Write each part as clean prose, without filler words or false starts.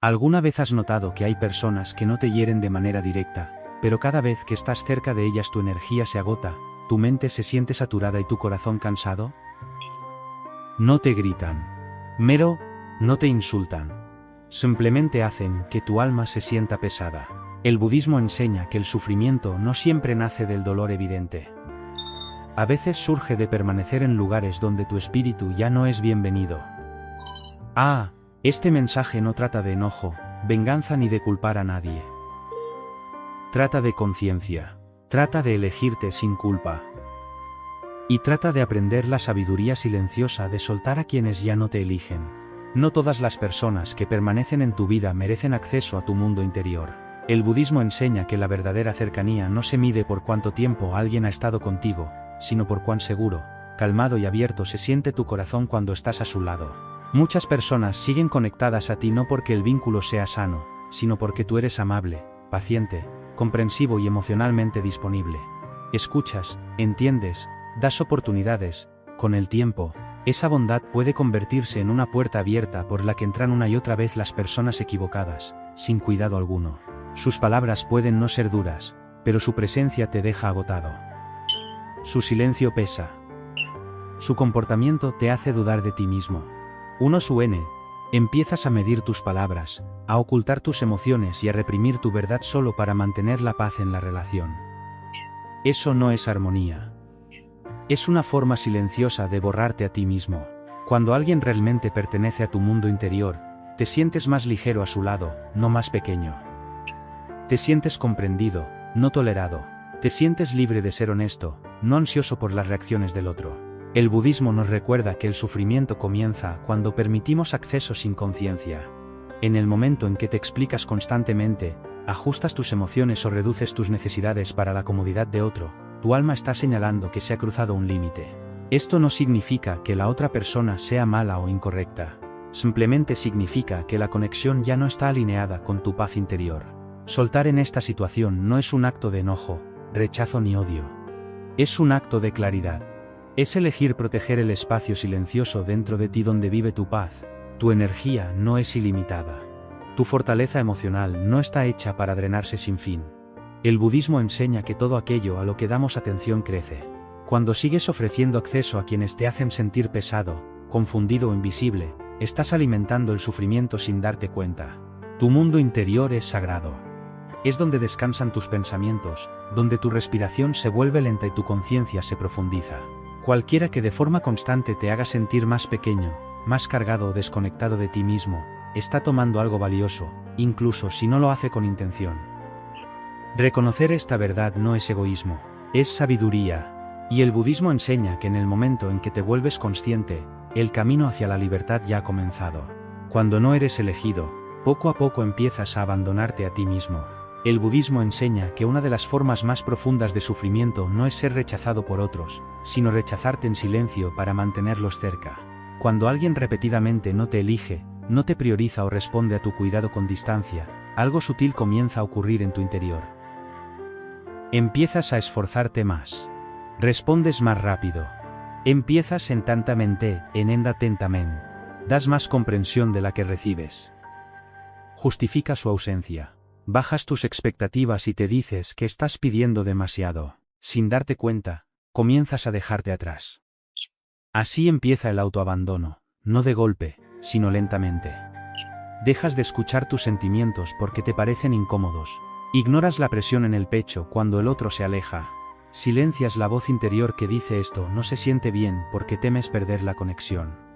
¿Alguna vez has notado que hay personas que no te hieren de manera directa, pero cada vez que estás cerca de ellas tu energía se agota, tu mente se siente saturada y tu corazón cansado? No te gritan. No te insultan. Simplemente hacen que tu alma se sienta pesada. El budismo enseña que el sufrimiento no siempre nace del dolor evidente. A veces surge de permanecer en lugares donde tu espíritu ya no es bienvenido. Este mensaje no trata de enojo, venganza ni de culpar a nadie. Trata de conciencia. Trata de elegirte sin culpa. Y trata de aprender la sabiduría silenciosa de soltar a quienes ya no te eligen. No todas las personas que permanecen en tu vida merecen acceso a tu mundo interior. El budismo enseña que la verdadera cercanía no se mide por cuánto tiempo alguien ha estado contigo, sino por cuán seguro, calmado y abierto se siente tu corazón cuando estás a su lado. Muchas personas siguen conectadas a ti no porque el vínculo sea sano, sino porque tú eres amable, paciente, comprensivo y emocionalmente disponible. Escuchas, entiendes, das oportunidades. Con el tiempo, esa bondad puede convertirse en una puerta abierta por la que entran una y otra vez las personas equivocadas, sin cuidado alguno. Sus palabras pueden no ser duras, pero su presencia te deja agotado. Su silencio pesa. Su comportamiento te hace dudar de ti mismo. Empiezas a medir tus palabras, a ocultar tus emociones y a reprimir tu verdad solo para mantener la paz en la relación. Eso no es armonía. Es una forma silenciosa de borrarte a ti mismo. Cuando alguien realmente pertenece a tu mundo interior, te sientes más ligero a su lado, no más pequeño. Te sientes comprendido, no tolerado. Te sientes libre de ser honesto, no ansioso por las reacciones del otro. El budismo nos recuerda que el sufrimiento comienza cuando permitimos acceso sin conciencia. En el momento en que te explicas constantemente, ajustas tus emociones o reduces tus necesidades para la comodidad de otro, tu alma está señalando que se ha cruzado un límite. Esto no significa que la otra persona sea mala o incorrecta. Simplemente significa que la conexión ya no está alineada con tu paz interior. Soltar en esta situación no es un acto de enojo, rechazo ni odio. Es un acto de claridad. Es elegir proteger el espacio silencioso dentro de ti donde vive tu paz. Tu energía no es ilimitada. Tu fortaleza emocional no está hecha para drenarse sin fin. El budismo enseña que todo aquello a lo que damos atención crece. Cuando sigues ofreciendo acceso a quienes te hacen sentir pesado, confundido o invisible, estás alimentando el sufrimiento sin darte cuenta. Tu mundo interior es sagrado. Es donde descansan tus pensamientos, donde tu respiración se vuelve lenta y tu conciencia se profundiza. Cualquiera que de forma constante te haga sentir más pequeño, más cargado o desconectado de ti mismo, está tomando algo valioso, incluso si no lo hace con intención. Reconocer esta verdad no es egoísmo, es sabiduría. Y el budismo enseña que en el momento en que te vuelves consciente, el camino hacia la libertad ya ha comenzado. Cuando no eres elegido, poco a poco empiezas a abandonarte a ti mismo. El budismo enseña que una de las formas más profundas de sufrimiento no es ser rechazado por otros, sino rechazarte en silencio para mantenerlos cerca. Cuando alguien repetidamente no te elige, no te prioriza o responde a tu cuidado con distancia, algo sutil comienza a ocurrir en tu interior. Empiezas a esforzarte más. Respondes más rápido. Empiezas en tantamente, en atentamente. Das más comprensión de la que recibes. Justifica su ausencia. Bajas tus expectativas y te dices que estás pidiendo demasiado. Sin darte cuenta, comienzas a dejarte atrás. Así empieza el autoabandono, no de golpe, sino lentamente. Dejas de escuchar tus sentimientos porque te parecen incómodos. Ignoras la presión en el pecho cuando el otro se aleja. Silencias la voz interior que dice esto no se siente bien porque temes perder la conexión.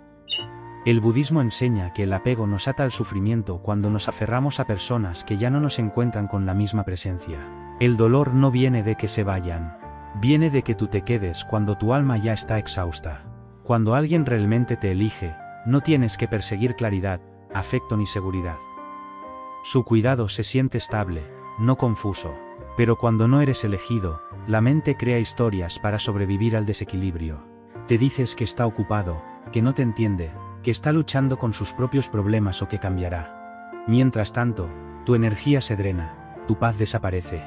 El budismo enseña que el apego nos ata al sufrimiento cuando nos aferramos a personas que ya no nos encuentran con la misma presencia. El dolor no viene de que se vayan. Viene de que tú te quedes cuando tu alma ya está exhausta. Cuando alguien realmente te elige, no tienes que perseguir claridad, afecto ni seguridad. Su cuidado se siente estable, no confuso. Pero cuando no eres elegido, la mente crea historias para sobrevivir al desequilibrio. Te dices que está ocupado, que no te entiende, que está luchando con sus propios problemas o que cambiará. Mientras tanto, tu energía se drena, tu paz desaparece.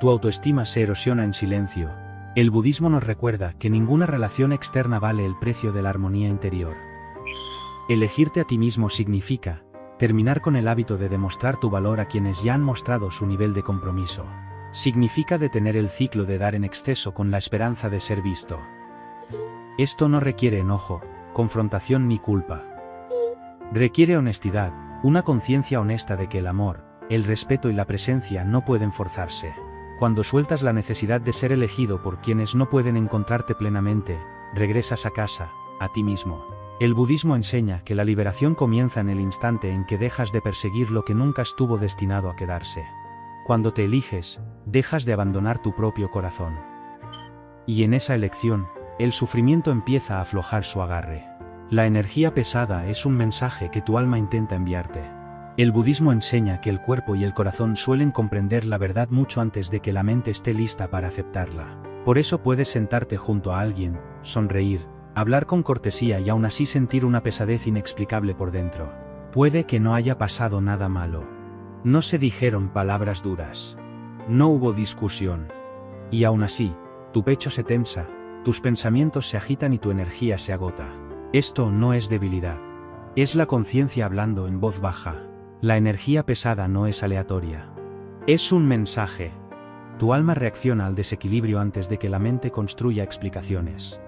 Tu autoestima se erosiona en silencio. El budismo nos recuerda que ninguna relación externa vale el precio de la armonía interior. Elegirte a ti mismo significa Terminar con el hábito de demostrar tu valor a quienes ya han mostrado su nivel de compromiso. Significa detener el ciclo de dar en exceso con la esperanza de ser visto. Esto no requiere enojo, confrontación ni culpa. Requiere honestidad, una conciencia honesta de que el amor, el respeto y la presencia no pueden forzarse. Cuando sueltas la necesidad de ser elegido por quienes no pueden encontrarte plenamente, regresas a casa, a ti mismo. El budismo enseña que la liberación comienza en el instante en que dejas de perseguir lo que nunca estuvo destinado a quedarse. Cuando te eliges, dejas de abandonar tu propio corazón. Y en esa elección, el sufrimiento empieza a aflojar su agarre. La energía pesada es un mensaje que tu alma intenta enviarte. El budismo enseña que el cuerpo y el corazón suelen comprender la verdad mucho antes de que la mente esté lista para aceptarla. Por eso puedes sentarte junto a alguien, sonreír, hablar con cortesía y aún así sentir una pesadez inexplicable por dentro. Puede que no haya pasado nada malo. No se dijeron palabras duras. No hubo discusión. Y aún así, tu pecho se tensa, tus pensamientos se agitan y tu energía se agota. Esto no es debilidad. Es la conciencia hablando en voz baja. La energía pesada no es aleatoria. Es un mensaje. Tu alma reacciona al desequilibrio antes de que la mente construya explicaciones.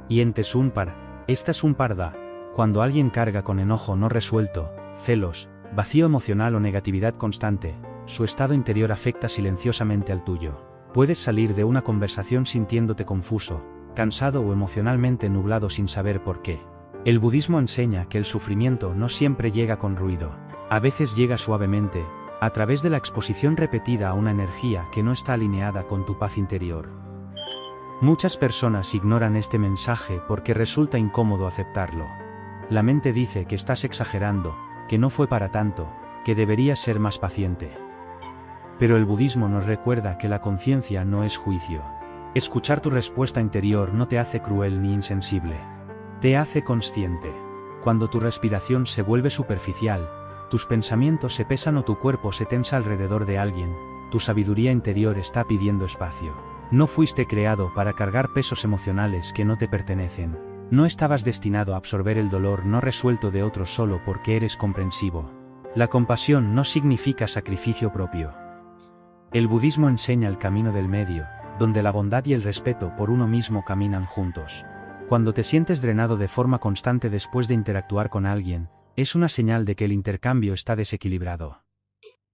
Y en Tesunpar, esta da, cuando alguien carga con enojo no resuelto, celos, vacío emocional o negatividad constante, su estado interior afecta silenciosamente al tuyo. Puedes salir de una conversación sintiéndote confuso, cansado o emocionalmente nublado sin saber por qué. El budismo enseña que el sufrimiento no siempre llega con ruido. A veces llega suavemente, a través de la exposición repetida a una energía que no está alineada con tu paz interior. Muchas personas ignoran este mensaje porque resulta incómodo aceptarlo. La mente dice que estás exagerando, que no fue para tanto, que deberías ser más paciente. Pero el budismo nos recuerda que la conciencia no es juicio. Escuchar tu respuesta interior no te hace cruel ni insensible. Te hace consciente. Cuando tu respiración se vuelve superficial, tus pensamientos se pesan o tu cuerpo se tensa alrededor de alguien, tu sabiduría interior está pidiendo espacio. No fuiste creado para cargar pesos emocionales que no te pertenecen. No estabas destinado a absorber el dolor no resuelto de otros solo porque eres comprensivo. La compasión no significa sacrificio propio. El budismo enseña el camino del medio, donde la bondad y el respeto por uno mismo caminan juntos. Cuando te sientes drenado de forma constante después de interactuar con alguien, es una señal de que el intercambio está desequilibrado.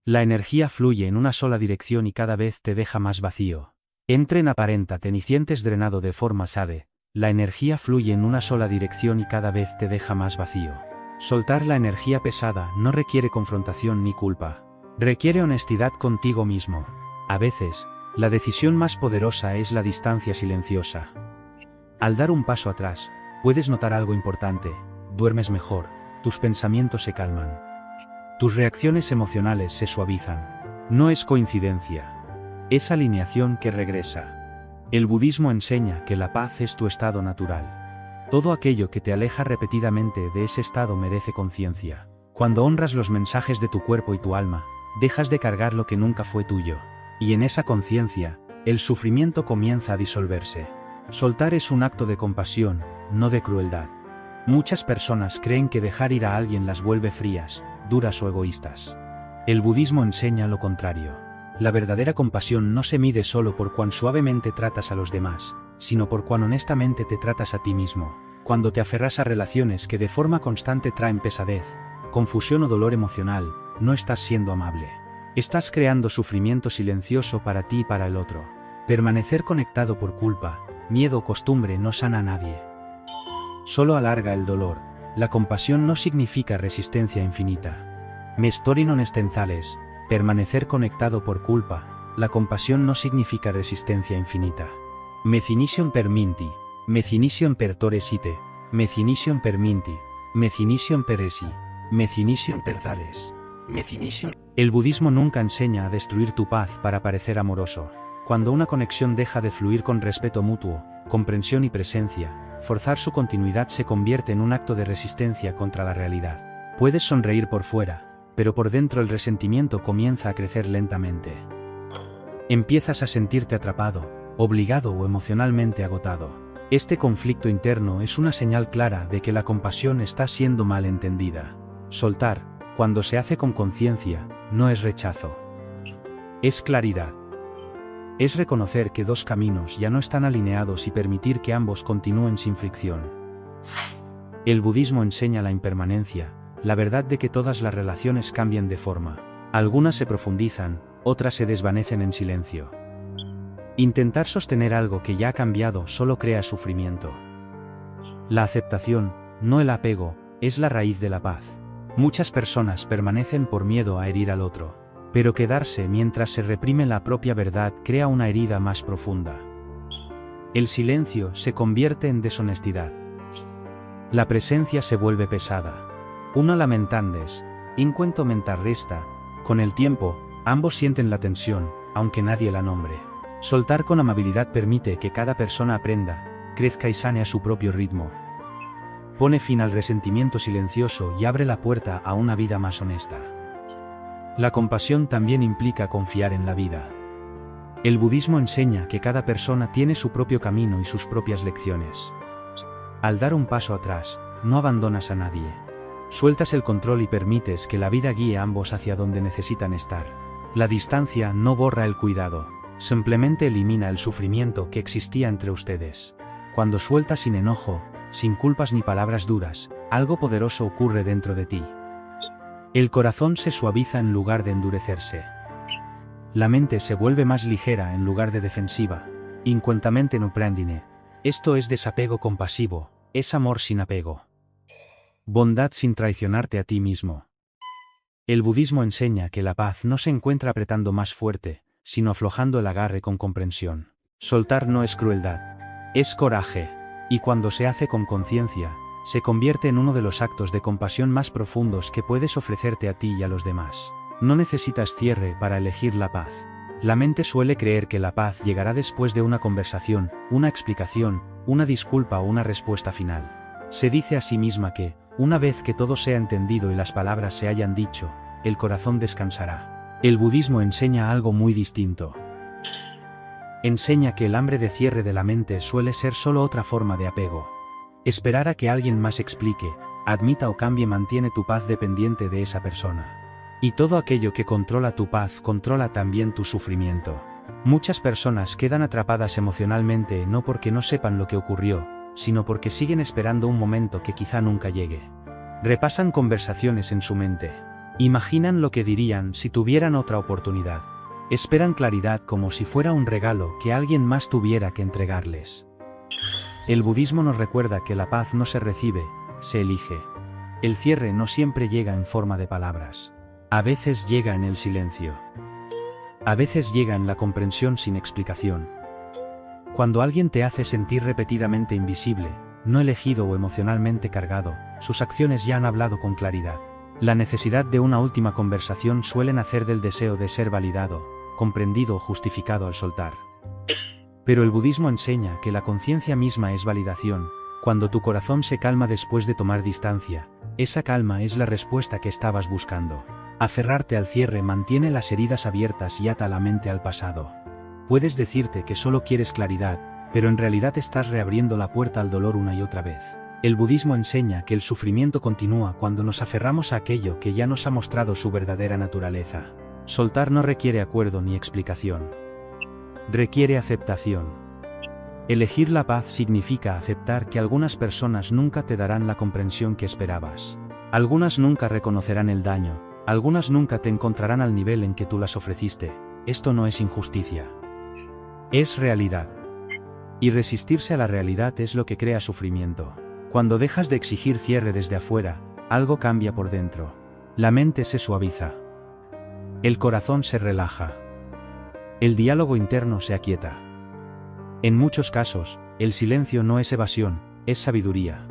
La energía fluye en una sola dirección y cada vez te deja más vacío. Entren aparéntate ni sientes drenado de forma sade, la energía fluye en una sola dirección y cada vez te deja más vacío. Soltar la energía pesada no requiere confrontación ni culpa. Requiere honestidad contigo mismo. A veces, la decisión más poderosa es la distancia silenciosa. Al dar un paso atrás, puedes notar algo importante: duermes mejor, tus pensamientos se calman. Tus reacciones emocionales se suavizan. No es coincidencia. Es alineación que regresa. El budismo enseña que la paz es tu estado natural. Todo aquello que te aleja repetidamente de ese estado merece conciencia. Cuando honras los mensajes de tu cuerpo y tu alma, dejas de cargar lo que nunca fue tuyo. Y en esa conciencia, el sufrimiento comienza a disolverse. Soltar es un acto de compasión, no de crueldad. Muchas personas creen que dejar ir a alguien las vuelve frías, duras o egoístas. El budismo enseña lo contrario. La verdadera compasión no se mide solo por cuán suavemente tratas a los demás, sino por cuán honestamente te tratas a ti mismo. Cuando te aferras a relaciones que de forma constante traen pesadez, confusión o dolor emocional, no estás siendo amable. Estás creando sufrimiento silencioso para ti y para el otro. Permanecer conectado por culpa, miedo o costumbre no sana a nadie. Solo alarga el dolor. La compasión no significa resistencia infinita. Mestorinon Estenzales, permanecer conectado por culpa, la compasión no significa resistencia infinita. Mecinision per minti, mecinision per toresite, mecinision per minti, mecinision per esi, mecinision per thales, mecinision. El budismo nunca enseña a destruir tu paz para parecer amoroso. Cuando una conexión deja de fluir con respeto mutuo, comprensión y presencia, forzar su continuidad se convierte en un acto de resistencia contra la realidad. Puedes sonreír por fuera, pero por dentro el resentimiento comienza a crecer lentamente. Empiezas a sentirte atrapado, obligado o emocionalmente agotado. Este conflicto interno es una señal clara de que la compasión está siendo mal entendida. Soltar, cuando se hace con conciencia, no es rechazo. Es claridad. Es reconocer que dos caminos ya no están alineados y permitir que ambos continúen sin fricción. El budismo enseña la impermanencia, la verdad de que todas las relaciones cambian de forma. Algunas se profundizan, otras se desvanecen en silencio. Intentar sostener algo que ya ha cambiado solo crea sufrimiento. La aceptación, no el apego, es la raíz de la paz. Muchas personas permanecen por miedo a herir al otro, pero quedarse mientras se reprime la propia verdad crea una herida más profunda. El silencio se convierte en deshonestidad. La presencia se vuelve pesada. Uno lamentandes, incuento mentar resta, con el tiempo, ambos sienten la tensión, aunque nadie la nombre. Soltar con amabilidad permite que cada persona aprenda, crezca y sane a su propio ritmo. Pone fin al resentimiento silencioso y abre la puerta a una vida más honesta. La compasión también implica confiar en la vida. El budismo enseña que cada persona tiene su propio camino y sus propias lecciones. Al dar un paso atrás, no abandonas a nadie. Sueltas el control y permites que la vida guíe a ambos hacia donde necesitan estar. La distancia no borra el cuidado, simplemente elimina el sufrimiento que existía entre ustedes. Cuando sueltas sin enojo, sin culpas ni palabras duras, algo poderoso ocurre dentro de ti. El corazón se suaviza en lugar de endurecerse. La mente se vuelve más ligera en lugar de defensiva. Incuentamente no prendine. Esto es desapego compasivo, es amor sin apego. Bondad sin traicionarte a ti mismo. El budismo enseña que la paz no se encuentra apretando más fuerte, sino aflojando el agarre con comprensión. Soltar no es crueldad, es coraje. Y cuando se hace con conciencia, se convierte en uno de los actos de compasión más profundos que puedes ofrecerte a ti y a los demás. No necesitas cierre para elegir la paz. La mente suele creer que la paz llegará después de una conversación, una explicación, una disculpa o una respuesta final. Se dice a sí misma que, una vez que todo sea entendido y las palabras se hayan dicho, el corazón descansará. El budismo enseña algo muy distinto. Enseña que el hambre de cierre de la mente suele ser solo otra forma de apego. Esperar a que alguien más explique, admita o cambie mantiene tu paz dependiente de esa persona. Y todo aquello que controla tu paz controla también tu sufrimiento. Muchas personas quedan atrapadas emocionalmente no porque no sepan lo que ocurrió, sino porque siguen esperando un momento que quizá nunca llegue. Repasan conversaciones en su mente. Imaginan lo que dirían si tuvieran otra oportunidad. Esperan claridad como si fuera un regalo que alguien más tuviera que entregarles. El budismo nos recuerda que la paz no se recibe, se elige. El cierre no siempre llega en forma de palabras. A veces llega en el silencio. A veces llega en la comprensión sin explicación. Cuando alguien te hace sentir repetidamente invisible, no elegido o emocionalmente cargado, sus acciones ya han hablado con claridad. La necesidad de una última conversación suele nacer del deseo de ser validado, comprendido o justificado al soltar. Pero el budismo enseña que la conciencia misma es validación. Cuando tu corazón se calma después de tomar distancia, esa calma es la respuesta que estabas buscando. Aferrarte al cierre mantiene las heridas abiertas y ata la mente al pasado. Puedes decirte que solo quieres claridad, pero en realidad estás reabriendo la puerta al dolor una y otra vez. El budismo enseña que el sufrimiento continúa cuando nos aferramos a aquello que ya nos ha mostrado su verdadera naturaleza. Soltar no requiere acuerdo ni explicación. Requiere aceptación. Elegir la paz significa aceptar que algunas personas nunca te darán la comprensión que esperabas. Algunas nunca reconocerán el daño, algunas nunca te encontrarán al nivel en que tú las ofreciste. Esto no es injusticia. Es realidad. Y resistirse a la realidad es lo que crea sufrimiento. Cuando dejas de exigir cierre desde afuera, algo cambia por dentro. La mente se suaviza. El corazón se relaja. El diálogo interno se aquieta. En muchos casos, el silencio no es evasión, es sabiduría.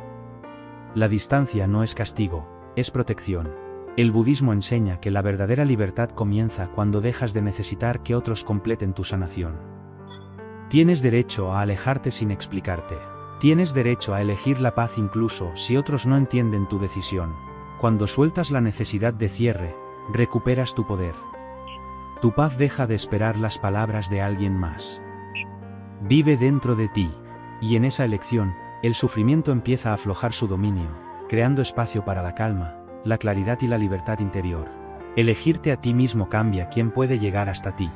La distancia no es castigo, es protección. El budismo enseña que la verdadera libertad comienza cuando dejas de necesitar que otros completen tu sanación. Tienes derecho a alejarte sin explicarte. Tienes derecho a elegir la paz incluso si otros no entienden tu decisión. Cuando sueltas la necesidad de cierre, recuperas tu poder. Tu paz deja de esperar las palabras de alguien más. Vive dentro de ti, y en esa elección, el sufrimiento empieza a aflojar su dominio, creando espacio para la calma, la claridad y la libertad interior. Elegirte a ti mismo cambia quién puede llegar hasta ti.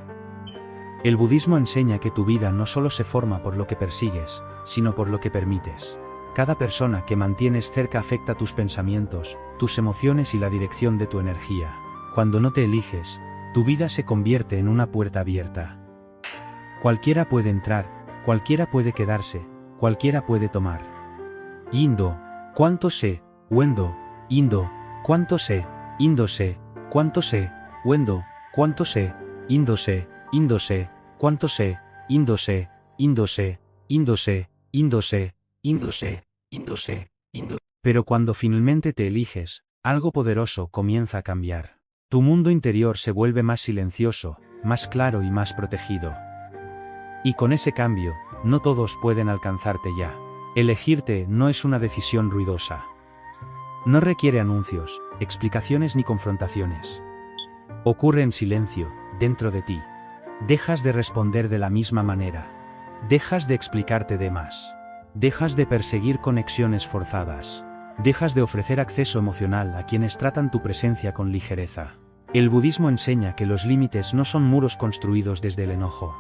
El budismo enseña que tu vida no solo se forma por lo que persigues, sino por lo que permites. Cada persona que mantienes cerca afecta tus pensamientos, tus emociones y la dirección de tu energía. Cuando no te eliges, tu vida se convierte en una puerta abierta. Cualquiera puede entrar, cualquiera puede quedarse, cualquiera puede tomar. Indo, cuánto sé, Wendo, Indo, cuánto sé, Indo sé, cuánto sé, Wendo, cuánto sé, Indo sé, Indo sé, cuánto sé, Indo sé, Indo sé, Indo sé, Indo sé, Indo sé, Indo sé, Indo. Pero cuando finalmente te eliges, algo poderoso comienza a cambiar. Tu mundo interior se vuelve más silencioso, más claro y más protegido. Y con ese cambio, no todos pueden alcanzarte ya. Elegirte no es una decisión ruidosa. No requiere anuncios, explicaciones ni confrontaciones. Ocurre en silencio, dentro de ti. Dejas de responder de la misma manera. Dejas de explicarte de más. Dejas de perseguir conexiones forzadas. Dejas de ofrecer acceso emocional a quienes tratan tu presencia con ligereza. El budismo enseña que los límites no son muros construidos desde el enojo.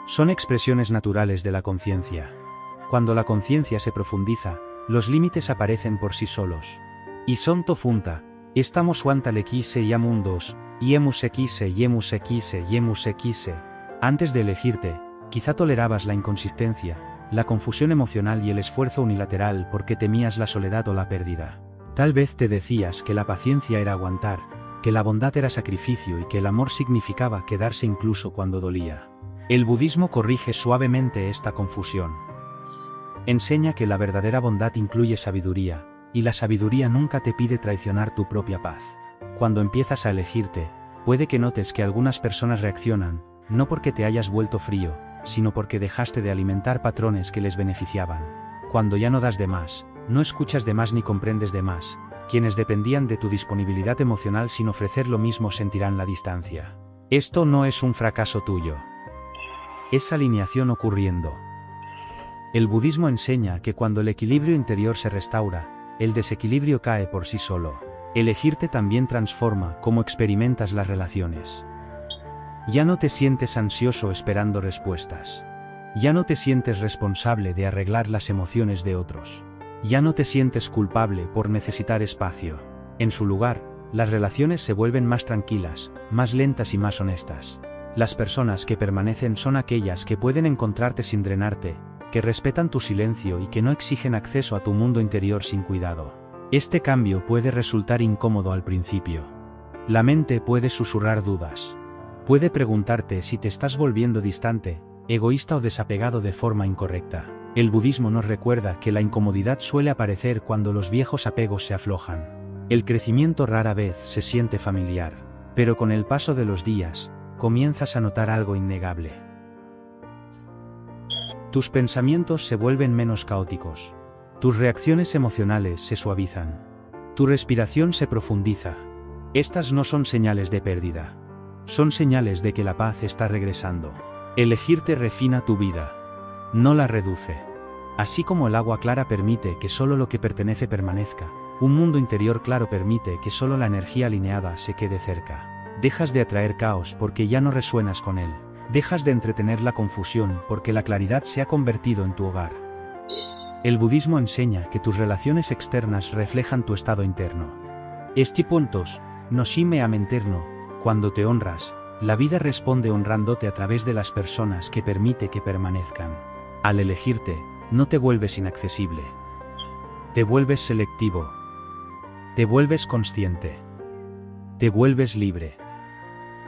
Son expresiones naturales de la conciencia. Cuando la conciencia se profundiza, los límites aparecen por sí solos. Y son tofunta, estamos wantalekise yamundos, yemusekise yemusekise yemusekise. Antes de elegirte, quizá tolerabas la inconsistencia, la confusión emocional y el esfuerzo unilateral porque temías la soledad o la pérdida. Tal vez te decías que la paciencia era aguantar, que la bondad era sacrificio y que el amor significaba quedarse incluso cuando dolía. El budismo corrige suavemente esta confusión. Enseña que la verdadera bondad incluye sabiduría, y la sabiduría nunca te pide traicionar tu propia paz. Cuando empiezas a elegirte, puede que notes que algunas personas reaccionan, no porque te hayas vuelto frío, sino porque dejaste de alimentar patrones que les beneficiaban. Cuando ya no das de más, no escuchas de más ni comprendes de más, quienes dependían de tu disponibilidad emocional sin ofrecer lo mismo sentirán la distancia. Esto no es un fracaso tuyo. Es alineación ocurriendo. El budismo enseña que cuando el equilibrio interior se restaura, el desequilibrio cae por sí solo. Elegirte también transforma cómo experimentas las relaciones. Ya no te sientes ansioso esperando respuestas. Ya no te sientes responsable de arreglar las emociones de otros. Ya no te sientes culpable por necesitar espacio. En su lugar, las relaciones se vuelven más tranquilas, más lentas y más honestas. Las personas que permanecen son aquellas que pueden encontrarte sin drenarte, que respetan tu silencio y que no exigen acceso a tu mundo interior sin cuidado. Este cambio puede resultar incómodo al principio. La mente puede susurrar dudas. Puede preguntarte si te estás volviendo distante, egoísta o desapegado de forma incorrecta. El budismo nos recuerda que la incomodidad suele aparecer cuando los viejos apegos se aflojan. El crecimiento rara vez se siente familiar, pero con el paso de los días, comienzas a notar algo innegable. Tus pensamientos se vuelven menos caóticos. Tus reacciones emocionales se suavizan. Tu respiración se profundiza. Estas no son señales de pérdida. Son señales de que la paz está regresando. Elegirte refina tu vida. No la reduce. Así como el agua clara permite que solo lo que pertenece permanezca, un mundo interior claro permite que solo la energía alineada se quede cerca. Dejas de atraer caos porque ya no resuenas con él. Dejas de entretener la confusión porque la claridad se ha convertido en tu hogar. El budismo enseña que tus relaciones externas reflejan tu estado interno. Este puntos, no shime amenterno, cuando te honras, la vida responde honrándote a través de las personas que permite que permanezcan. Al elegirte, no te vuelves inaccesible. Te vuelves selectivo. Te vuelves consciente. Te vuelves libre.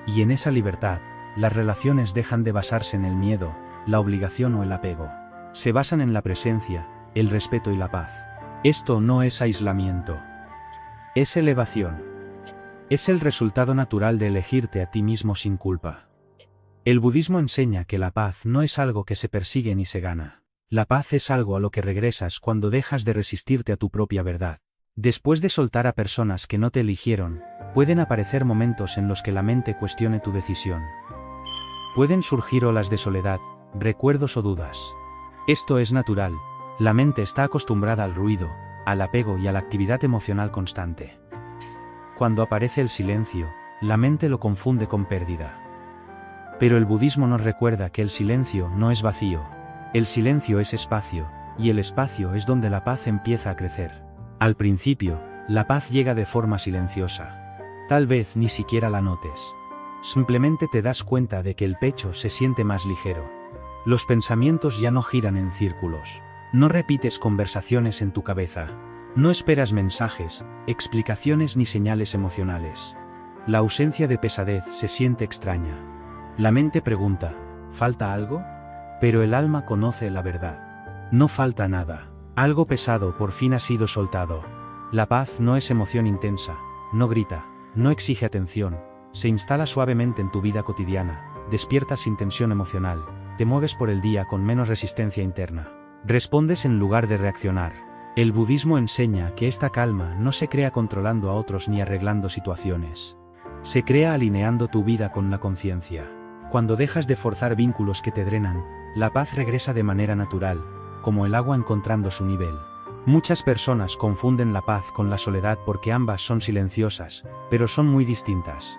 Y en esa libertad, las relaciones dejan de basarse en el miedo, la obligación o el apego. Se basan en la presencia, el respeto y la paz. Esto no es aislamiento. Es elevación. Es el resultado natural de elegirte a ti mismo sin culpa. El budismo enseña que la paz no es algo que se persigue ni se gana. La paz es algo a lo que regresas cuando dejas de resistirte a tu propia verdad. Después de soltar a personas que no te eligieron, pueden aparecer momentos en los que la mente cuestione tu decisión. Pueden surgir olas de soledad, recuerdos o dudas. Esto es natural. La mente está acostumbrada al ruido, al apego y a la actividad emocional constante. Cuando aparece el silencio, la mente lo confunde con pérdida. Pero el budismo nos recuerda que el silencio no es vacío. El silencio es espacio, y el espacio es donde la paz empieza a crecer. Al principio, la paz llega de forma silenciosa. Tal vez ni siquiera la notes. Simplemente te das cuenta de que el pecho se siente más ligero. Los pensamientos ya no giran en círculos. No repites conversaciones en tu cabeza. No esperas mensajes, explicaciones ni señales emocionales. La ausencia de pesadez se siente extraña. La mente pregunta, ¿falta algo? Pero el alma conoce la verdad. No falta nada. Algo pesado por fin ha sido soltado. La paz no es emoción intensa, no grita, no exige atención, se instala suavemente en tu vida cotidiana, despiertas sin tensión emocional, te mueves por el día con menos resistencia interna. Respondes en lugar de reaccionar. El budismo enseña que esta calma no se crea controlando a otros ni arreglando situaciones. Se crea alineando tu vida con la conciencia. Cuando dejas de forzar vínculos que te drenan, la paz regresa de manera natural, como el agua encontrando su nivel. Muchas personas confunden la paz con la soledad porque ambas son silenciosas, pero son muy distintas.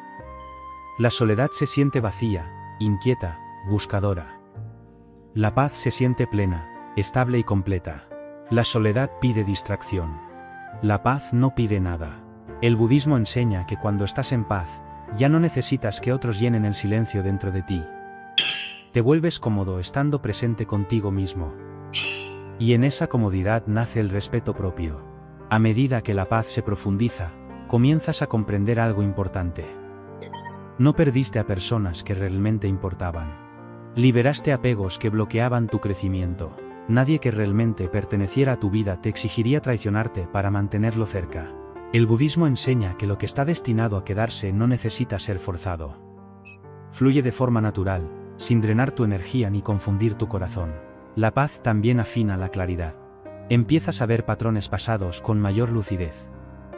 La soledad se siente vacía, inquieta, buscadora. La paz se siente plena, estable y completa. La soledad pide distracción. La paz no pide nada. El budismo enseña que cuando estás en paz, ya no necesitas que otros llenen el silencio dentro de ti. Te vuelves cómodo estando presente contigo mismo. Y en esa comodidad nace el respeto propio. A medida que la paz se profundiza, comienzas a comprender algo importante. No perdiste a personas que realmente importaban. Liberaste apegos que bloqueaban tu crecimiento. Nadie que realmente perteneciera a tu vida te exigiría traicionarte para mantenerlo cerca. El budismo enseña que lo que está destinado a quedarse no necesita ser forzado. Fluye de forma natural, sin drenar tu energía ni confundir tu corazón. La paz también afina la claridad. Empiezas a ver patrones pasados con mayor lucidez.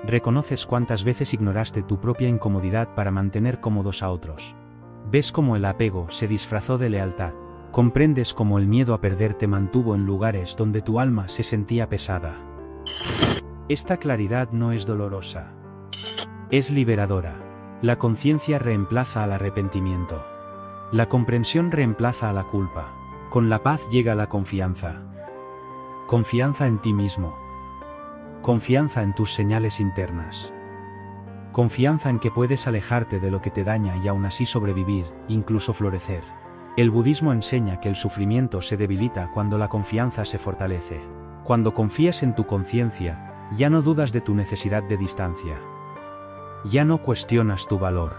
Reconoces cuántas veces ignoraste tu propia incomodidad para mantener cómodos a otros. Ves cómo el apego se disfrazó de lealtad. Comprendes cómo el miedo a perder te mantuvo en lugares donde tu alma se sentía pesada. Esta claridad no es dolorosa. Es liberadora. La conciencia reemplaza al arrepentimiento. La comprensión reemplaza a la culpa. Con la paz llega la confianza. Confianza en ti mismo. Confianza en tus señales internas. Confianza en que puedes alejarte de lo que te daña y aún así sobrevivir, incluso florecer. El budismo enseña que el sufrimiento se debilita cuando la confianza se fortalece. Cuando confías en tu conciencia, ya no dudas de tu necesidad de distancia. Ya no cuestionas tu valor.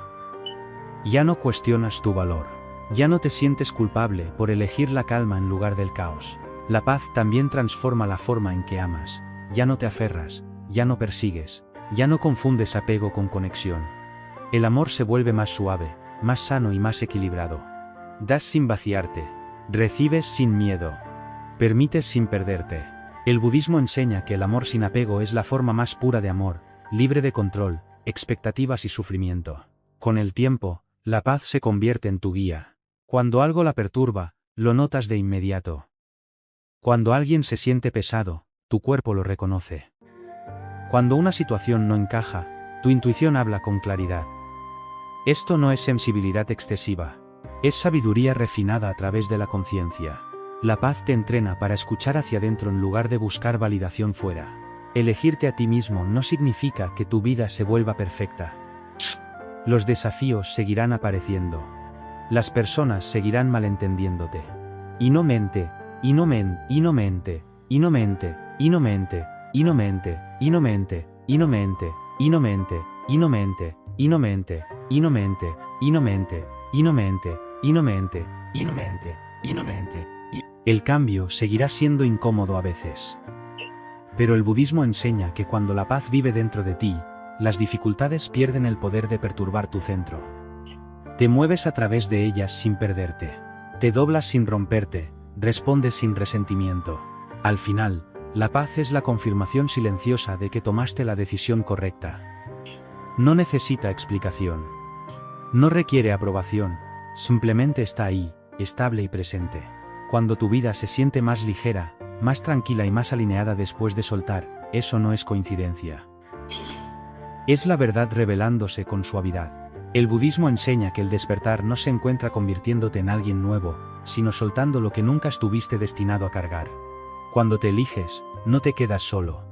Ya no cuestionas tu valor. Ya no te sientes culpable por elegir la calma en lugar del caos. La paz también transforma la forma en que amas. Ya no te aferras, ya no persigues, ya no confundes apego con conexión. El amor se vuelve más suave, más sano y más equilibrado. Das sin vaciarte, recibes sin miedo, permites sin perderte. El budismo enseña que el amor sin apego es la forma más pura de amor, libre de control, expectativas y sufrimiento. Con el tiempo, la paz se convierte en tu guía. Cuando algo la perturba, lo notas de inmediato. Cuando alguien se siente pesado, tu cuerpo lo reconoce. Cuando una situación no encaja, tu intuición habla con claridad. Esto no es sensibilidad excesiva. Es sabiduría refinada a través de la conciencia. La paz te entrena para escuchar hacia adentro en lugar de buscar validación fuera. Elegirte a ti mismo no significa que tu vida se vuelva perfecta. Los desafíos seguirán apareciendo. Las personas seguirán malentendiéndote. Y no mente, y no mente, y no mente, y no mente, y no mente, y no mente, y no mente, y no mente, y no mente, y no mente, y no mente, y no mente, y no mente, y no mente, y no mente, y no mente, y no mente. El cambio seguirá siendo incómodo a veces. Pero el budismo enseña que cuando la paz vive dentro de ti, las dificultades pierden el poder de perturbar tu centro. Te mueves a través de ellas sin perderte. Te doblas sin romperte, respondes sin resentimiento. Al final, la paz es la confirmación silenciosa de que tomaste la decisión correcta. No necesita explicación. No requiere aprobación, simplemente está ahí, estable y presente. Cuando tu vida se siente más ligera, más tranquila y más alineada después de soltar, eso no es coincidencia. Es la verdad revelándose con suavidad. El budismo enseña que el despertar no se encuentra convirtiéndote en alguien nuevo, sino soltando lo que nunca estuviste destinado a cargar. Cuando te eliges, no te quedas solo.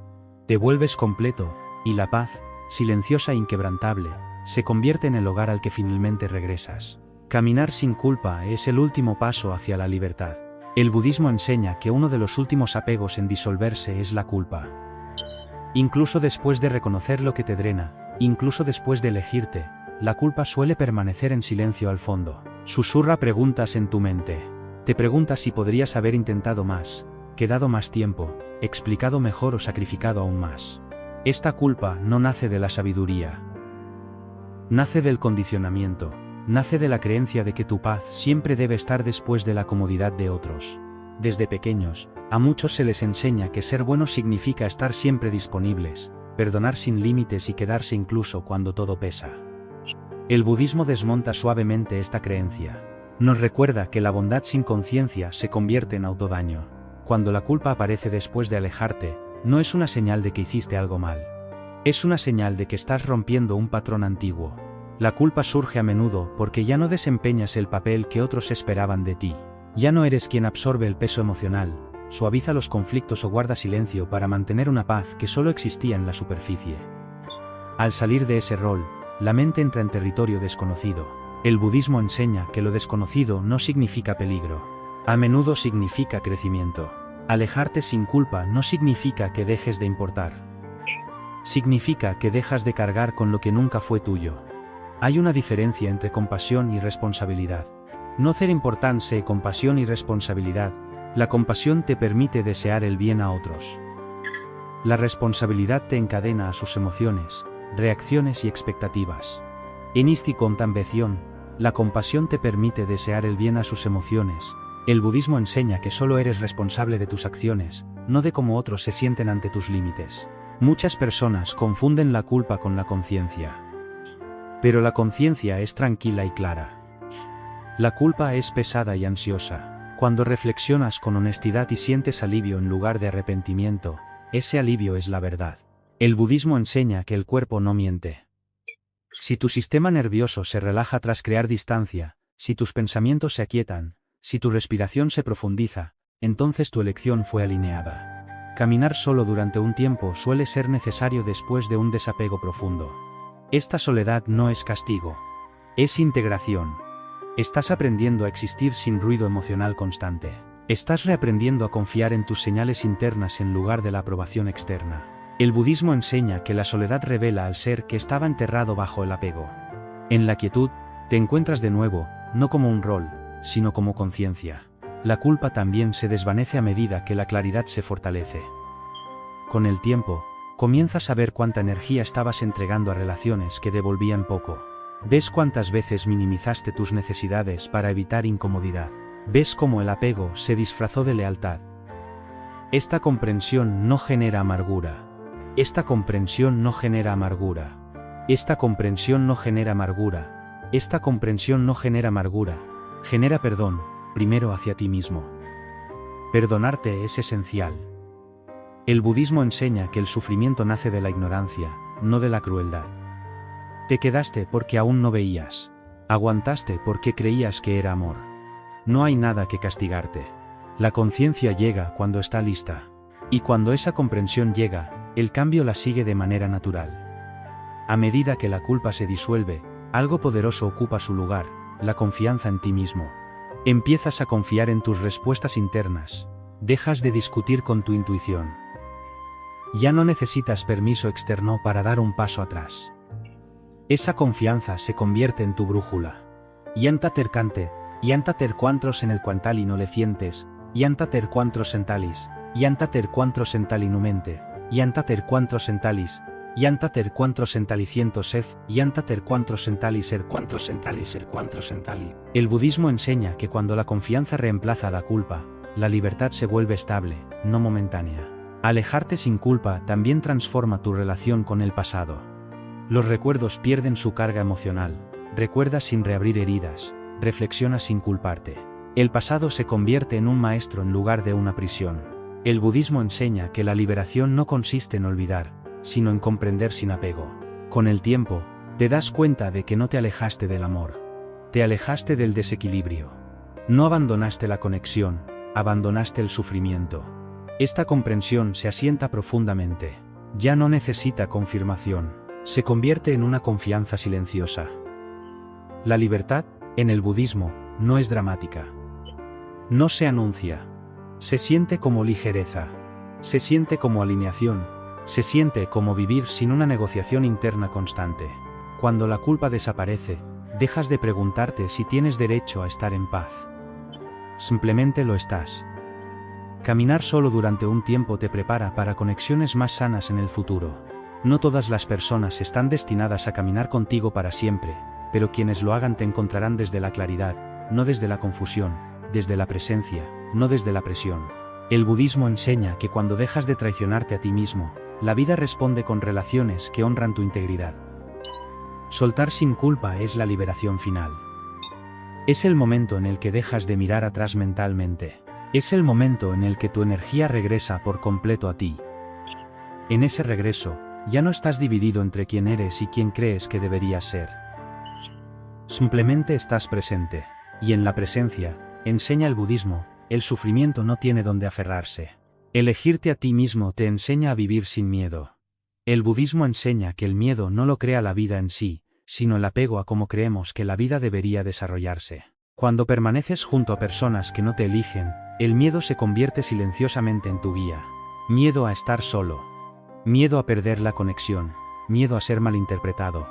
Te vuelves completo, y la paz, silenciosa e inquebrantable, se convierte en el hogar al que finalmente regresas. Caminar sin culpa es el último paso hacia la libertad. El budismo enseña que uno de los últimos apegos en disolverse es la culpa. Incluso después de reconocer lo que te drena, incluso después de elegirte, la culpa suele permanecer en silencio al fondo. Susurra preguntas en tu mente. Te preguntas si podrías haber intentado más, quedado más tiempo, explicado mejor o sacrificado aún más. Esta culpa no nace de la sabiduría. Nace del condicionamiento, nace de la creencia de que tu paz siempre debe estar después de la comodidad de otros. Desde pequeños, a muchos se les enseña que ser bueno significa estar siempre disponibles, perdonar sin límites y quedarse incluso cuando todo pesa. El budismo desmonta suavemente esta creencia. Nos recuerda que la bondad sin conciencia se convierte en autodaño. Cuando la culpa aparece después de alejarte, no es una señal de que hiciste algo mal. Es una señal de que estás rompiendo un patrón antiguo. La culpa surge a menudo porque ya no desempeñas el papel que otros esperaban de ti. Ya no eres quien absorbe el peso emocional, suaviza los conflictos o guarda silencio para mantener una paz que solo existía en la superficie. Al salir de ese rol, la mente entra en territorio desconocido. El budismo enseña que lo desconocido no significa peligro. A menudo significa crecimiento. Alejarte sin culpa no significa que dejes de importar. Significa que dejas de cargar con lo que nunca fue tuyo. Hay una diferencia entre compasión y responsabilidad. No hacer importancia compasión y responsabilidad. La compasión te permite desear el bien a otros. La responsabilidad te encadena a sus emociones, reacciones y expectativas. En esta contemplación, la compasión te permite desear el bien a sus emociones. El budismo enseña que solo eres responsable de tus acciones, no de cómo otros se sienten ante tus límites. Muchas personas confunden la culpa con la conciencia. Pero la conciencia es tranquila y clara. La culpa es pesada y ansiosa. Cuando reflexionas con honestidad y sientes alivio en lugar de arrepentimiento, ese alivio es la verdad. El budismo enseña que el cuerpo no miente. Si tu sistema nervioso se relaja tras crear distancia, si tus pensamientos se aquietan, si tu respiración se profundiza, entonces tu elección fue alineada. Caminar solo durante un tiempo suele ser necesario después de un desapego profundo. Esta soledad no es castigo. Es integración. Estás aprendiendo a existir sin ruido emocional constante. Estás reaprendiendo a confiar en tus señales internas en lugar de la aprobación externa. El budismo enseña que la soledad revela al ser que estaba enterrado bajo el apego. En la quietud, te encuentras de nuevo, no como un rol, sino como conciencia. La culpa también se desvanece a medida que la claridad se fortalece. Con el tiempo, comienzas a ver cuánta energía estabas entregando a relaciones que devolvían poco. Ves cuántas veces minimizaste tus necesidades para evitar incomodidad. Ves cómo el apego se disfrazó de lealtad. Esta comprensión no genera amargura. Esta comprensión no genera amargura. Esta comprensión no genera amargura. Esta comprensión no genera amargura. Genera perdón, primero hacia ti mismo. Perdonarte es esencial. El budismo enseña que el sufrimiento nace de la ignorancia, no de la crueldad. Te quedaste porque aún no veías. Aguantaste porque creías que era amor. No hay nada que castigarte. La conciencia llega cuando está lista. Y cuando esa comprensión llega, el cambio la sigue de manera natural. A medida que la culpa se disuelve, algo poderoso ocupa su lugar, la confianza en ti mismo. Empiezas a confiar en tus respuestas internas. Dejas de discutir con tu intuición. Ya no necesitas permiso externo para dar un paso atrás. Esa confianza se convierte en tu brújula. Yanta tercante, yanta ter quantros en el quantali no le cientes, yanta ter quantros sentalis, yanta ter quantros sentali numente, yanta ter quantros sentalis, yanta ter quantros sentalicientos ef, yanta ter quantros sentali ser quantros sentali. El budismo enseña que cuando la confianza reemplaza la culpa, la libertad se vuelve estable, no momentánea. Alejarte sin culpa también transforma tu relación con el pasado. Los recuerdos pierden su carga emocional, recuerdas sin reabrir heridas, reflexionas sin culparte. El pasado se convierte en un maestro en lugar de una prisión. El budismo enseña que la liberación no consiste en olvidar, sino en comprender sin apego. Con el tiempo, te das cuenta de que no te alejaste del amor. Te alejaste del desequilibrio. No abandonaste la conexión, abandonaste el sufrimiento. Esta comprensión se asienta profundamente. Ya no necesita confirmación. Se convierte en una confianza silenciosa. La libertad, en el budismo, no es dramática. No se anuncia. Se siente como ligereza. Se siente como alineación. Se siente como vivir sin una negociación interna constante. Cuando la culpa desaparece, dejas de preguntarte si tienes derecho a estar en paz. Simplemente lo estás. Caminar solo durante un tiempo te prepara para conexiones más sanas en el futuro. No todas las personas están destinadas a caminar contigo para siempre, pero quienes lo hagan te encontrarán desde la claridad, no desde la confusión, desde la presencia, no desde la presión. El budismo enseña que cuando dejas de traicionarte a ti mismo, la vida responde con relaciones que honran tu integridad. Soltar sin culpa es la liberación final. Es el momento en el que dejas de mirar atrás mentalmente. Es el momento en el que tu energía regresa por completo a ti. En ese regreso, ya no estás dividido entre quién eres y quién crees que deberías ser. Simplemente estás presente. Y en la presencia, enseña el budismo, el sufrimiento no tiene donde aferrarse. Elegirte a ti mismo te enseña a vivir sin miedo. El budismo enseña que el miedo no lo crea la vida en sí, sino el apego a cómo creemos que la vida debería desarrollarse. Cuando permaneces junto a personas que no te eligen, el miedo se convierte silenciosamente en tu guía. Miedo a estar solo. Miedo a perder la conexión. Miedo a ser malinterpretado.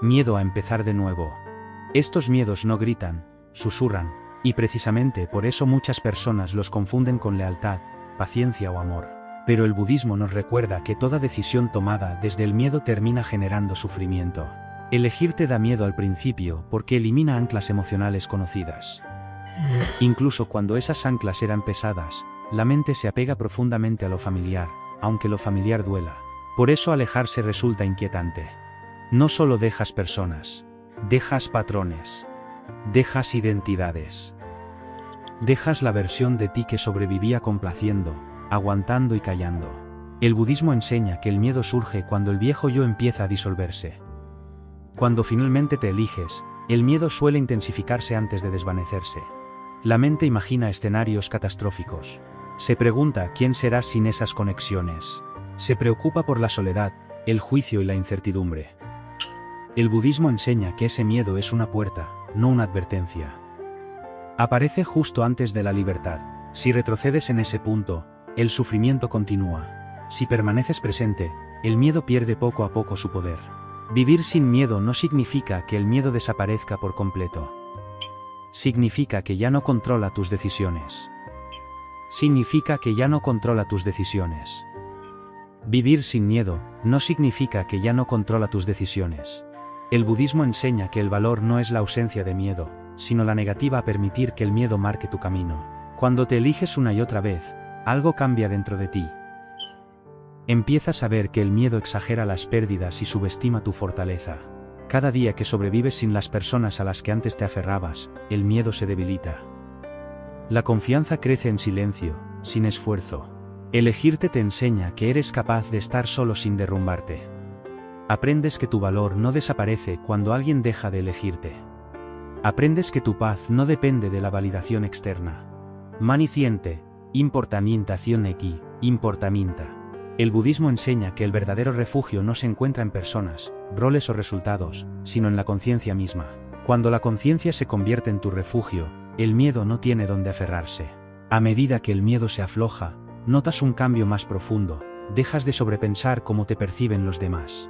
Miedo a empezar de nuevo. Estos miedos no gritan, susurran, y precisamente por eso muchas personas los confunden con lealtad, paciencia o amor. Pero el budismo nos recuerda que toda decisión tomada desde el miedo termina generando sufrimiento. Elegirte da miedo al principio porque elimina anclas emocionales conocidas. Incluso cuando esas anclas eran pesadas, la mente se apega profundamente a lo familiar, aunque lo familiar duela. Por eso alejarse resulta inquietante. No solo dejas personas, dejas patrones, dejas identidades. Dejas la versión de ti que sobrevivía complaciendo, aguantando y callando. El budismo enseña que el miedo surge cuando el viejo yo empieza a disolverse. Cuando finalmente te eliges, el miedo suele intensificarse antes de desvanecerse. La mente imagina escenarios catastróficos. Se pregunta quién será sin esas conexiones. Se preocupa por la soledad, el juicio y la incertidumbre. El budismo enseña que ese miedo es una puerta, no una advertencia. Aparece justo antes de la libertad. Si retrocedes en ese punto, el sufrimiento continúa. Si permaneces presente, el miedo pierde poco a poco su poder. Vivir sin miedo no significa que el miedo desaparezca por completo. Significa que ya no controla tus decisiones. Significa que ya no controla tus decisiones. Vivir sin miedo no significa que ya no controla tus decisiones. El budismo enseña que el valor no es la ausencia de miedo, sino la negativa a permitir que el miedo marque tu camino. Cuando te eliges una y otra vez, algo cambia dentro de ti. Empiezas a ver que el miedo exagera las pérdidas y subestima tu fortaleza. Cada día que sobrevives sin las personas a las que antes te aferrabas, el miedo se debilita. La confianza crece en silencio, sin esfuerzo. Elegirte te enseña que eres capaz de estar solo sin derrumbarte. Aprendes que tu valor no desaparece cuando alguien deja de elegirte. Aprendes que tu paz no depende de la validación externa. Maniciente, importamentación aquí, importamenta. El budismo enseña que el verdadero refugio no se encuentra en personas, roles o resultados, sino en la conciencia misma. Cuando la conciencia se convierte en tu refugio, el miedo no tiene dónde aferrarse. A medida que el miedo se afloja, notas un cambio más profundo, dejas de sobrepensar cómo te perciben los demás.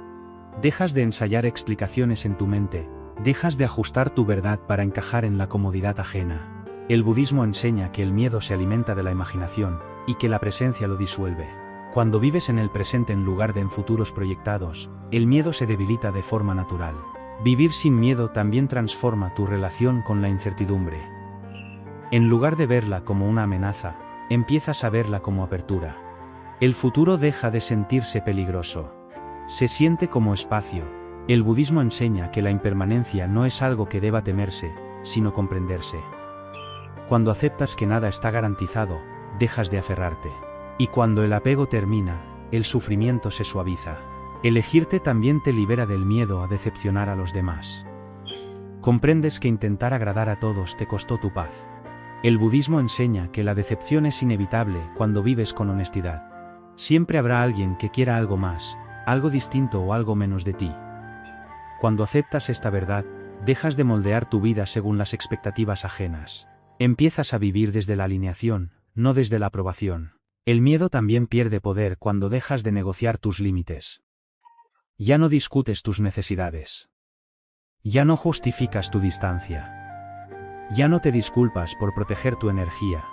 Dejas de ensayar explicaciones en tu mente, dejas de ajustar tu verdad para encajar en la comodidad ajena. El budismo enseña que el miedo se alimenta de la imaginación, y que la presencia lo disuelve. Cuando vives en el presente en lugar de en futuros proyectados, el miedo se debilita de forma natural. Vivir sin miedo también transforma tu relación con la incertidumbre. En lugar de verla como una amenaza, empiezas a verla como apertura. El futuro deja de sentirse peligroso. Se siente como espacio. El budismo enseña que la impermanencia no es algo que deba temerse, sino comprenderse. Cuando aceptas que nada está garantizado, dejas de aferrarte. Y cuando el apego termina, el sufrimiento se suaviza. Elegirte también te libera del miedo a decepcionar a los demás. Comprendes que intentar agradar a todos te costó tu paz. El budismo enseña que la decepción es inevitable cuando vives con honestidad. Siempre habrá alguien que quiera algo más, algo distinto o algo menos de ti. Cuando aceptas esta verdad, dejas de moldear tu vida según las expectativas ajenas. Empiezas a vivir desde la alineación, no desde la aprobación. El miedo también pierde poder cuando dejas de negociar tus límites. Ya no discutes tus necesidades. Ya no justificas tu distancia. Ya no te disculpas por proteger tu energía.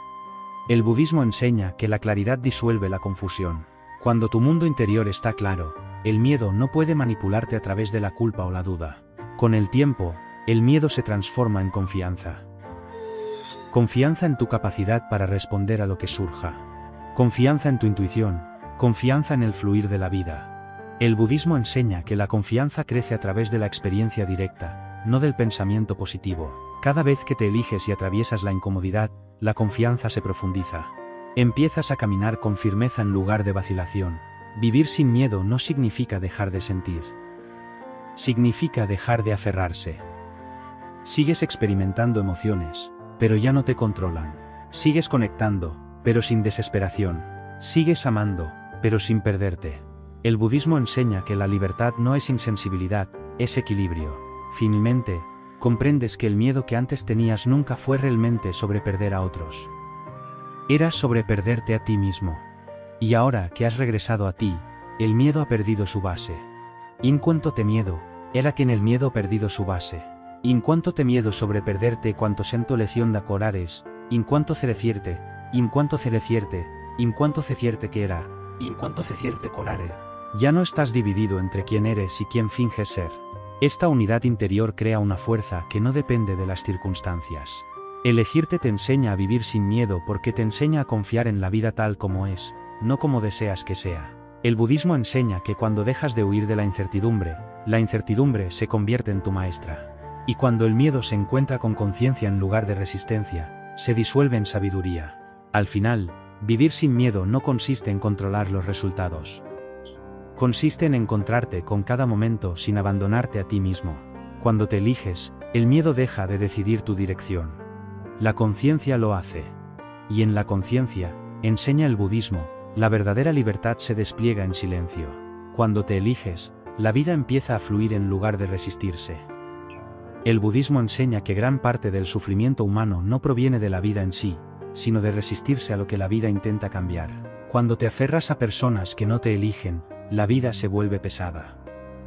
El budismo enseña que la claridad disuelve la confusión. Cuando tu mundo interior está claro, el miedo no puede manipularte a través de la culpa o la duda. Con el tiempo, el miedo se transforma en confianza. Confianza en tu capacidad para responder a lo que surja. Confianza en tu intuición, confianza en el fluir de la vida. El budismo enseña que la confianza crece a través de la experiencia directa, no del pensamiento positivo. Cada vez que te eliges y atraviesas la incomodidad, la confianza se profundiza. Empiezas a caminar con firmeza en lugar de vacilación. Vivir sin miedo no significa dejar de sentir. Significa dejar de aferrarse. Sigues experimentando emociones, pero ya no te controlan. Sigues conectando, pero sin desesperación. Sigues amando, pero sin perderte. El budismo enseña que la libertad no es insensibilidad, es equilibrio. Finalmente, comprendes que el miedo que antes tenías nunca fue realmente sobre perder a otros. Era sobre perderte a ti mismo. Y ahora que has regresado a ti, el miedo ha perdido su base. In quanto te miedo, era que en el miedo ha perdido su base. In quanto te miedo sobre perderte quanto sento lezione da corares, in quanto cerecierte, in quanto cerecierte, in quanto cecierte que era, in quanto cecierte corare. Ya no estás dividido entre quién eres y quién finges ser. Esta unidad interior crea una fuerza que no depende de las circunstancias. Elegirte te enseña a vivir sin miedo porque te enseña a confiar en la vida tal como es, no como deseas que sea. El budismo enseña que cuando dejas de huir de la incertidumbre se convierte en tu maestra. Y cuando el miedo se encuentra con conciencia en lugar de resistencia, se disuelve en sabiduría. Al final, vivir sin miedo no consiste en controlar los resultados. Consiste en encontrarte con cada momento sin abandonarte a ti mismo. Cuando te eliges, el miedo deja de decidir tu dirección. La conciencia lo hace. Y en la conciencia, enseña el budismo, la verdadera libertad se despliega en silencio. Cuando te eliges, la vida empieza a fluir en lugar de resistirse. El budismo enseña que gran parte del sufrimiento humano no proviene de la vida en sí, sino de resistirse a lo que la vida intenta cambiar. Cuando te aferras a personas que no te eligen, la vida se vuelve pesada.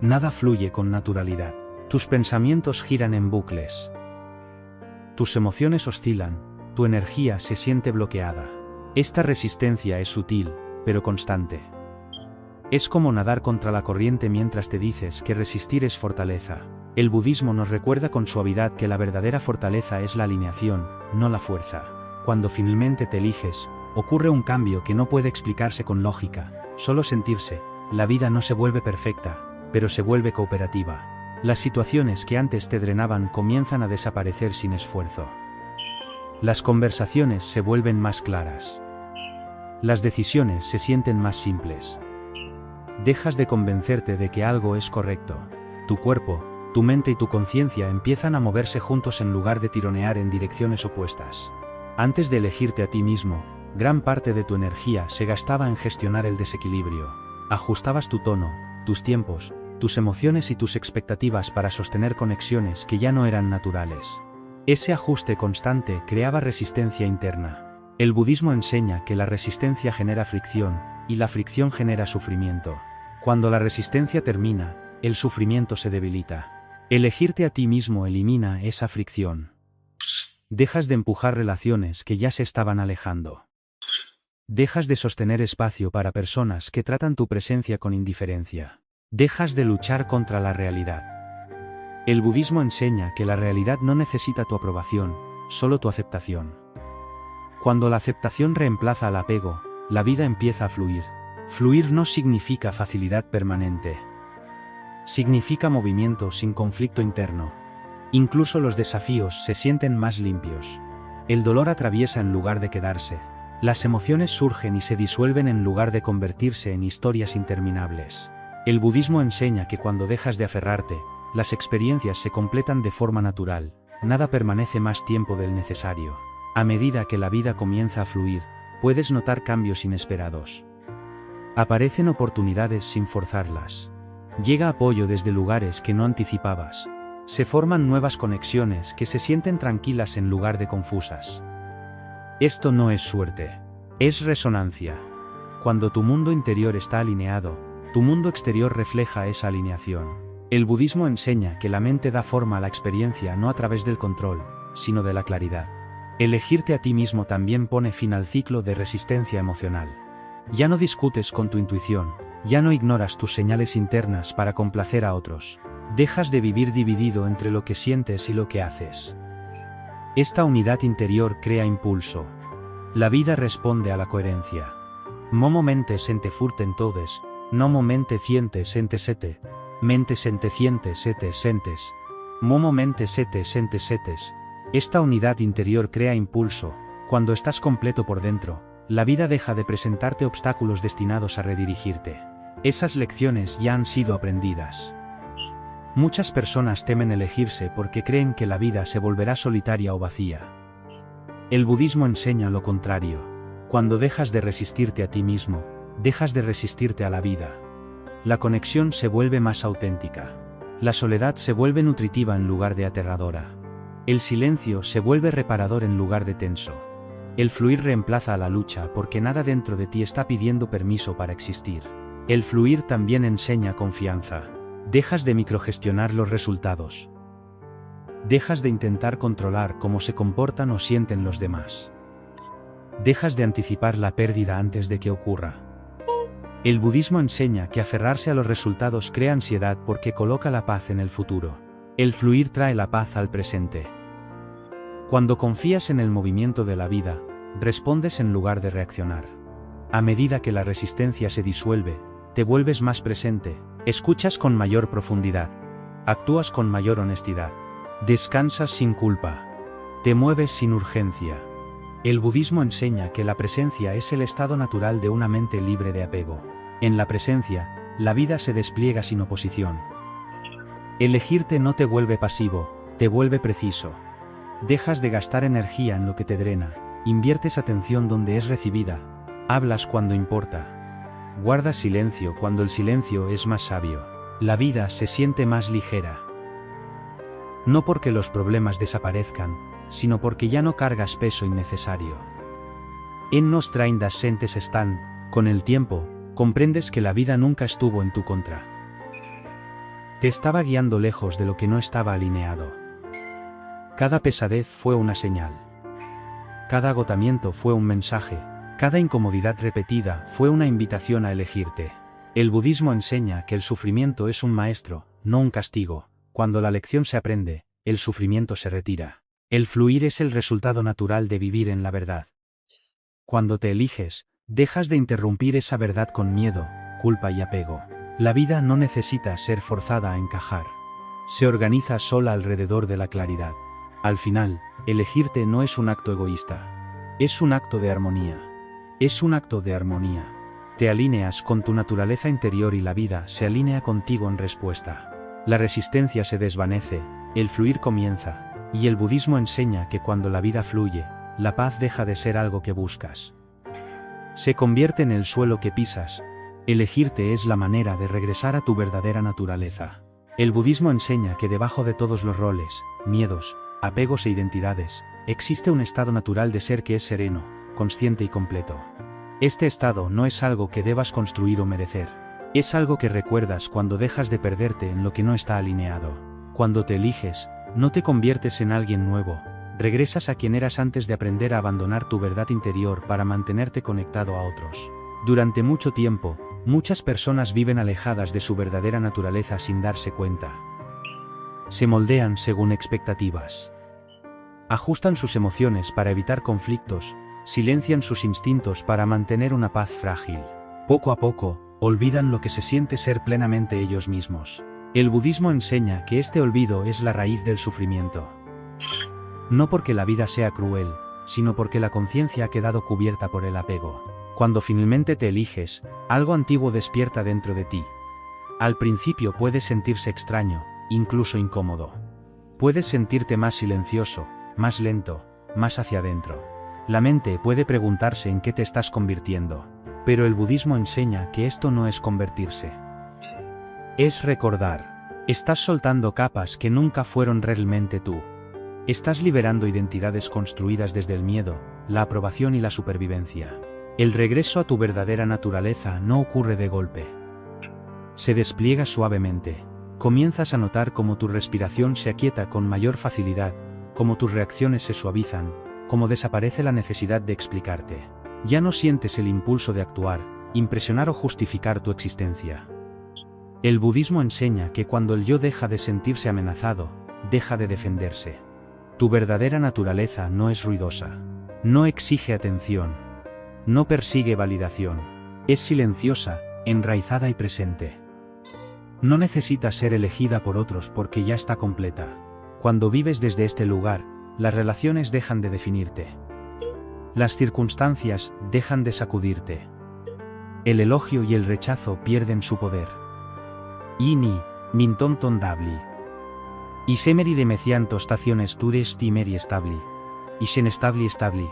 Nada fluye con naturalidad. Tus pensamientos giran en bucles. Tus emociones oscilan, tu energía se siente bloqueada. Esta resistencia es sutil, pero constante. Es como nadar contra la corriente mientras te dices que resistir es fortaleza. El budismo nos recuerda con suavidad que la verdadera fortaleza es la alineación, no la fuerza. Cuando finalmente te eliges, ocurre un cambio que no puede explicarse con lógica, solo sentirse. La vida no se vuelve perfecta, pero se vuelve cooperativa. Las situaciones que antes te drenaban comienzan a desaparecer sin esfuerzo. Las conversaciones se vuelven más claras. Las decisiones se sienten más simples. Dejas de convencerte de que algo es correcto. Tu cuerpo, tu mente y tu conciencia empiezan a moverse juntos en lugar de tironear en direcciones opuestas. Antes de elegirte a ti mismo, gran parte de tu energía se gastaba en gestionar el desequilibrio. Ajustabas tu tono, tus tiempos, tus emociones y tus expectativas para sostener conexiones que ya no eran naturales. Ese ajuste constante creaba resistencia interna. El budismo enseña que la resistencia genera fricción, y la fricción genera sufrimiento. Cuando la resistencia termina, el sufrimiento se debilita. Elegirte a ti mismo elimina esa fricción. Dejas de empujar relaciones que ya se estaban alejando. Dejas de sostener espacio para personas que tratan tu presencia con indiferencia. Dejas de luchar contra la realidad. El budismo enseña que la realidad no necesita tu aprobación, solo tu aceptación. Cuando la aceptación reemplaza al apego, la vida empieza a fluir. Fluir no significa facilidad permanente. Significa movimiento sin conflicto interno. Incluso los desafíos se sienten más limpios. El dolor atraviesa en lugar de quedarse. Las emociones surgen y se disuelven en lugar de convertirse en historias interminables. El budismo enseña que cuando dejas de aferrarte, las experiencias se completan de forma natural, nada permanece más tiempo del necesario. A medida que la vida comienza a fluir, puedes notar cambios inesperados. Aparecen oportunidades sin forzarlas. Llega apoyo desde lugares que no anticipabas. Se forman nuevas conexiones que se sienten tranquilas en lugar de confusas. Esto no es suerte. Es resonancia. Cuando tu mundo interior está alineado, tu mundo exterior refleja esa alineación. El budismo enseña que la mente da forma a la experiencia no a través del control, sino de la claridad. Elegirte a ti mismo también pone fin al ciclo de resistencia emocional. Ya no discutes con tu intuición, ya no ignoras tus señales internas para complacer a otros. Dejas de vivir dividido entre lo que sientes y lo que haces. Esta unidad interior crea impulso. La vida responde a la coherencia. Momo mente sente furten todes, nomo mente ciente sente sete, mente sente ciente sete sentes. Momo mente sete sente setes. Esta unidad interior crea impulso. Cuando estás completo por dentro, la vida deja de presentarte obstáculos destinados a redirigirte. Esas lecciones ya han sido aprendidas. Muchas personas temen elegirse porque creen que la vida se volverá solitaria o vacía. El budismo enseña lo contrario. Cuando dejas de resistirte a ti mismo, dejas de resistirte a la vida. La conexión se vuelve más auténtica. La soledad se vuelve nutritiva en lugar de aterradora. El silencio se vuelve reparador en lugar de tenso. El fluir reemplaza a la lucha porque nada dentro de ti está pidiendo permiso para existir. El fluir también enseña confianza. Dejas de microgestionar los resultados. Dejas de intentar controlar cómo se comportan o sienten los demás. Dejas de anticipar la pérdida antes de que ocurra. El budismo enseña que aferrarse a los resultados crea ansiedad porque coloca la paz en el futuro. El fluir trae la paz al presente. Cuando confías en el movimiento de la vida, respondes en lugar de reaccionar. A medida que la resistencia se disuelve, te vuelves más presente, escuchas con mayor profundidad, actúas con mayor honestidad, descansas sin culpa, te mueves sin urgencia. El budismo enseña que la presencia es el estado natural de una mente libre de apego. En la presencia, la vida se despliega sin oposición. Elegirte no te vuelve pasivo, te vuelve preciso. Dejas de gastar energía en lo que te drena, inviertes atención donde es recibida, hablas cuando importa. Guardas silencio cuando el silencio es más sabio. La vida se siente más ligera. No porque los problemas desaparezcan, sino porque ya no cargas peso innecesario. En nos train das sentes están, con el tiempo, comprendes que la vida nunca estuvo en tu contra. Te estaba guiando lejos de lo que no estaba alineado. Cada pesadez fue una señal. Cada agotamiento fue un mensaje. Cada incomodidad repetida fue una invitación a elegirte. El budismo enseña que el sufrimiento es un maestro, no un castigo. Cuando la lección se aprende, el sufrimiento se retira. El fluir es el resultado natural de vivir en la verdad. Cuando te eliges, dejas de interrumpir esa verdad con miedo, culpa y apego. La vida no necesita ser forzada a encajar. Se organiza sola alrededor de la claridad. Al final, elegirte no es un acto egoísta. Es un acto de armonía. Es un acto de armonía. Te alineas con tu naturaleza interior y la vida se alinea contigo en respuesta. La resistencia se desvanece, el fluir comienza, y el budismo enseña que cuando la vida fluye, la paz deja de ser algo que buscas. Se convierte en el suelo que pisas. Elegirte es la manera de regresar a tu verdadera naturaleza. El budismo enseña que debajo de todos los roles, miedos, apegos e identidades, existe un estado natural de ser que es sereno, consciente y completo. Este estado no es algo que debas construir o merecer. Es algo que recuerdas cuando dejas de perderte en lo que no está alineado. Cuando te eliges, no te conviertes en alguien nuevo, regresas a quien eras antes de aprender a abandonar tu verdad interior para mantenerte conectado a otros. Durante mucho tiempo, muchas personas viven alejadas de su verdadera naturaleza sin darse cuenta. Se moldean según expectativas. Ajustan sus emociones para evitar conflictos, silencian sus instintos para mantener una paz frágil. Poco a poco, olvidan lo que se siente ser plenamente ellos mismos. El budismo enseña que este olvido es la raíz del sufrimiento. No porque la vida sea cruel, sino porque la conciencia ha quedado cubierta por el apego. Cuando finalmente te eliges, algo antiguo despierta dentro de ti. Al principio puede sentirse extraño, incluso incómodo. Puedes sentirte más silencioso, más lento, más hacia adentro. La mente puede preguntarse en qué te estás convirtiendo, pero el budismo enseña que esto no es convertirse. Es recordar. Estás soltando capas que nunca fueron realmente tú. Estás liberando identidades construidas desde el miedo, la aprobación y la supervivencia. El regreso a tu verdadera naturaleza no ocurre de golpe. Se despliega suavemente. Comienzas a notar cómo tu respiración se aquieta con mayor facilidad, cómo tus reacciones se suavizan, cómo desaparece la necesidad de explicarte. Ya no sientes el impulso de actuar, impresionar o justificar tu existencia. El budismo enseña que cuando el yo deja de sentirse amenazado, deja de defenderse. Tu verdadera naturaleza no es ruidosa. No exige atención. No persigue validación. Es silenciosa, enraizada y presente. No necesita ser elegida por otros porque ya está completa. Cuando vives desde este lugar, las relaciones dejan de definirte. Las circunstancias dejan de sacudirte. El elogio y el rechazo pierden su poder. Ini, mintonton dabli. Isemeri de mecianto staciones tures timeri establi. Isen establi establi.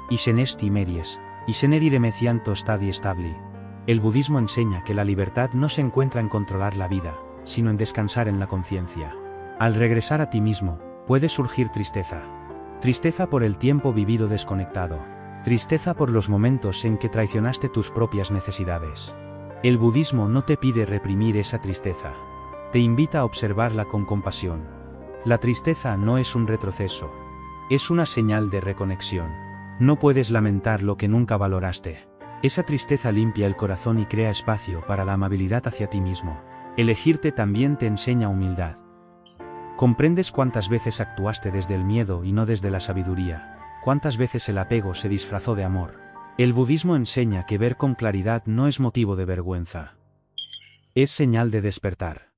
Isen esti meries. Iseneri de mecianto stadi establi. El budismo enseña que la libertad no se encuentra en controlar la vida, sino en descansar en la conciencia. Al regresar a ti mismo, puede surgir tristeza. Tristeza por el tiempo vivido desconectado. Tristeza por los momentos en que traicionaste tus propias necesidades. El budismo no te pide reprimir esa tristeza. Te invita a observarla con compasión. La tristeza no es un retroceso. Es una señal de reconexión. No puedes lamentar lo que nunca valoraste. Esa tristeza limpia el corazón y crea espacio para la amabilidad hacia ti mismo. Elegirte también te enseña humildad. Comprendes cuántas veces actuaste desde el miedo y no desde la sabiduría, cuántas veces el apego se disfrazó de amor. El budismo enseña que ver con claridad no es motivo de vergüenza. Es señal de despertar.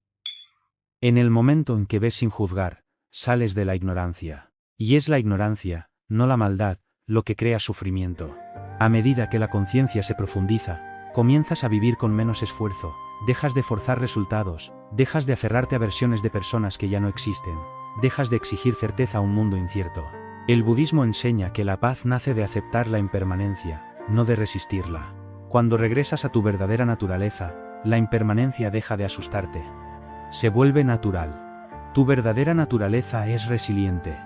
En el momento en que ves sin juzgar, sales de la ignorancia. Y es la ignorancia, no la maldad, lo que crea sufrimiento. A medida que la conciencia se profundiza, comienzas a vivir con menos esfuerzo, dejas de forzar resultados, dejas de aferrarte a versiones de personas que ya no existen, dejas de exigir certeza a un mundo incierto. El budismo enseña que la paz nace de aceptar la impermanencia, no de resistirla. Cuando regresas a tu verdadera naturaleza, la impermanencia deja de asustarte. Se vuelve natural. Tu verdadera naturaleza es resiliente.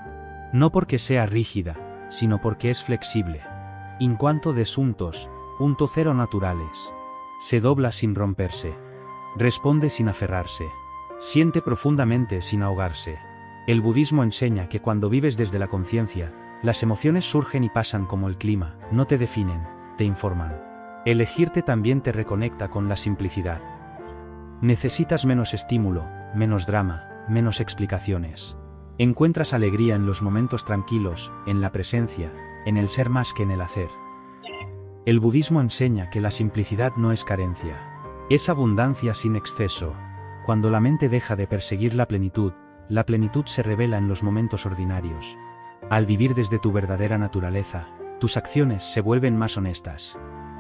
No porque sea rígida, sino porque es flexible. In cuanto desuntos, unto cero naturales. Se dobla sin romperse. Responde sin aferrarse. Siente profundamente sin ahogarse. El budismo enseña que cuando vives desde la conciencia, las emociones surgen y pasan como el clima, no te definen, te informan. Elegirte también te reconecta con la simplicidad. Necesitas menos estímulo, menos drama, menos explicaciones. Encuentras alegría en los momentos tranquilos, en la presencia, en el ser más que en el hacer. El budismo enseña que la simplicidad no es carencia. Es abundancia sin exceso. Cuando la mente deja de perseguir la plenitud se revela en los momentos ordinarios. Al vivir desde tu verdadera naturaleza, tus acciones se vuelven más honestas.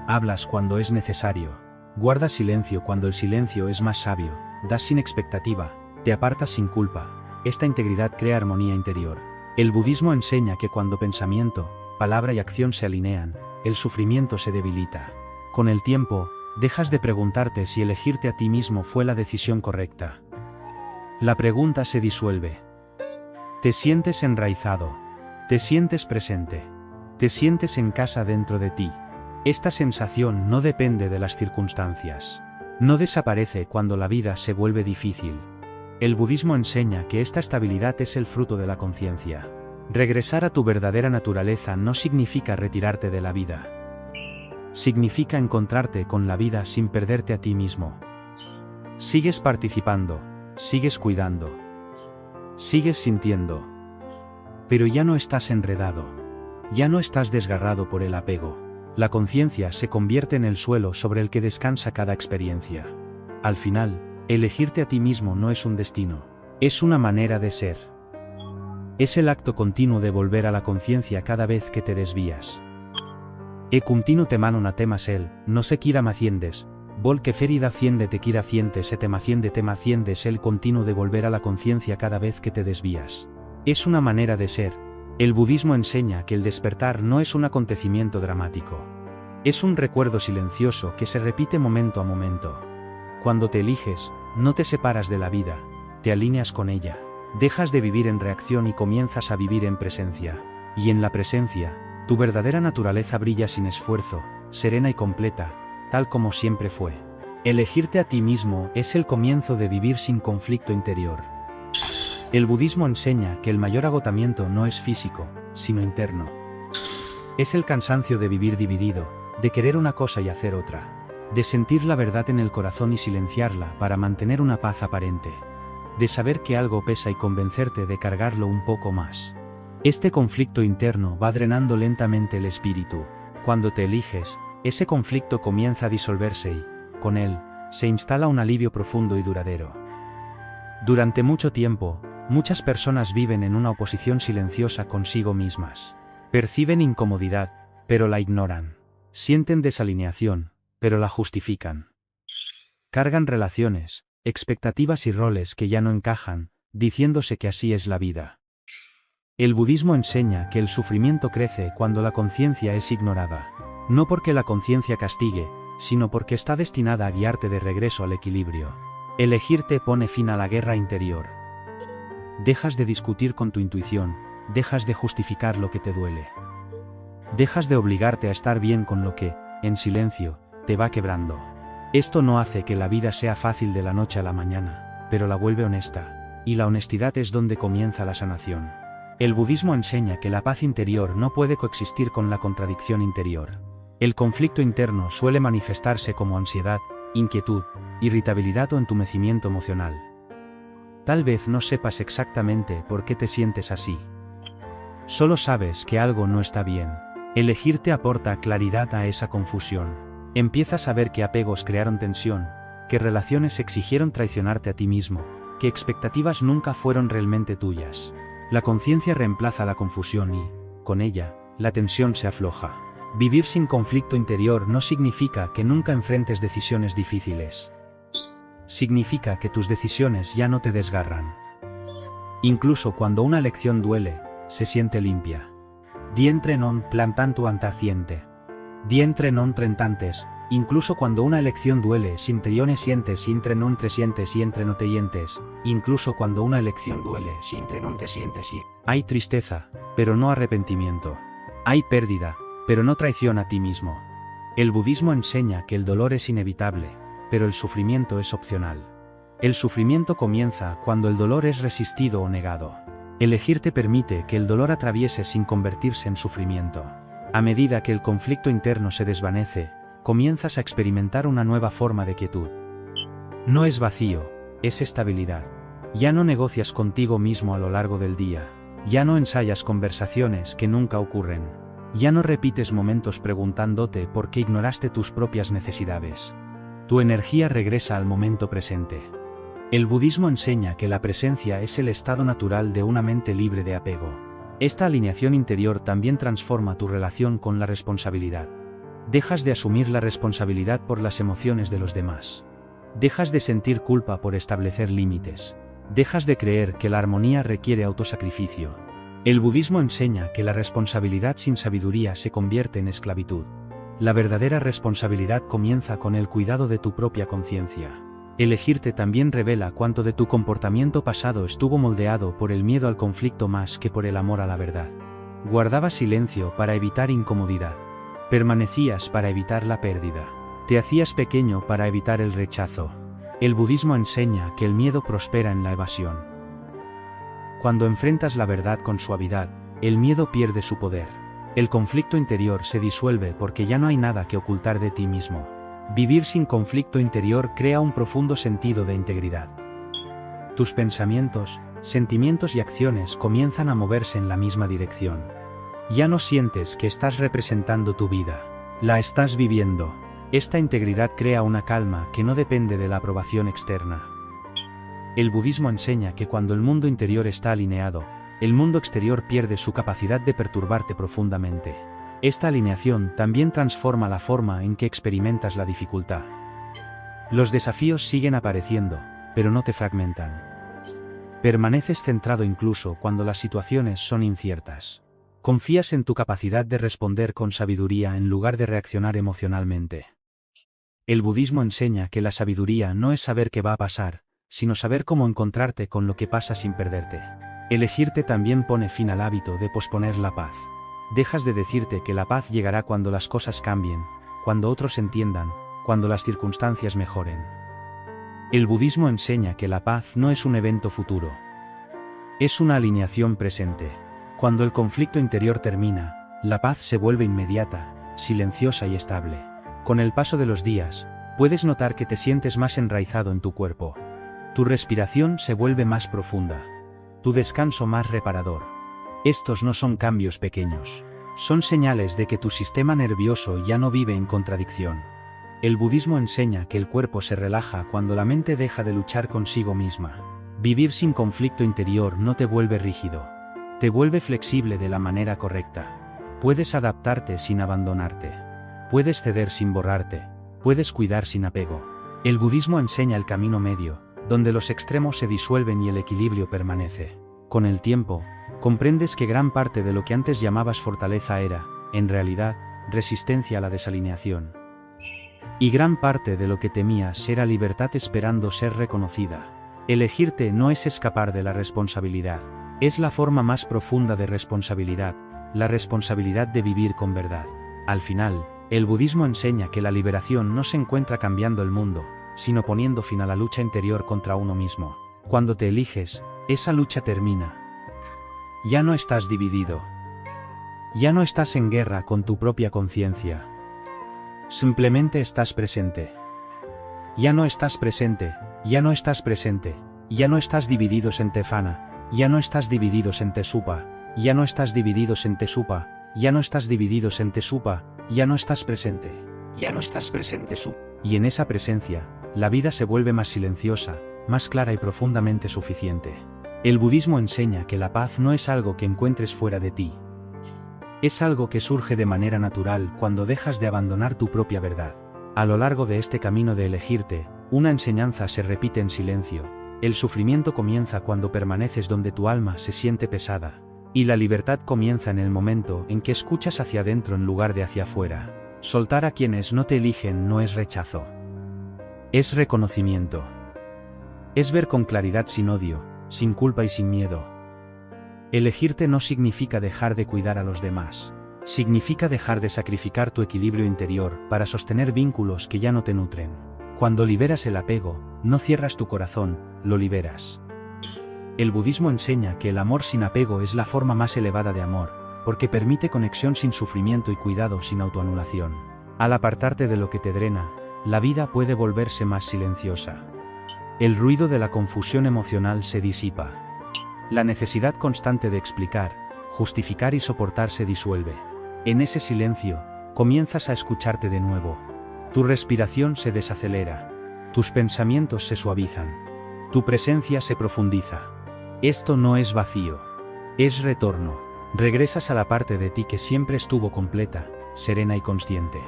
Hablas cuando es necesario. Guardas silencio cuando el silencio es más sabio. Das sin expectativa. Te apartas sin culpa. Esta integridad crea armonía interior. El budismo enseña que cuando pensamiento, palabra y acción se alinean, el sufrimiento se debilita. Con el tiempo, dejas de preguntarte si elegirte a ti mismo fue la decisión correcta. La pregunta se disuelve. Te sientes enraizado. Te sientes presente. Te sientes en casa dentro de ti. Esta sensación no depende de las circunstancias. No desaparece cuando la vida se vuelve difícil. El budismo enseña que esta estabilidad es el fruto de la conciencia. Regresar a tu verdadera naturaleza no significa retirarte de la vida. Significa encontrarte con la vida sin perderte a ti mismo. Sigues participando, sigues cuidando, sigues sintiendo. Pero ya no estás enredado. Ya no estás desgarrado por el apego. La conciencia se convierte en el suelo sobre el que descansa cada experiencia. Al final, elegirte a ti mismo no es un destino, es una manera de ser. Es el acto continuo de volver a la conciencia cada vez que te desvías. E continuo te mano una tema sel, no se quiera maciendes, Vol que ferida ciende te kira ciente se tema ciende es el continuo de volver a la conciencia cada vez que te desvías. Es una manera de ser. El budismo enseña que el despertar no es un acontecimiento dramático. Es un recuerdo silencioso que se repite momento a momento. Cuando te eliges, no te separas de la vida, te alineas con ella. Dejas de vivir en reacción y comienzas a vivir en presencia. Y en la presencia, tu verdadera naturaleza brilla sin esfuerzo, serena y completa, tal como siempre fue. Elegirte a ti mismo es el comienzo de vivir sin conflicto interior. El budismo enseña que el mayor agotamiento no es físico, sino interno. Es el cansancio de vivir dividido, de querer una cosa y hacer otra, de sentir la verdad en el corazón y silenciarla para mantener una paz aparente, de saber que algo pesa y convencerte de cargarlo un poco más. Este conflicto interno va drenando lentamente el espíritu. Cuando te eliges, ese conflicto comienza a disolverse y, con él, se instala un alivio profundo y duradero. Durante mucho tiempo, muchas personas viven en una oposición silenciosa consigo mismas. Perciben incomodidad, pero la ignoran. Sienten desalineación, pero la justifican. Cargan relaciones, expectativas y roles que ya no encajan, diciéndose que así es la vida. El budismo enseña que el sufrimiento crece cuando la conciencia es ignorada. No porque la conciencia castigue, sino porque está destinada a guiarte de regreso al equilibrio. Elegirte pone fin a la guerra interior. Dejas de discutir con tu intuición, dejas de justificar lo que te duele. Dejas de obligarte a estar bien con lo que, en silencio, te va quebrando. Esto no hace que la vida sea fácil de la noche a la mañana, pero la vuelve honesta, y la honestidad es donde comienza la sanación. El budismo enseña que la paz interior no puede coexistir con la contradicción interior. El conflicto interno suele manifestarse como ansiedad, inquietud, irritabilidad o entumecimiento emocional. Tal vez no sepas exactamente por qué te sientes así. Solo sabes que algo no está bien. Elegirte aporta claridad a esa confusión. Empiezas a ver que apegos crearon tensión, que relaciones exigieron traicionarte a ti mismo, que expectativas nunca fueron realmente tuyas. La conciencia reemplaza la confusión y, con ella, la tensión se afloja. Vivir sin conflicto interior no significa que nunca enfrentes decisiones difíciles. Significa que tus decisiones ya no te desgarran. Incluso cuando una elección duele, se siente limpia. Dientre non plantantu antaciente. Dientre non trentantes, incluso cuando una elección duele, sintrione sientes, intre non te sientes y entre no te yentes, incluso cuando una elección duele, sintre non te sientes y... Hay tristeza, pero no arrepentimiento. Hay pérdida, pero no traición a ti mismo. El budismo enseña que el dolor es inevitable, pero el sufrimiento es opcional. El sufrimiento comienza cuando el dolor es resistido o negado. Elegir te permite que el dolor atraviese sin convertirse en sufrimiento. A medida que el conflicto interno se desvanece, comienzas a experimentar una nueva forma de quietud. No es vacío, es estabilidad. Ya no negocias contigo mismo a lo largo del día. Ya no ensayas conversaciones que nunca ocurren. Ya no repites momentos preguntándote por qué ignoraste tus propias necesidades. Tu energía regresa al momento presente. El budismo enseña que la presencia es el estado natural de una mente libre de apego. Esta alineación interior también transforma tu relación con la responsabilidad. Dejas de asumir la responsabilidad por las emociones de los demás. Dejas de sentir culpa por establecer límites. Dejas de creer que la armonía requiere autosacrificio. El budismo enseña que la responsabilidad sin sabiduría se convierte en esclavitud. La verdadera responsabilidad comienza con el cuidado de tu propia conciencia. Elegirte también revela cuánto de tu comportamiento pasado estuvo moldeado por el miedo al conflicto más que por el amor a la verdad. Guardabas silencio para evitar incomodidad. Permanecías para evitar la pérdida. Te hacías pequeño para evitar el rechazo. El budismo enseña que el miedo prospera en la evasión. Cuando enfrentas la verdad con suavidad, el miedo pierde su poder. El conflicto interior se disuelve porque ya no hay nada que ocultar de ti mismo. Vivir sin conflicto interior crea un profundo sentido de integridad. Tus pensamientos, sentimientos y acciones comienzan a moverse en la misma dirección. Ya no sientes que estás representando tu vida, la estás viviendo. Esta integridad crea una calma que no depende de la aprobación externa. El budismo enseña que cuando el mundo interior está alineado, el mundo exterior pierde su capacidad de perturbarte profundamente. Esta alineación también transforma la forma en que experimentas la dificultad. Los desafíos siguen apareciendo, pero no te fragmentan. Permaneces centrado incluso cuando las situaciones son inciertas. Confías en tu capacidad de responder con sabiduría en lugar de reaccionar emocionalmente. El budismo enseña que la sabiduría no es saber qué va a pasar, sino saber cómo encontrarte con lo que pasa sin perderte. Elegirte también pone fin al hábito de posponer la paz. Dejas de decirte que la paz llegará cuando las cosas cambien, cuando otros entiendan, cuando las circunstancias mejoren. El budismo enseña que la paz no es un evento futuro. Es una alineación presente. Cuando el conflicto interior termina, la paz se vuelve inmediata, silenciosa y estable. Con el paso de los días, puedes notar que te sientes más enraizado en tu cuerpo. Tu respiración se vuelve más profunda. Tu descanso más reparador. Estos no son cambios pequeños. Son señales de que tu sistema nervioso ya no vive en contradicción. El budismo enseña que el cuerpo se relaja cuando la mente deja de luchar consigo misma. Vivir sin conflicto interior no te vuelve rígido. Te vuelve flexible de la manera correcta. Puedes adaptarte sin abandonarte. Puedes ceder sin borrarte. Puedes cuidar sin apego. El budismo enseña el camino medio, donde los extremos se disuelven y el equilibrio permanece. Con el tiempo, comprendes que gran parte de lo que antes llamabas fortaleza era, en realidad, resistencia a la desalineación. Y gran parte de lo que temías era libertad esperando ser reconocida. Elegirte no es escapar de la responsabilidad. Es la forma más profunda de responsabilidad, la responsabilidad de vivir con verdad. Al final, el budismo enseña que la liberación no se encuentra cambiando el mundo, sino poniendo fin a la lucha interior contra uno mismo. Cuando te eliges, esa lucha termina. Ya no estás dividido. Ya no estás en guerra con tu propia conciencia. Simplemente estás presente. Ya no estás presente, ya no estás presente, ya no estás divididos en Tefana. Ya no estás divididos en Tesupa, ya no estás divididos en Tesupa, ya no estás divididos en Tesupa, ya no estás presente, ya no estás presente Y en esa presencia, la vida se vuelve más silenciosa, más clara y profundamente suficiente. El budismo enseña que la paz no es algo que encuentres fuera de ti. Es algo que surge de manera natural cuando dejas de abandonar tu propia verdad. A lo largo de este camino de elegirte, una enseñanza se repite en silencio. El sufrimiento comienza cuando permaneces donde tu alma se siente pesada, y la libertad comienza en el momento en que escuchas hacia adentro en lugar de hacia afuera. Soltar a quienes no te eligen no es rechazo. Es reconocimiento. Es ver con claridad sin odio, sin culpa y sin miedo. Elegirte no significa dejar de cuidar a los demás. Significa dejar de sacrificar tu equilibrio interior para sostener vínculos que ya no te nutren. Cuando liberas el apego, no cierras tu corazón, lo liberas. El budismo enseña que el amor sin apego es la forma más elevada de amor, porque permite conexión sin sufrimiento y cuidado sin autoanulación. Al apartarte de lo que te drena, la vida puede volverse más silenciosa. El ruido de la confusión emocional se disipa. La necesidad constante de explicar, justificar y soportar se disuelve. En ese silencio, comienzas a escucharte de nuevo. Tu respiración se desacelera. Tus pensamientos se suavizan. Tu presencia se profundiza. Esto no es vacío. Es retorno. Regresas a la parte de ti que siempre estuvo completa, serena y consciente.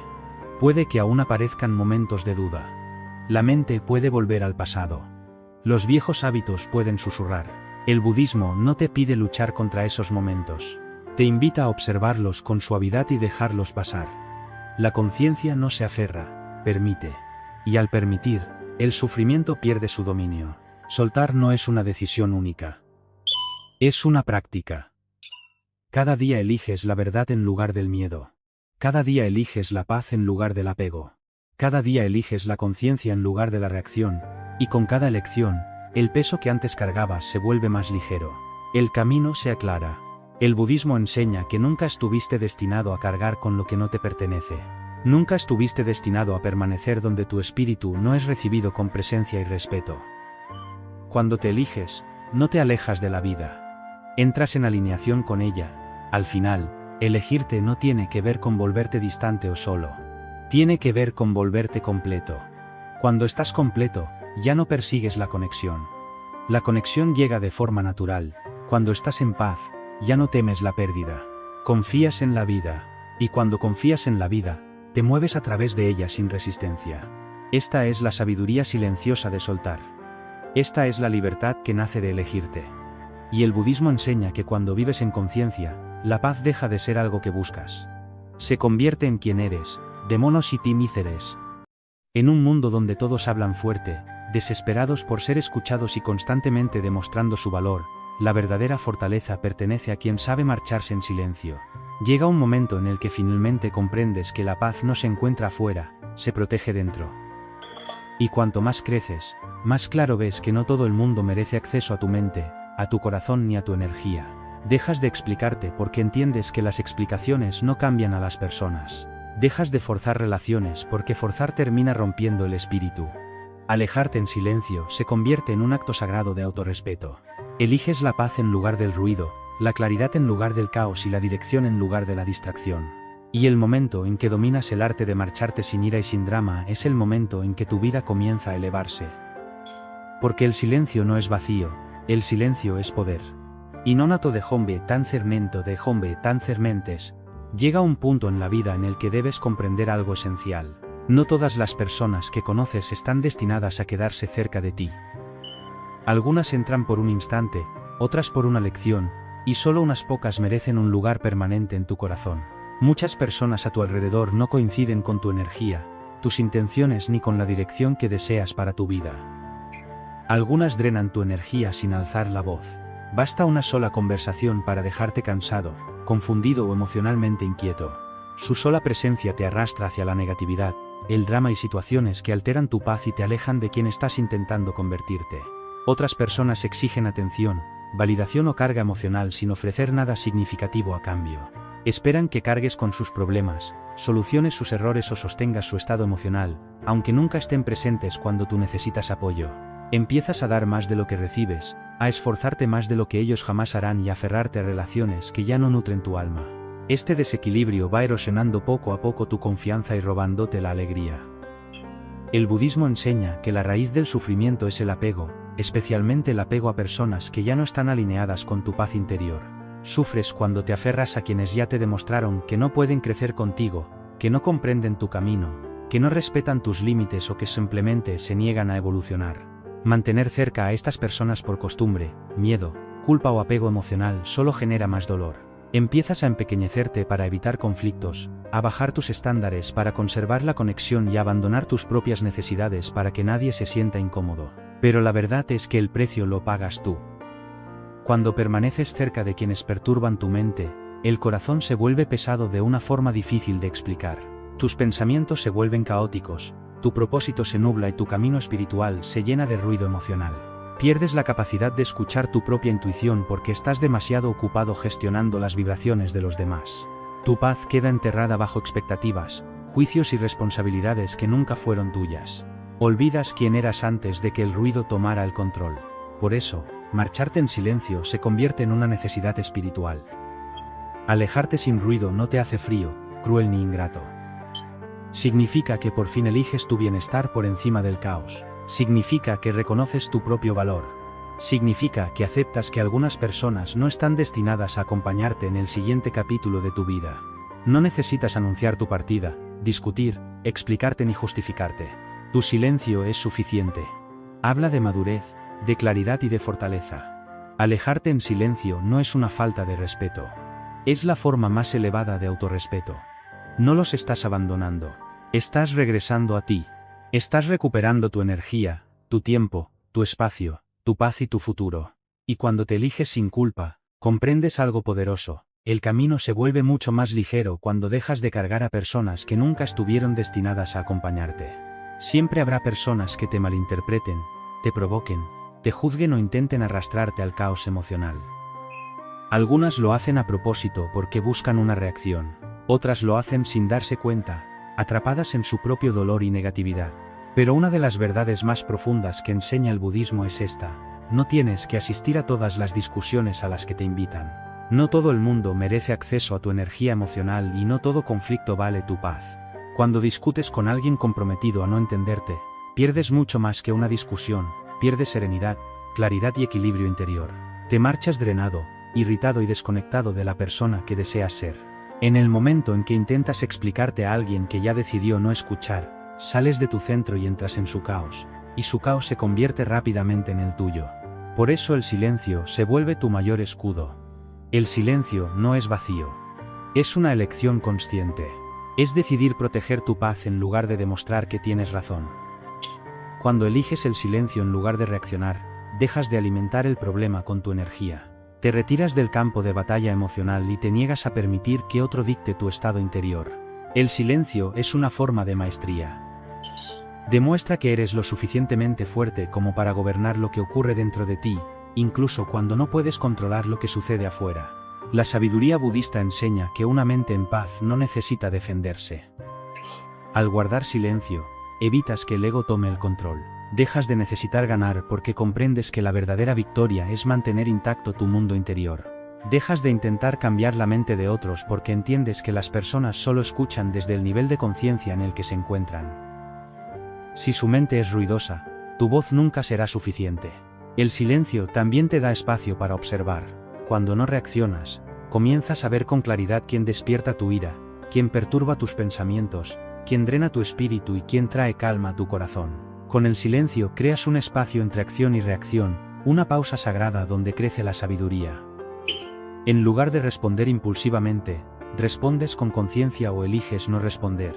Puede que aún aparezcan momentos de duda. La mente puede volver al pasado. Los viejos hábitos pueden susurrar. El budismo no te pide luchar contra esos momentos. Te invita a observarlos con suavidad y dejarlos pasar. La conciencia no se aferra, permite. Y al permitir, el sufrimiento pierde su dominio. Soltar no es una decisión única. Es una práctica. Cada día eliges la verdad en lugar del miedo. Cada día eliges la paz en lugar del apego. Cada día eliges la conciencia en lugar de la reacción, y con cada elección, el peso que antes cargabas se vuelve más ligero. El camino se aclara. El budismo enseña que nunca estuviste destinado a cargar con lo que no te pertenece. Nunca estuviste destinado a permanecer donde tu espíritu no es recibido con presencia y respeto. Cuando te eliges, no te alejas de la vida. Entras en alineación con ella. Al final, elegirte no tiene que ver con volverte distante o solo. Tiene que ver con volverte completo. Cuando estás completo, ya no persigues la conexión. La conexión llega de forma natural. Cuando estás en paz, ya no temes la pérdida. Confías en la vida. Y cuando confías en la vida, te mueves a través de ella sin resistencia. Esta es la sabiduría silenciosa de soltar. Esta es la libertad que nace de elegirte. Y el budismo enseña que cuando vives en conciencia, la paz deja de ser algo que buscas. Se convierte en quien eres, demonos y ti míceres. En un mundo donde todos hablan fuerte, desesperados por ser escuchados y constantemente demostrando su valor, la verdadera fortaleza pertenece a quien sabe marcharse en silencio. Llega un momento en el que finalmente comprendes que la paz no se encuentra afuera, se protege dentro. Y cuanto más creces, más claro ves que no todo el mundo merece acceso a tu mente, a tu corazón ni a tu energía. Dejas de explicarte porque entiendes que las explicaciones no cambian a las personas. Dejas de forzar relaciones porque forzar termina rompiendo el espíritu. Alejarte en silencio se convierte en un acto sagrado de autorrespeto. Eliges la paz en lugar del ruido, la claridad en lugar del caos y la dirección en lugar de la distracción. Y el momento en que dominas el arte de marcharte sin ira y sin drama es el momento en que tu vida comienza a elevarse. Porque el silencio no es vacío, el silencio es poder. Y no nato de hombre tan cermento de hombre tan cermentes. Llega un punto en la vida en el que debes comprender algo esencial. No todas las personas que conoces están destinadas a quedarse cerca de ti. Algunas entran por un instante, otras por una lección, y solo unas pocas merecen un lugar permanente en tu corazón. Muchas personas a tu alrededor no coinciden con tu energía, tus intenciones ni con la dirección que deseas para tu vida. Algunas drenan tu energía sin alzar la voz. Basta una sola conversación para dejarte cansado, confundido o emocionalmente inquieto. Su sola presencia te arrastra hacia la negatividad, el drama y situaciones que alteran tu paz y te alejan de quien estás intentando convertirte. Otras personas exigen atención, validación o carga emocional sin ofrecer nada significativo a cambio. Esperan que cargues con sus problemas, soluciones sus errores o sostengas su estado emocional, aunque nunca estén presentes cuando tú necesitas apoyo. Empiezas a dar más de lo que recibes, a esforzarte más de lo que ellos jamás harán y a aferrarte a relaciones que ya no nutren tu alma. Este desequilibrio va erosionando poco a poco tu confianza y robándote la alegría. El budismo enseña que la raíz del sufrimiento es el apego, especialmente el apego a personas que ya no están alineadas con tu paz interior. Sufres cuando te aferras a quienes ya te demostraron que no pueden crecer contigo, que no comprenden tu camino, que no respetan tus límites o que simplemente se niegan a evolucionar. Mantener cerca a estas personas por costumbre, miedo, culpa o apego emocional solo genera más dolor. Empiezas a empequeñecerte para evitar conflictos, a bajar tus estándares para conservar la conexión y a abandonar tus propias necesidades para que nadie se sienta incómodo. Pero la verdad es que el precio lo pagas tú. Cuando permaneces cerca de quienes perturban tu mente, el corazón se vuelve pesado de una forma difícil de explicar. Tus pensamientos se vuelven caóticos, tu propósito se nubla y tu camino espiritual se llena de ruido emocional. Pierdes la capacidad de escuchar tu propia intuición porque estás demasiado ocupado gestionando las vibraciones de los demás. Tu paz queda enterrada bajo expectativas, juicios y responsabilidades que nunca fueron tuyas. Olvidas quién eras antes de que el ruido tomara el control. Por eso, marcharte en silencio se convierte en una necesidad espiritual. Alejarte sin ruido no te hace frío, cruel ni ingrato. Significa que por fin eliges tu bienestar por encima del caos. Significa que reconoces tu propio valor. Significa que aceptas que algunas personas no están destinadas a acompañarte en el siguiente capítulo de tu vida. No necesitas anunciar tu partida, discutir, explicarte ni justificarte. Tu silencio es suficiente. Habla de madurez, de claridad y de fortaleza. Alejarte en silencio no es una falta de respeto. Es la forma más elevada de autorrespeto. No los estás abandonando. Estás regresando a ti. Estás recuperando tu energía, tu tiempo, tu espacio, tu paz y tu futuro. Y cuando te eliges sin culpa, comprendes algo poderoso. El camino se vuelve mucho más ligero cuando dejas de cargar a personas que nunca estuvieron destinadas a acompañarte. Siempre habrá personas que te malinterpreten, te provoquen, te juzguen o intenten arrastrarte al caos emocional. Algunas lo hacen a propósito porque buscan una reacción. Otras lo hacen sin darse cuenta, atrapadas en su propio dolor y negatividad. Pero una de las verdades más profundas que enseña el budismo es esta: no tienes que asistir a todas las discusiones a las que te invitan. No todo el mundo merece acceso a tu energía emocional y no todo conflicto vale tu paz. Cuando discutes con alguien comprometido a no entenderte, pierdes mucho más que una discusión, pierdes serenidad, claridad y equilibrio interior. Te marchas drenado, irritado y desconectado de la persona que deseas ser. En el momento en que intentas explicarte a alguien que ya decidió no escuchar, Sales de tu centro y entras en su caos, y su caos se convierte rápidamente en el tuyo. Por eso el silencio se vuelve tu mayor escudo. El silencio no es vacío. Es una elección consciente. Es decidir proteger tu paz en lugar de demostrar que tienes razón. Cuando eliges el silencio en lugar de reaccionar, dejas de alimentar el problema con tu energía. Te retiras del campo de batalla emocional y te niegas a permitir que otro dicte tu estado interior. El silencio es una forma de maestría. Demuestra que eres lo suficientemente fuerte como para gobernar lo que ocurre dentro de ti, incluso cuando no puedes controlar lo que sucede afuera. La sabiduría budista enseña que una mente en paz no necesita defenderse. Al guardar silencio, evitas que el ego tome el control. Dejas de necesitar ganar porque comprendes que la verdadera victoria es mantener intacto tu mundo interior. Dejas de intentar cambiar la mente de otros porque entiendes que las personas solo escuchan desde el nivel de conciencia en el que se encuentran. Si su mente es ruidosa, tu voz nunca será suficiente. El silencio también te da espacio para observar. Cuando no reaccionas, comienzas a ver con claridad quién despierta tu ira, quién perturba tus pensamientos, quién drena tu espíritu y quién trae calma a tu corazón. Con el silencio creas un espacio entre acción y reacción, una pausa sagrada donde crece la sabiduría. En lugar de responder impulsivamente, respondes con conciencia o eliges no responder.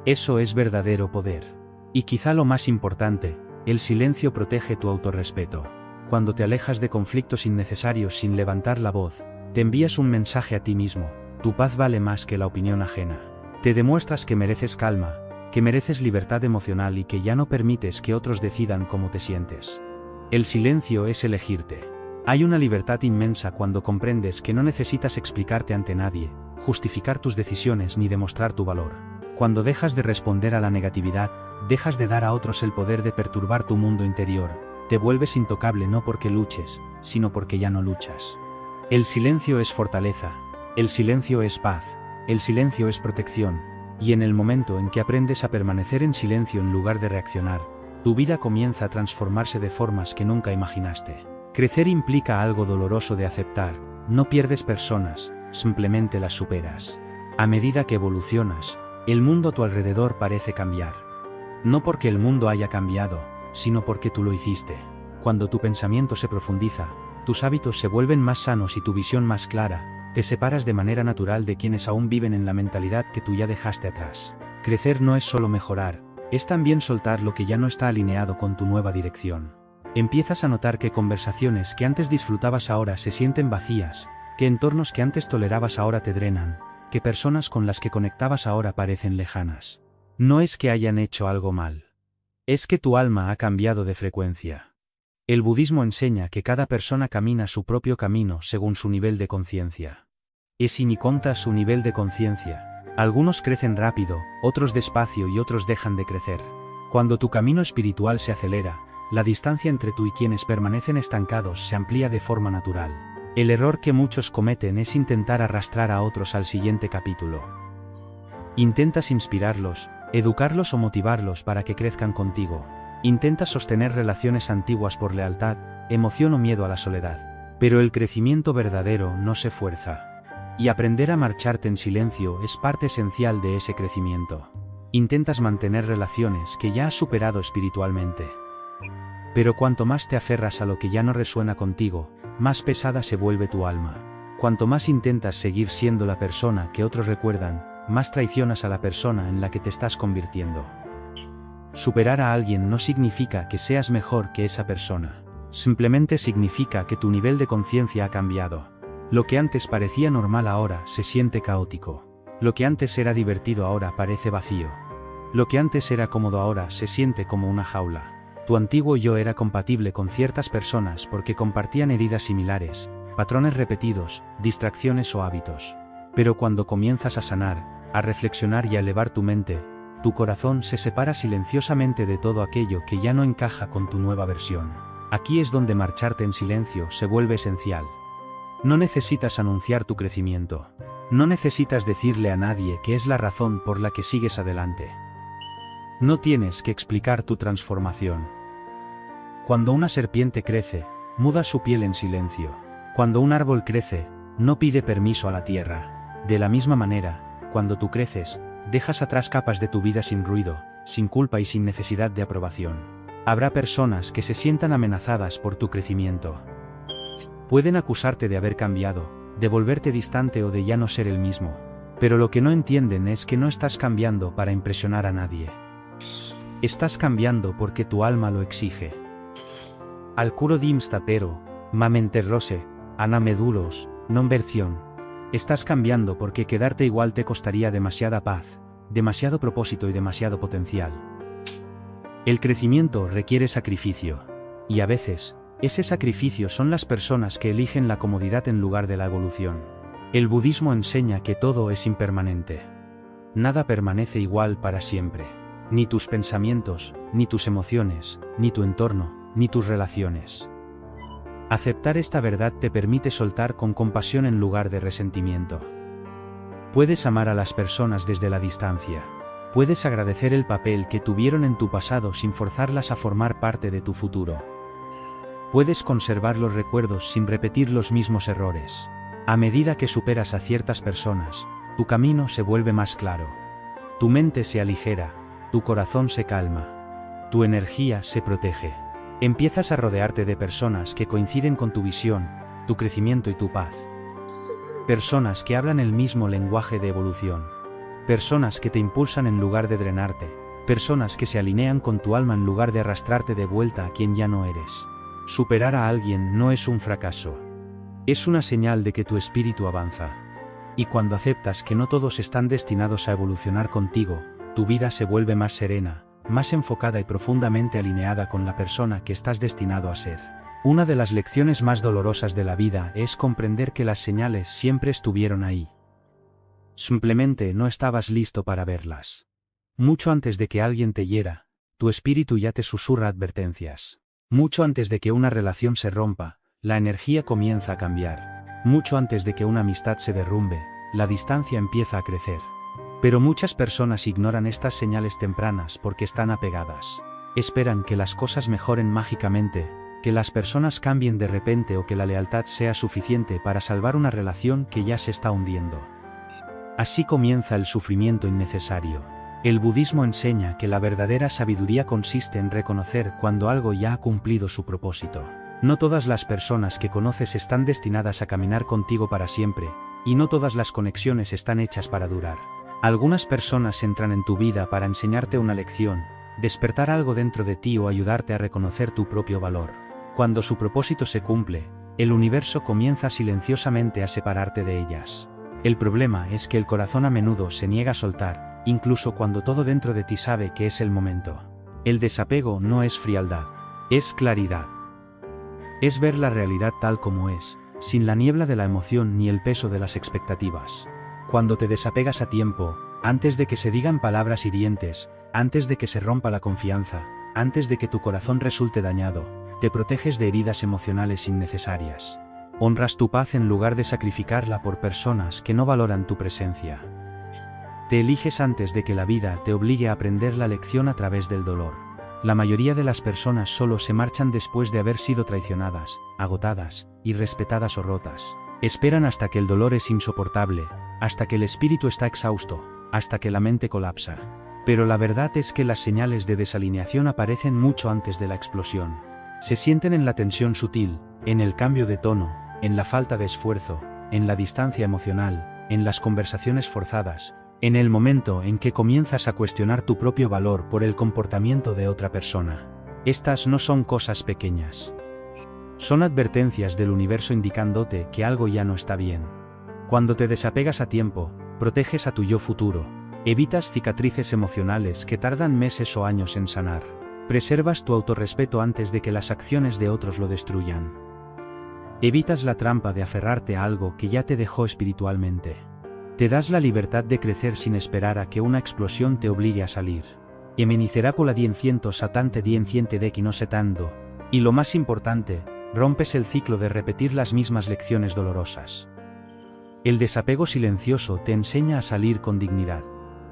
Eso es verdadero poder. Y quizá lo más importante, el silencio protege tu autorrespeto. Cuando te alejas de conflictos innecesarios sin levantar la voz, te envías un mensaje a ti mismo: tu paz vale más que la opinión ajena. Te demuestras que mereces calma, que mereces libertad emocional y que ya no permites que otros decidan cómo te sientes. El silencio es elegirte. Hay una libertad inmensa cuando comprendes que no necesitas explicarte ante nadie, justificar tus decisiones ni demostrar tu valor. Cuando dejas de responder a la negatividad, dejas de dar a otros el poder de perturbar tu mundo interior, te vuelves intocable no porque luches, sino porque ya no luchas. El silencio es fortaleza, el silencio es paz, el silencio es protección, y en el momento en que aprendes a permanecer en silencio en lugar de reaccionar, tu vida comienza a transformarse de formas que nunca imaginaste. Crecer implica algo doloroso de aceptar, no pierdes personas, simplemente las superas. A medida que evolucionas, el mundo a tu alrededor parece cambiar. No porque el mundo haya cambiado, sino porque tú lo hiciste. Cuando tu pensamiento se profundiza, tus hábitos se vuelven más sanos y tu visión más clara, te separas de manera natural de quienes aún viven en la mentalidad que tú ya dejaste atrás. Crecer no es solo mejorar, es también soltar lo que ya no está alineado con tu nueva dirección. Empiezas a notar que conversaciones que antes disfrutabas ahora se sienten vacías, que entornos que antes tolerabas ahora te drenan, que personas con las que conectabas ahora parecen lejanas. No es que hayan hecho algo mal. Es que tu alma ha cambiado de frecuencia. El budismo enseña que cada persona camina su propio camino según su nivel de conciencia. Es y conta su nivel de conciencia. Algunos crecen rápido, otros despacio y otros dejan de crecer. Cuando tu camino espiritual se acelera, la distancia entre tú y quienes permanecen estancados se amplía de forma natural. El error que muchos cometen es intentar arrastrar a otros al siguiente capítulo. Intentas inspirarlos, educarlos o motivarlos para que crezcan contigo. Intentas sostener relaciones antiguas por lealtad, emoción o miedo a la soledad. Pero el crecimiento verdadero no se fuerza. Y aprender a marcharte en silencio es parte esencial de ese crecimiento. Intentas mantener relaciones que ya has superado espiritualmente. Pero cuanto más te aferras a lo que ya no resuena contigo, más pesada se vuelve tu alma. Cuanto más intentas seguir siendo la persona que otros recuerdan, más traicionas a la persona en la que te estás convirtiendo. Superar a alguien no significa que seas mejor que esa persona. Simplemente significa que tu nivel de conciencia ha cambiado. Lo que antes parecía normal ahora se siente caótico. Lo que antes era divertido ahora parece vacío. Lo que antes era cómodo ahora se siente como una jaula. Tu antiguo yo era compatible con ciertas personas porque compartían heridas similares, patrones repetidos, distracciones o hábitos. Pero cuando comienzas a sanar, a reflexionar y a elevar tu mente, tu corazón se separa silenciosamente de todo aquello que ya no encaja con tu nueva versión. Aquí es donde marcharte en silencio se vuelve esencial. No necesitas anunciar tu crecimiento. No necesitas decirle a nadie que es la razón por la que sigues adelante. No tienes que explicar tu transformación. Cuando una serpiente crece, muda su piel en silencio. Cuando un árbol crece, no pide permiso a la tierra. De la misma manera, cuando tú creces, dejas atrás capas de tu vida sin ruido, sin culpa y sin necesidad de aprobación. Habrá personas que se sientan amenazadas por tu crecimiento. Pueden acusarte de haber cambiado, de volverte distante o de ya no ser el mismo. Pero lo que no entienden es que no estás cambiando para impresionar a nadie. Estás cambiando porque tu alma lo exige. Alcuro dimsta pero, mamenterrose, anameduros, non versión. Estás cambiando porque quedarte igual te costaría demasiada paz, demasiado propósito y demasiado potencial. El crecimiento requiere sacrificio. Y a veces, ese sacrificio son las personas que eligen la comodidad en lugar de la evolución. El budismo enseña que todo es impermanente. Nada permanece igual para siempre. Ni tus pensamientos, ni tus emociones, ni tu entorno, ni tus relaciones. Aceptar esta verdad te permite soltar con compasión en lugar de resentimiento. Puedes amar a las personas desde la distancia. Puedes agradecer el papel que tuvieron en tu pasado sin forzarlas a formar parte de tu futuro. Puedes conservar los recuerdos sin repetir los mismos errores. A medida que superas a ciertas personas, tu camino se vuelve más claro. Tu mente se aligera, tu corazón se calma. Tu energía se protege. Empiezas a rodearte de personas que coinciden con tu visión, tu crecimiento y tu paz. Personas que hablan el mismo lenguaje de evolución. Personas que te impulsan en lugar de drenarte. Personas que se alinean con tu alma en lugar de arrastrarte de vuelta a quien ya no eres. Superar a alguien no es un fracaso. Es una señal de que tu espíritu avanza. Y cuando aceptas que no todos están destinados a evolucionar contigo, tu vida se vuelve más serena, más enfocada y profundamente alineada con la persona que estás destinado a ser. Una de las lecciones más dolorosas de la vida es comprender que las señales siempre estuvieron ahí. Simplemente no estabas listo para verlas. Mucho antes de que alguien te hiera, tu espíritu ya te susurra advertencias. Mucho antes de que una relación se rompa, la energía comienza a cambiar. Mucho antes de que una amistad se derrumbe, la distancia empieza a crecer. Pero muchas personas ignoran estas señales tempranas porque están apegadas. Esperan que las cosas mejoren mágicamente, que las personas cambien de repente o que la lealtad sea suficiente para salvar una relación que ya se está hundiendo. Así comienza el sufrimiento innecesario. El budismo enseña que la verdadera sabiduría consiste en reconocer cuando algo ya ha cumplido su propósito. No todas las personas que conoces están destinadas a caminar contigo para siempre, y no todas las conexiones están hechas para durar. Algunas personas entran en tu vida para enseñarte una lección, despertar algo dentro de ti o ayudarte a reconocer tu propio valor. Cuando su propósito se cumple, el universo comienza silenciosamente a separarte de ellas. El problema es que el corazón a menudo se niega a soltar, incluso cuando todo dentro de ti sabe que es el momento. El desapego no es frialdad, es claridad. Es ver la realidad tal como es, sin la niebla de la emoción ni el peso de las expectativas. Cuando te desapegas a tiempo, antes de que se digan palabras hirientes, antes de que se rompa la confianza, antes de que tu corazón resulte dañado, te proteges de heridas emocionales innecesarias. Honras tu paz en lugar de sacrificarla por personas que no valoran tu presencia. Te eliges antes de que la vida te obligue a aprender la lección a través del dolor. La mayoría de las personas solo se marchan después de haber sido traicionadas, agotadas, irrespetadas o rotas. Esperan hasta que el dolor es insoportable, hasta que el espíritu está exhausto, hasta que la mente colapsa. Pero la verdad es que las señales de desalineación aparecen mucho antes de la explosión. Se sienten en la tensión sutil, en el cambio de tono, en la falta de esfuerzo, en la distancia emocional, en las conversaciones forzadas, en el momento en que comienzas a cuestionar tu propio valor por el comportamiento de otra persona. Estas no son cosas pequeñas. Son advertencias del universo indicándote que algo ya no está bien. Cuando te desapegas a tiempo, proteges a tu yo futuro, evitas cicatrices emocionales que tardan meses o años en sanar, preservas tu autorrespeto antes de que las acciones de otros lo destruyan. Evitas la trampa de aferrarte a algo que ya te dejó espiritualmente. Te das la libertad de crecer sin esperar a que una explosión te obligue a salir. Emenicerápola dienciento satante dienciente dequino setando. Y lo más importante, rompes el ciclo de repetir las mismas lecciones dolorosas. El desapego silencioso te enseña a salir con dignidad.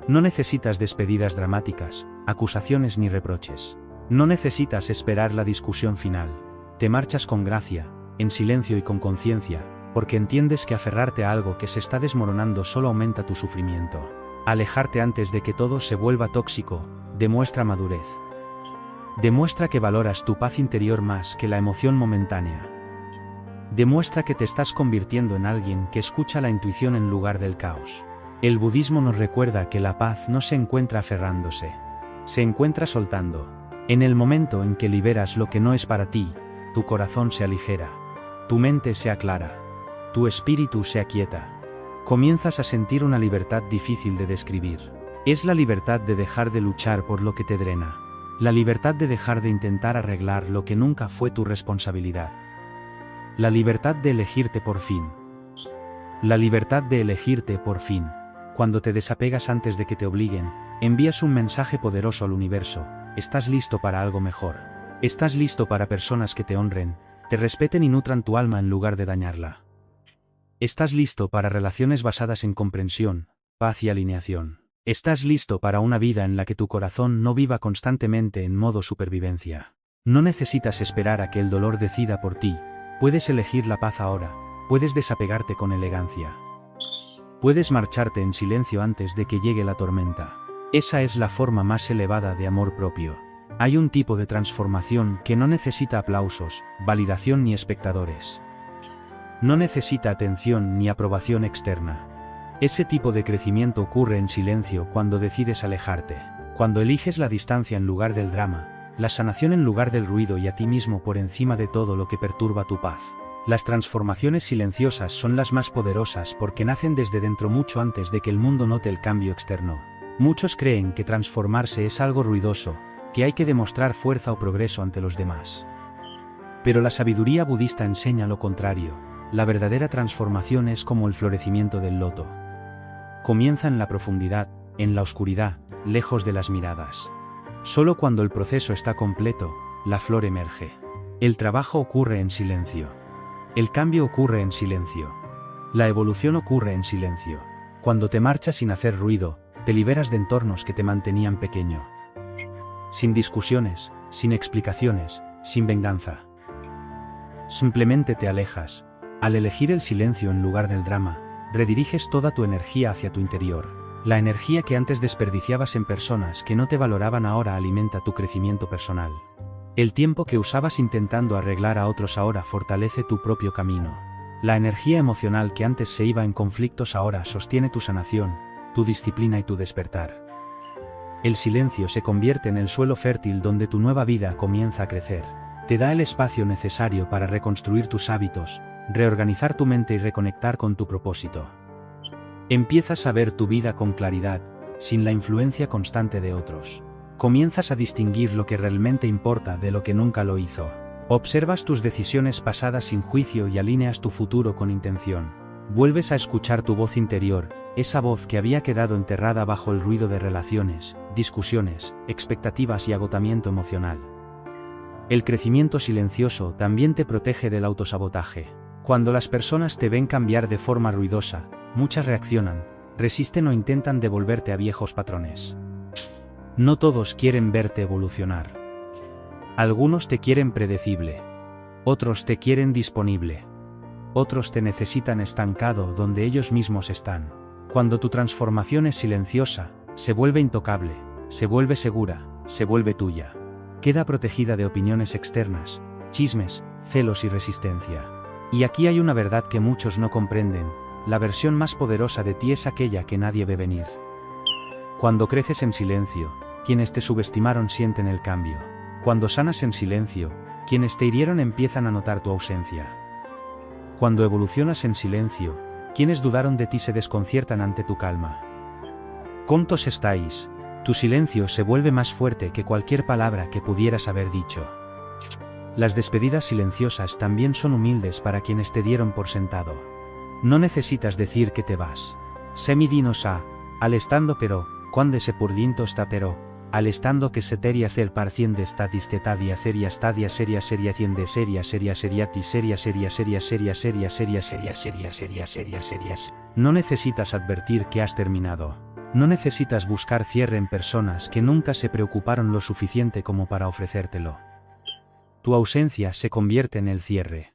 No necesitas despedidas dramáticas, acusaciones ni reproches. No necesitas esperar la discusión final. Te marchas con gracia, en silencio y con conciencia, porque entiendes que aferrarte a algo que se está desmoronando solo aumenta tu sufrimiento. Alejarte antes de que todo se vuelva tóxico demuestra madurez. Demuestra que valoras tu paz interior más que la emoción momentánea. Demuestra que te estás convirtiendo en alguien que escucha la intuición en lugar del caos. El budismo nos recuerda que la paz no se encuentra aferrándose, se encuentra soltando. En el momento en que liberas lo que no es para ti, tu corazón se aligera, tu mente se aclara, tu espíritu se aquieta. Comienzas a sentir una libertad difícil de describir. Es la libertad de dejar de luchar por lo que te drena. La libertad de dejar de intentar arreglar lo que nunca fue tu responsabilidad. La libertad de elegirte por fin. La libertad de elegirte por fin. Cuando te desapegas antes de que te obliguen, envías un mensaje poderoso al universo. Estás listo para algo mejor. Estás listo para personas que te honren, te respeten y nutran tu alma en lugar de dañarla. Estás listo para relaciones basadas en comprensión, paz y alineación. Estás listo para una vida en la que tu corazón no viva constantemente en modo supervivencia. No necesitas esperar a que el dolor decida por ti. Puedes elegir la paz ahora. Puedes desapegarte con elegancia. Puedes marcharte en silencio antes de que llegue la tormenta. Esa es la forma más elevada de amor propio. Hay un tipo de transformación que no necesita aplausos, validación ni espectadores. No necesita atención ni aprobación externa. Ese tipo de crecimiento ocurre en silencio cuando decides alejarte, cuando eliges la distancia en lugar del drama, la sanación en lugar del ruido y a ti mismo por encima de todo lo que perturba tu paz. Las transformaciones silenciosas son las más poderosas porque nacen desde dentro mucho antes de que el mundo note el cambio externo. Muchos creen que transformarse es algo ruidoso, que hay que demostrar fuerza o progreso ante los demás. Pero la sabiduría budista enseña lo contrario. La verdadera transformación es como el florecimiento del loto. Comienza en la profundidad, en la oscuridad, lejos de las miradas. Solo cuando el proceso está completo, la flor emerge. El trabajo ocurre en silencio. El cambio ocurre en silencio. La evolución ocurre en silencio. Cuando te marchas sin hacer ruido, te liberas de entornos que te mantenían pequeño. Sin discusiones, sin explicaciones, sin venganza. Simplemente te alejas. Al elegir el silencio en lugar del drama, rediriges toda tu energía hacia tu interior. La energía que antes desperdiciabas en personas que no te valoraban ahora alimenta tu crecimiento personal. El tiempo que usabas intentando arreglar a otros ahora fortalece tu propio camino. La energía emocional que antes se iba en conflictos ahora sostiene tu sanación, tu disciplina y tu despertar. El silencio se convierte en el suelo fértil donde tu nueva vida comienza a crecer. Te da el espacio necesario para reconstruir tus hábitos, reorganizar tu mente y reconectar con tu propósito. Empiezas a ver tu vida con claridad, sin la influencia constante de otros. Comienzas a distinguir lo que realmente importa de lo que nunca lo hizo. Observas tus decisiones pasadas sin juicio y alineas tu futuro con intención. Vuelves a escuchar tu voz interior, esa voz que había quedado enterrada bajo el ruido de relaciones, discusiones, expectativas y agotamiento emocional. El crecimiento silencioso también te protege del autosabotaje. Cuando las personas te ven cambiar de forma ruidosa, muchas reaccionan, resisten o intentan devolverte a viejos patrones. No todos quieren verte evolucionar. Algunos te quieren predecible. Otros te quieren disponible. Otros te necesitan estancado donde ellos mismos están. Cuando tu transformación es silenciosa, se vuelve intocable, se vuelve segura, se vuelve tuya. Queda protegida de opiniones externas, chismes, celos y resistencia. Y aquí hay una verdad que muchos no comprenden: la versión más poderosa de ti es aquella que nadie ve venir. Cuando creces en silencio, quienes te subestimaron sienten el cambio. Cuando sanas en silencio, quienes te hirieron empiezan a notar tu ausencia. Cuando evolucionas en silencio, quienes dudaron de ti se desconciertan ante tu calma. ¿Cuántos estáis? Tu silencio se vuelve más fuerte que cualquier palabra que pudieras haber dicho. Las despedidas silenciosas también son humildes para quienes te dieron por sentado. No necesitas decir que te vas. Semi dinos a, al estando pero, cuando se por dinto está pero, al estando que se teria hacer parciende statis tetadia seria stadia seria seria ciende seria seria seriati seria seria seria seria seria seria seria seria seria seria serias. No necesitas advertir que has terminado. No necesitas buscar cierre en personas que nunca se preocuparon lo suficiente como para ofrecértelo. Tu ausencia se convierte en el cierre.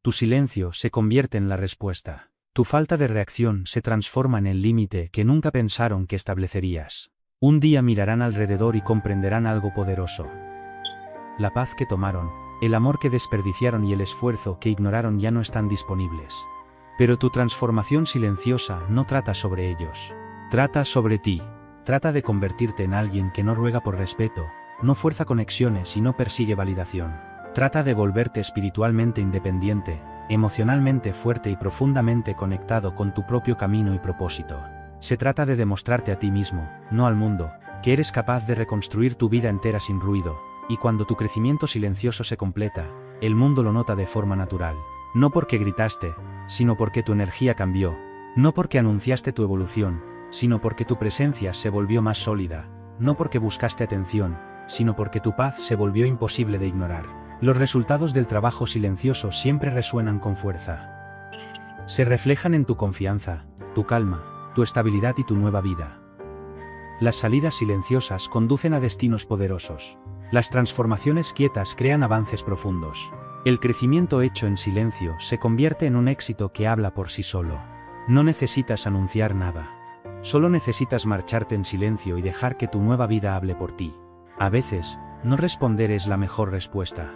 Tu silencio se convierte en la respuesta. Tu falta de reacción se transforma en el límite que nunca pensaron que establecerías. Un día mirarán alrededor y comprenderán algo poderoso. La paz que tomaron, el amor que desperdiciaron y el esfuerzo que ignoraron ya no están disponibles. Pero tu transformación silenciosa no trata sobre ellos. Trata sobre ti. Trata de convertirte en alguien que no ruega por respeto, no fuerza conexiones y no persigue validación. Trata de volverte espiritualmente independiente, emocionalmente fuerte y profundamente conectado con tu propio camino y propósito. Se trata de demostrarte a ti mismo, no al mundo, que eres capaz de reconstruir tu vida entera sin ruido, y cuando tu crecimiento silencioso se completa, el mundo lo nota de forma natural. No porque gritaste, sino porque tu energía cambió, no porque anunciaste tu evolución, sino porque tu presencia se volvió más sólida, no porque buscaste atención, sino porque tu paz se volvió imposible de ignorar. Los resultados del trabajo silencioso siempre resuenan con fuerza. Se reflejan en tu confianza, tu calma, tu estabilidad y tu nueva vida. Las salidas silenciosas conducen a destinos poderosos. Las transformaciones quietas crean avances profundos. El crecimiento hecho en silencio se convierte en un éxito que habla por sí solo. No necesitas anunciar nada. Solo necesitas marcharte en silencio y dejar que tu nueva vida hable por ti. A veces, no responder es la mejor respuesta.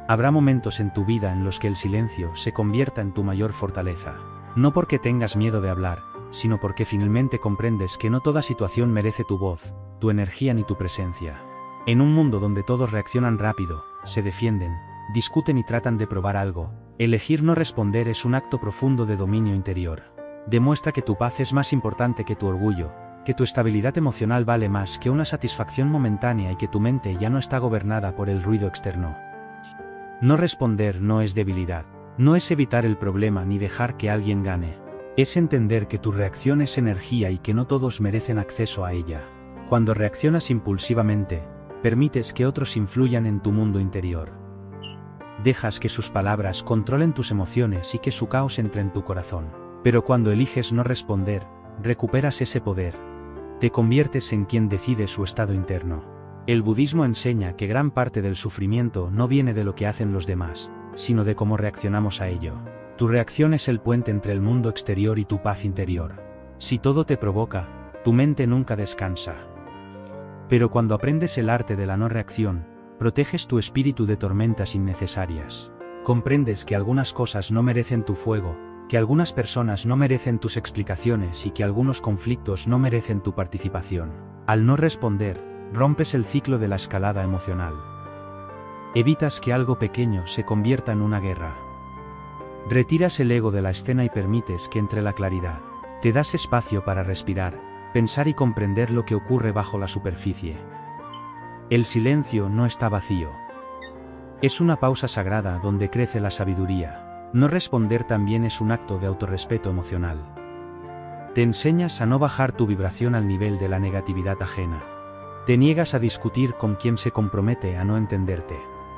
Habrá momentos en tu vida en los que el silencio se convierta en tu mayor fortaleza. No porque tengas miedo de hablar, sino porque finalmente comprendes que no toda situación merece tu voz, tu energía ni tu presencia. En un mundo donde todos reaccionan rápido, se defienden, discuten y tratan de probar algo, elegir no responder es un acto profundo de dominio interior. Demuestra que tu paz es más importante que tu orgullo, que tu estabilidad emocional vale más que una satisfacción momentánea y que tu mente ya no está gobernada por el ruido externo. No responder no es debilidad, no es evitar el problema ni dejar que alguien gane. Es entender que tu reacción es energía y que no todos merecen acceso a ella. Cuando reaccionas impulsivamente, permites que otros influyan en tu mundo interior. Dejas que sus palabras controlen tus emociones y que su caos entre en tu corazón. Pero cuando eliges no responder, recuperas ese poder. Te conviertes en quien decide su estado interno. El budismo enseña que gran parte del sufrimiento no viene de lo que hacen los demás, sino de cómo reaccionamos a ello. Tu reacción es el puente entre el mundo exterior y tu paz interior. Si todo te provoca, tu mente nunca descansa. Pero cuando aprendes el arte de la no reacción, proteges tu espíritu de tormentas innecesarias. Comprendes que algunas cosas no merecen tu fuego, que algunas personas no merecen tus explicaciones y que algunos conflictos no merecen tu participación. Al no responder, rompes el ciclo de la escalada emocional. Evitas que algo pequeño se convierta en una guerra. Retiras el ego de la escena y permites que entre la claridad. Te das espacio para respirar, pensar y comprender lo que ocurre bajo la superficie. El silencio no está vacío. Es una pausa sagrada donde crece la sabiduría. No responder también es un acto de autorrespeto emocional. Te enseñas a no bajar tu vibración al nivel de la negatividad ajena. Te niegas a discutir con quien se compromete a no entenderte.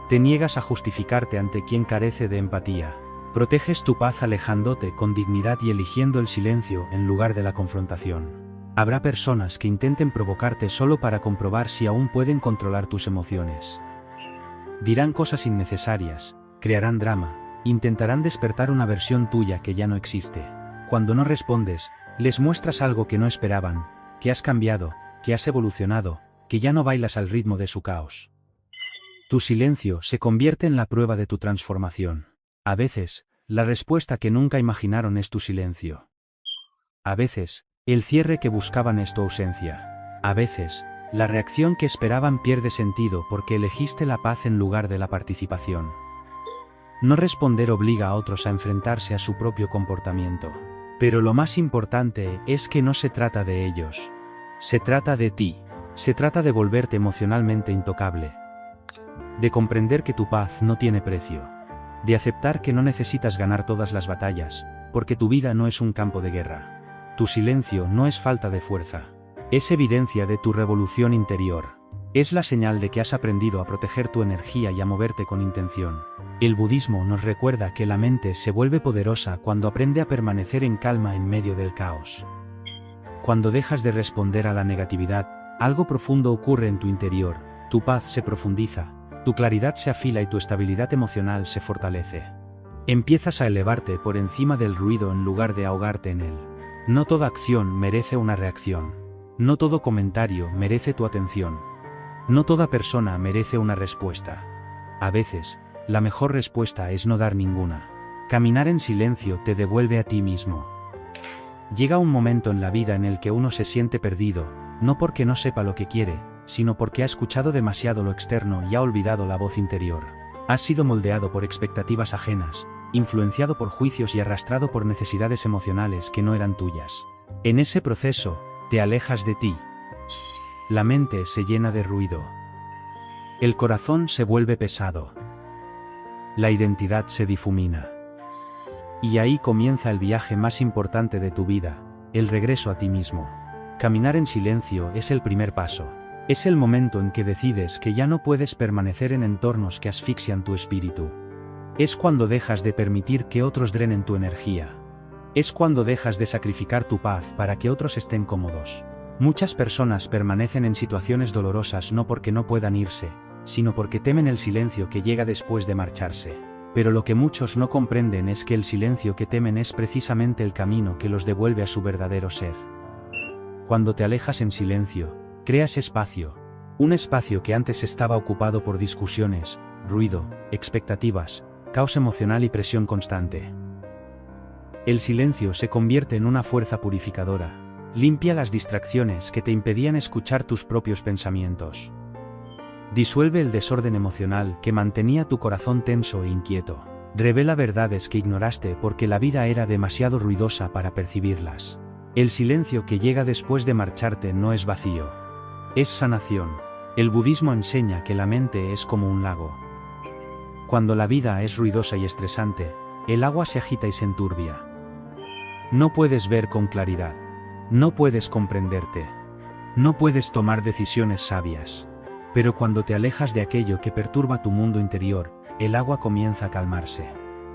Te niegas a justificarte ante quien carece de empatía. Proteges tu paz alejándote con dignidad y eligiendo el silencio en lugar de la confrontación. Habrá personas que intenten provocarte solo para comprobar si aún pueden controlar tus emociones. Dirán cosas innecesarias, crearán drama, intentarán despertar una versión tuya que ya no existe. Cuando no respondes, les muestras algo que no esperaban, que has cambiado, que has evolucionado, que ya no bailas al ritmo de su caos. Tu silencio se convierte en la prueba de tu transformación. A veces, la respuesta que nunca imaginaron es tu silencio. A veces, el cierre que buscaban es tu ausencia. A veces, la reacción que esperaban pierde sentido porque elegiste la paz en lugar de la participación. No responder obliga a otros a enfrentarse a su propio comportamiento. Pero lo más importante es que no se trata de ellos. Se trata de ti. Se trata de volverte emocionalmente intocable. De comprender que tu paz no tiene precio. De aceptar que no necesitas ganar todas las batallas, porque tu vida no es un campo de guerra. Tu silencio no es falta de fuerza. Es evidencia de tu revolución interior. Es la señal de que has aprendido a proteger tu energía y a moverte con intención. El budismo nos recuerda que la mente se vuelve poderosa cuando aprende a permanecer en calma en medio del caos. Cuando dejas de responder a la negatividad, algo profundo ocurre en tu interior, tu paz se profundiza, tu claridad se afila y tu estabilidad emocional se fortalece. Empiezas a elevarte por encima del ruido en lugar de ahogarte en él. No toda acción merece una reacción. No todo comentario merece tu atención. No toda persona merece una respuesta. A veces, la mejor respuesta es no dar ninguna. Caminar en silencio te devuelve a ti mismo. Llega un momento en la vida en el que uno se siente perdido, no porque no sepa lo que quiere, sino porque ha escuchado demasiado lo externo y ha olvidado la voz interior. Has sido moldeado por expectativas ajenas, influenciado por juicios y arrastrado por necesidades emocionales que no eran tuyas. En ese proceso, te alejas de ti. La mente se llena de ruido. El corazón se vuelve pesado. La identidad se difumina. Y ahí comienza el viaje más importante de tu vida, el regreso a ti mismo. Caminar en silencio es el primer paso. Es el momento en que decides que ya no puedes permanecer en entornos que asfixian tu espíritu. Es cuando dejas de permitir que otros drenen tu energía. Es cuando dejas de sacrificar tu paz para que otros estén cómodos. Muchas personas permanecen en situaciones dolorosas no porque no puedan irse, sino porque temen el silencio que llega después de marcharse. Pero lo que muchos no comprenden es que el silencio que temen es precisamente el camino que los devuelve a su verdadero ser. Cuando te alejas en silencio, creas espacio. Un espacio que antes estaba ocupado por discusiones, ruido, expectativas, caos emocional y presión constante. El silencio se convierte en una fuerza purificadora. Limpia las distracciones que te impedían escuchar tus propios pensamientos. Disuelve el desorden emocional que mantenía tu corazón tenso e inquieto. Revela verdades que ignoraste porque la vida era demasiado ruidosa para percibirlas. El silencio que llega después de marcharte no es vacío. Es sanación. El budismo enseña que la mente es como un lago. Cuando la vida es ruidosa y estresante, el agua se agita y se enturbia. No puedes ver con claridad. No puedes comprenderte. No puedes tomar decisiones sabias. Pero cuando te alejas de aquello que perturba tu mundo interior, el agua comienza a calmarse.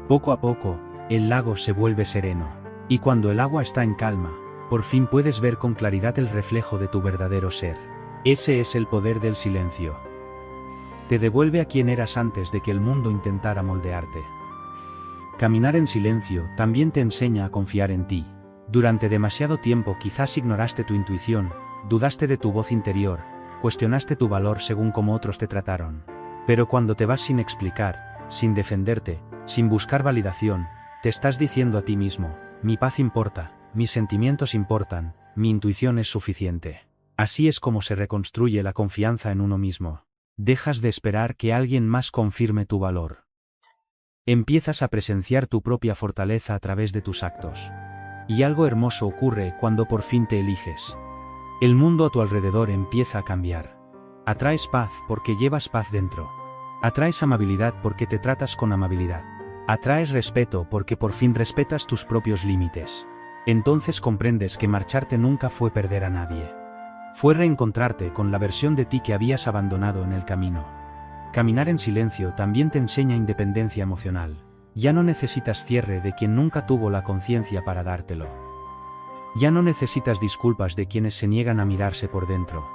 Poco a poco, el lago se vuelve sereno. Y cuando el agua está en calma, por fin puedes ver con claridad el reflejo de tu verdadero ser. Ese es el poder del silencio. Te devuelve a quien eras antes de que el mundo intentara moldearte. Caminar en silencio también te enseña a confiar en ti. Durante demasiado tiempo quizás ignoraste tu intuición, dudaste de tu voz interior, cuestionaste tu valor según cómo otros te trataron. Pero cuando te vas sin explicar, sin defenderte, sin buscar validación, te estás diciendo a ti mismo, mi paz importa, mis sentimientos importan, mi intuición es suficiente. Así es como se reconstruye la confianza en uno mismo. Dejas de esperar que alguien más confirme tu valor. Empiezas a presenciar tu propia fortaleza a través de tus actos. Y algo hermoso ocurre cuando por fin te eliges. El mundo a tu alrededor empieza a cambiar. Atraes paz porque llevas paz dentro. Atraes amabilidad porque te tratas con amabilidad. Atraes respeto porque por fin respetas tus propios límites. Entonces comprendes que marcharte nunca fue perder a nadie. Fue reencontrarte con la versión de ti que habías abandonado en el camino. Caminar en silencio también te enseña independencia emocional. Ya no necesitas cierre de quien nunca tuvo la conciencia para dártelo. Ya no necesitas disculpas de quienes se niegan a mirarse por dentro.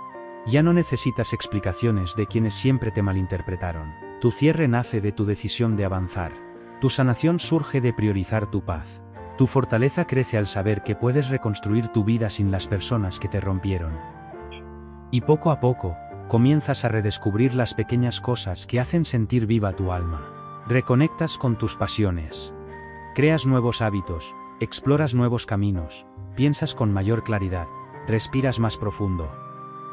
Ya no necesitas explicaciones de quienes siempre te malinterpretaron. Tu cierre nace de tu decisión de avanzar. Tu sanación surge de priorizar tu paz. Tu fortaleza crece al saber que puedes reconstruir tu vida sin las personas que te rompieron. Y poco a poco, comienzas a redescubrir las pequeñas cosas que hacen sentir viva tu alma. Reconectas con tus pasiones. Creas nuevos hábitos, exploras nuevos caminos. Piensas con mayor claridad, respiras más profundo.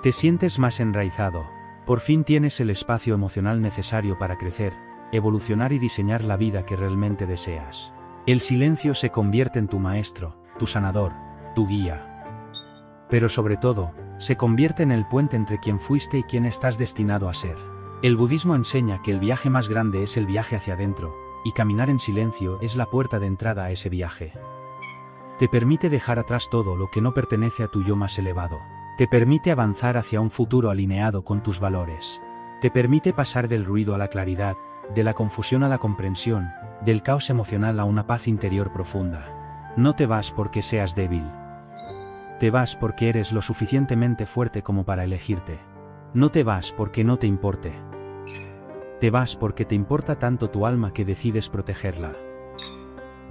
Te sientes más enraizado, por fin tienes el espacio emocional necesario para crecer, evolucionar y diseñar la vida que realmente deseas. El silencio se convierte en tu maestro, tu sanador, tu guía. Pero sobre todo, se convierte en el puente entre quien fuiste y quien estás destinado a ser. El budismo enseña que el viaje más grande es el viaje hacia adentro, y caminar en silencio es la puerta de entrada a ese viaje. Te permite dejar atrás todo lo que no pertenece a tu yo más elevado. Te permite avanzar hacia un futuro alineado con tus valores. Te permite pasar del ruido a la claridad, de la confusión a la comprensión, del caos emocional a una paz interior profunda. No te vas porque seas débil. Te vas porque eres lo suficientemente fuerte como para elegirte. No te vas porque no te importe. Te vas porque te importa tanto tu alma que decides protegerla.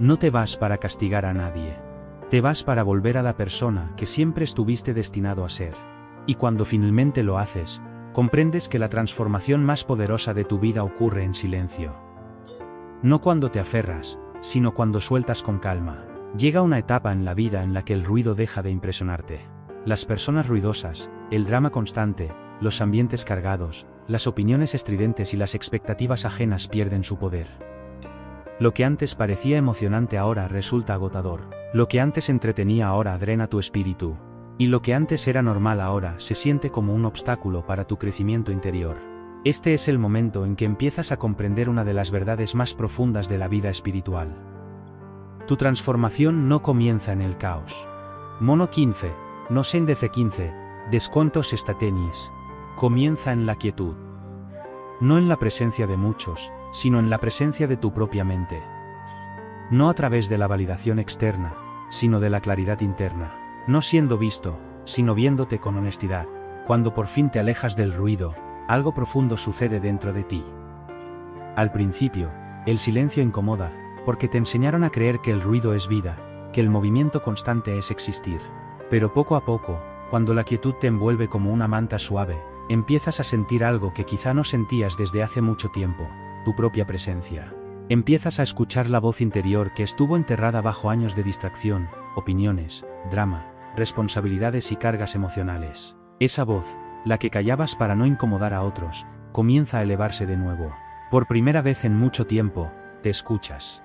No te vas para castigar a nadie. Te vas para volver a la persona que siempre estuviste destinado a ser. Y cuando finalmente lo haces, comprendes que la transformación más poderosa de tu vida ocurre en silencio. No cuando te aferras, sino cuando sueltas con calma. Llega una etapa en la vida en la que el ruido deja de impresionarte. Las personas ruidosas, el drama constante, los ambientes cargados, las opiniones estridentes y las expectativas ajenas pierden su poder. Lo que antes parecía emocionante ahora resulta agotador. Lo que antes entretenía ahora drena tu espíritu. Y lo que antes era normal ahora se siente como un obstáculo para tu crecimiento interior. Este es el momento en que empiezas a comprender una de las verdades más profundas de la vida espiritual. Tu transformación no comienza en el caos. Mono 15, no sendece 15, descontos está tenis. Comienza en la quietud. No en la presencia de muchos, sino en la presencia de tu propia mente. No a través de la validación externa, sino de la claridad interna. No siendo visto, sino viéndote con honestidad. Cuando por fin te alejas del ruido, algo profundo sucede dentro de ti. Al principio, el silencio incomoda, porque te enseñaron a creer que el ruido es vida, que el movimiento constante es existir. Pero poco a poco, cuando la quietud te envuelve como una manta suave, empiezas a sentir algo que quizá no sentías desde hace mucho tiempo, tu propia presencia. Empiezas a escuchar la voz interior que estuvo enterrada bajo años de distracción, opiniones, drama, responsabilidades y cargas emocionales. Esa voz, la que callabas para no incomodar a otros, comienza a elevarse de nuevo. Por primera vez en mucho tiempo, te escuchas.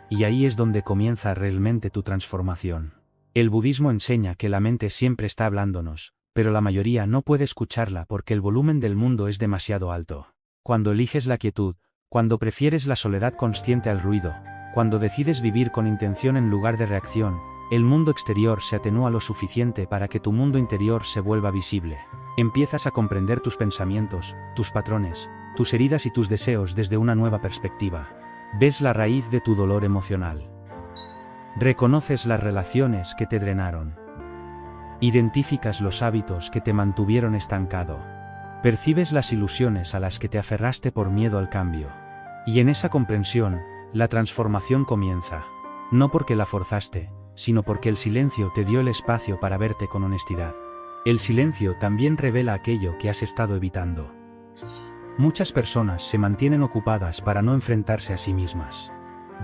Y ahí es donde comienza realmente tu transformación. El budismo enseña que la mente siempre está hablándonos, pero la mayoría no puede escucharla porque el volumen del mundo es demasiado alto. Cuando eliges la quietud, cuando prefieres la soledad consciente al ruido, cuando decides vivir con intención en lugar de reacción, el mundo exterior se atenúa lo suficiente para que tu mundo interior se vuelva visible. Empiezas a comprender tus pensamientos, tus patrones, tus heridas y tus deseos desde una nueva perspectiva. Ves la raíz de tu dolor emocional. Reconoces las relaciones que te drenaron. Identificas los hábitos que te mantuvieron estancado. Percibes las ilusiones a las que te aferraste por miedo al cambio. Y en esa comprensión, la transformación comienza. No porque la forzaste, sino porque el silencio te dio el espacio para verte con honestidad. El silencio también revela aquello que has estado evitando. Muchas personas se mantienen ocupadas para no enfrentarse a sí mismas.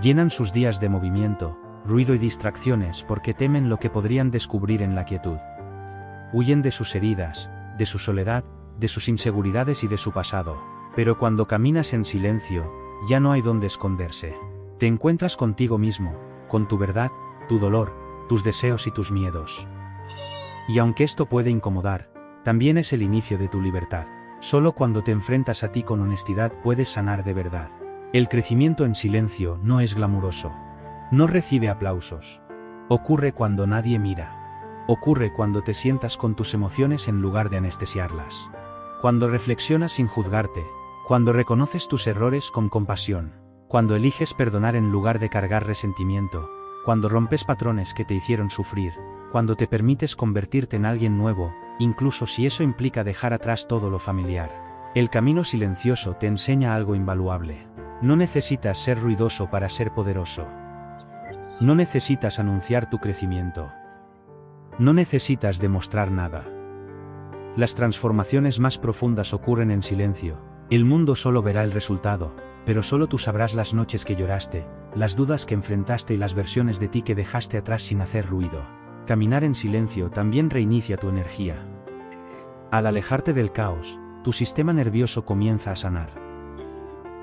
Llenan sus días de movimiento, ruido y distracciones porque temen lo que podrían descubrir en la quietud. Huyen de sus heridas, de su soledad, de sus inseguridades y de su pasado. Pero cuando caminas en silencio, ya no hay dónde esconderse. Te encuentras contigo mismo, con tu verdad, tu dolor, tus deseos y tus miedos. Y aunque esto puede incomodar, también es el inicio de tu libertad. Solo cuando te enfrentas a ti con honestidad puedes sanar de verdad. El crecimiento en silencio no es glamuroso. No recibe aplausos. Ocurre cuando nadie mira. Ocurre cuando te sientas con tus emociones en lugar de anestesiarlas. Cuando reflexionas sin juzgarte. Cuando reconoces tus errores con compasión. Cuando eliges perdonar en lugar de cargar resentimiento. Cuando rompes patrones que te hicieron sufrir. Cuando te permites convertirte en alguien nuevo, incluso si eso implica dejar atrás todo lo familiar. El camino silencioso te enseña algo invaluable. No necesitas ser ruidoso para ser poderoso. No necesitas anunciar tu crecimiento. No necesitas demostrar nada. Las transformaciones más profundas ocurren en silencio. El mundo solo verá el resultado, pero solo tú sabrás las noches que lloraste, las dudas que enfrentaste y las versiones de ti que dejaste atrás sin hacer ruido. Caminar en silencio también reinicia tu energía. Al alejarte del caos, tu sistema nervioso comienza a sanar.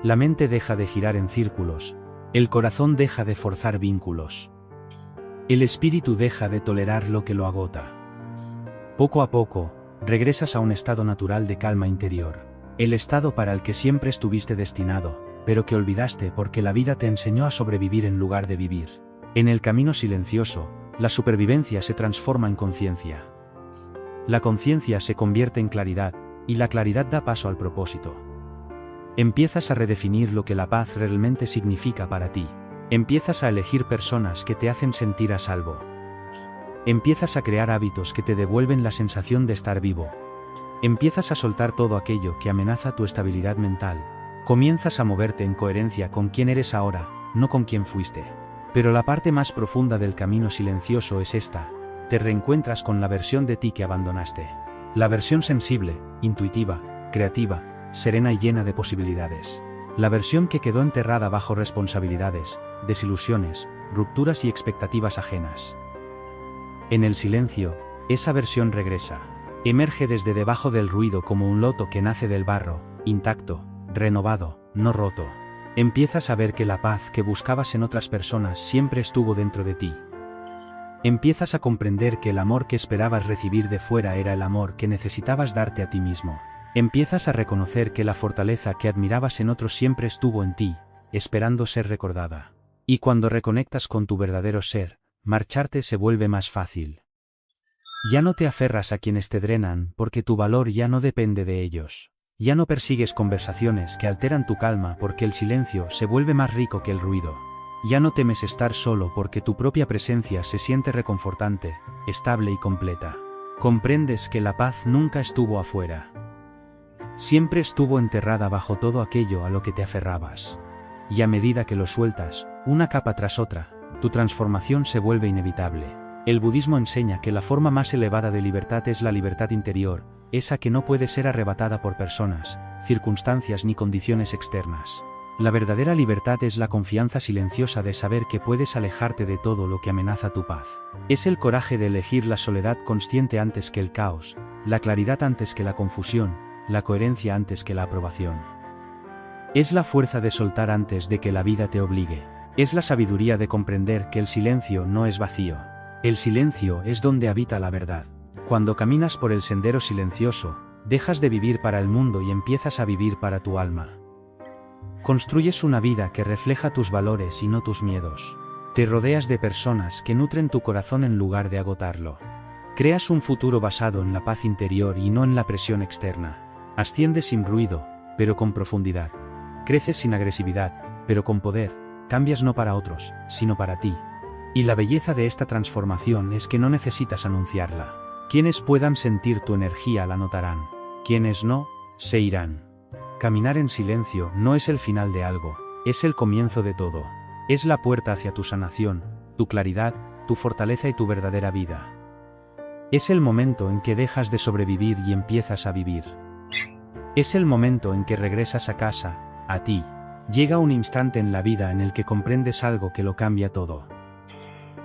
La mente deja de girar en círculos, el corazón deja de forzar vínculos. El espíritu deja de tolerar lo que lo agota. Poco a poco, regresas a un estado natural de calma interior, el estado para el que siempre estuviste destinado, pero que olvidaste porque la vida te enseñó a sobrevivir en lugar de vivir. En el camino silencioso, la supervivencia se transforma en conciencia. La conciencia se convierte en claridad, y la claridad da paso al propósito. Empiezas a redefinir lo que la paz realmente significa para ti. Empiezas a elegir personas que te hacen sentir a salvo. Empiezas a crear hábitos que te devuelven la sensación de estar vivo. Empiezas a soltar todo aquello que amenaza tu estabilidad mental. Comienzas a moverte en coherencia con quién eres ahora, no con quién fuiste. Pero la parte más profunda del camino silencioso es esta: te reencuentras con la versión de ti que abandonaste. La versión sensible, intuitiva, creativa, serena y llena de posibilidades. La versión que quedó enterrada bajo responsabilidades, desilusiones, rupturas y expectativas ajenas. En el silencio, esa versión regresa. Emerge desde debajo del ruido como un loto que nace del barro, intacto, renovado, no roto. Empiezas a ver que la paz que buscabas en otras personas siempre estuvo dentro de ti. Empiezas a comprender que el amor que esperabas recibir de fuera era el amor que necesitabas darte a ti mismo. Empiezas a reconocer que la fortaleza que admirabas en otros siempre estuvo en ti, esperando ser recordada. Y cuando reconectas con tu verdadero ser, marcharte se vuelve más fácil. Ya no te aferras a quienes te drenan porque tu valor ya no depende de ellos. Ya no persigues conversaciones que alteran tu calma porque el silencio se vuelve más rico que el ruido. Ya no temes estar solo porque tu propia presencia se siente reconfortante, estable y completa. Comprendes que la paz nunca estuvo afuera. Siempre estuvo enterrada bajo todo aquello a lo que te aferrabas. Y a medida que lo sueltas, una capa tras otra, tu transformación se vuelve inevitable. El budismo enseña que la forma más elevada de libertad es la libertad interior, esa que no puede ser arrebatada por personas, circunstancias ni condiciones externas. La verdadera libertad es la confianza silenciosa de saber que puedes alejarte de todo lo que amenaza tu paz. Es el coraje de elegir la soledad consciente antes que el caos, la claridad antes que la confusión, la coherencia antes que la aprobación. Es la fuerza de soltar antes de que la vida te obligue. Es la sabiduría de comprender que el silencio no es vacío. El silencio es donde habita la verdad. Cuando caminas por el sendero silencioso, dejas de vivir para el mundo y empiezas a vivir para tu alma. Construyes una vida que refleja tus valores y no tus miedos. Te rodeas de personas que nutren tu corazón en lugar de agotarlo. Creas un futuro basado en la paz interior y no en la presión externa. Asciendes sin ruido, pero con profundidad. Creces sin agresividad, pero con poder. Cambias no para otros, sino para ti. Y la belleza de esta transformación es que no necesitas anunciarla. Quienes puedan sentir tu energía la notarán. Quienes no, se irán. Caminar en silencio no es el final de algo, es el comienzo de todo. Es la puerta hacia tu sanación, tu claridad, tu fortaleza y tu verdadera vida. Es el momento en que dejas de sobrevivir y empiezas a vivir. Es el momento en que regresas a casa, a ti. Llega un instante en la vida en el que comprendes algo que lo cambia todo.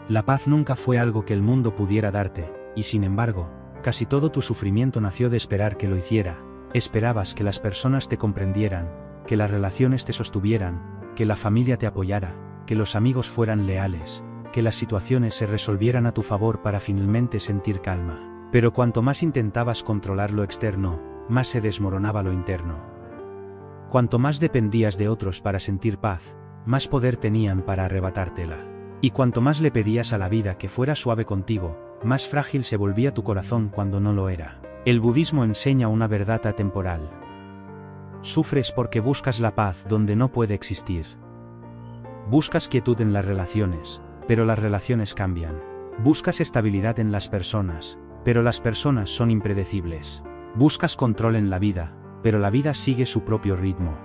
La paz nunca fue algo que el mundo pudiera darte, y sin embargo, casi todo tu sufrimiento nació de esperar que lo hiciera. Esperabas que las personas te comprendieran, que las relaciones te sostuvieran, que la familia te apoyara, que los amigos fueran leales, que las situaciones se resolvieran a tu favor para finalmente sentir calma. Pero cuanto más intentabas controlar lo externo, más se desmoronaba lo interno. Cuanto más dependías de otros para sentir paz, más poder tenían para arrebatártela. Y cuanto más le pedías a la vida que fuera suave contigo, más frágil se volvía tu corazón cuando no lo era. El budismo enseña una verdad atemporal. Sufres porque buscas la paz donde no puede existir. Buscas quietud en las relaciones, pero las relaciones cambian. Buscas estabilidad en las personas, pero las personas son impredecibles. Buscas control en la vida, pero la vida sigue su propio ritmo.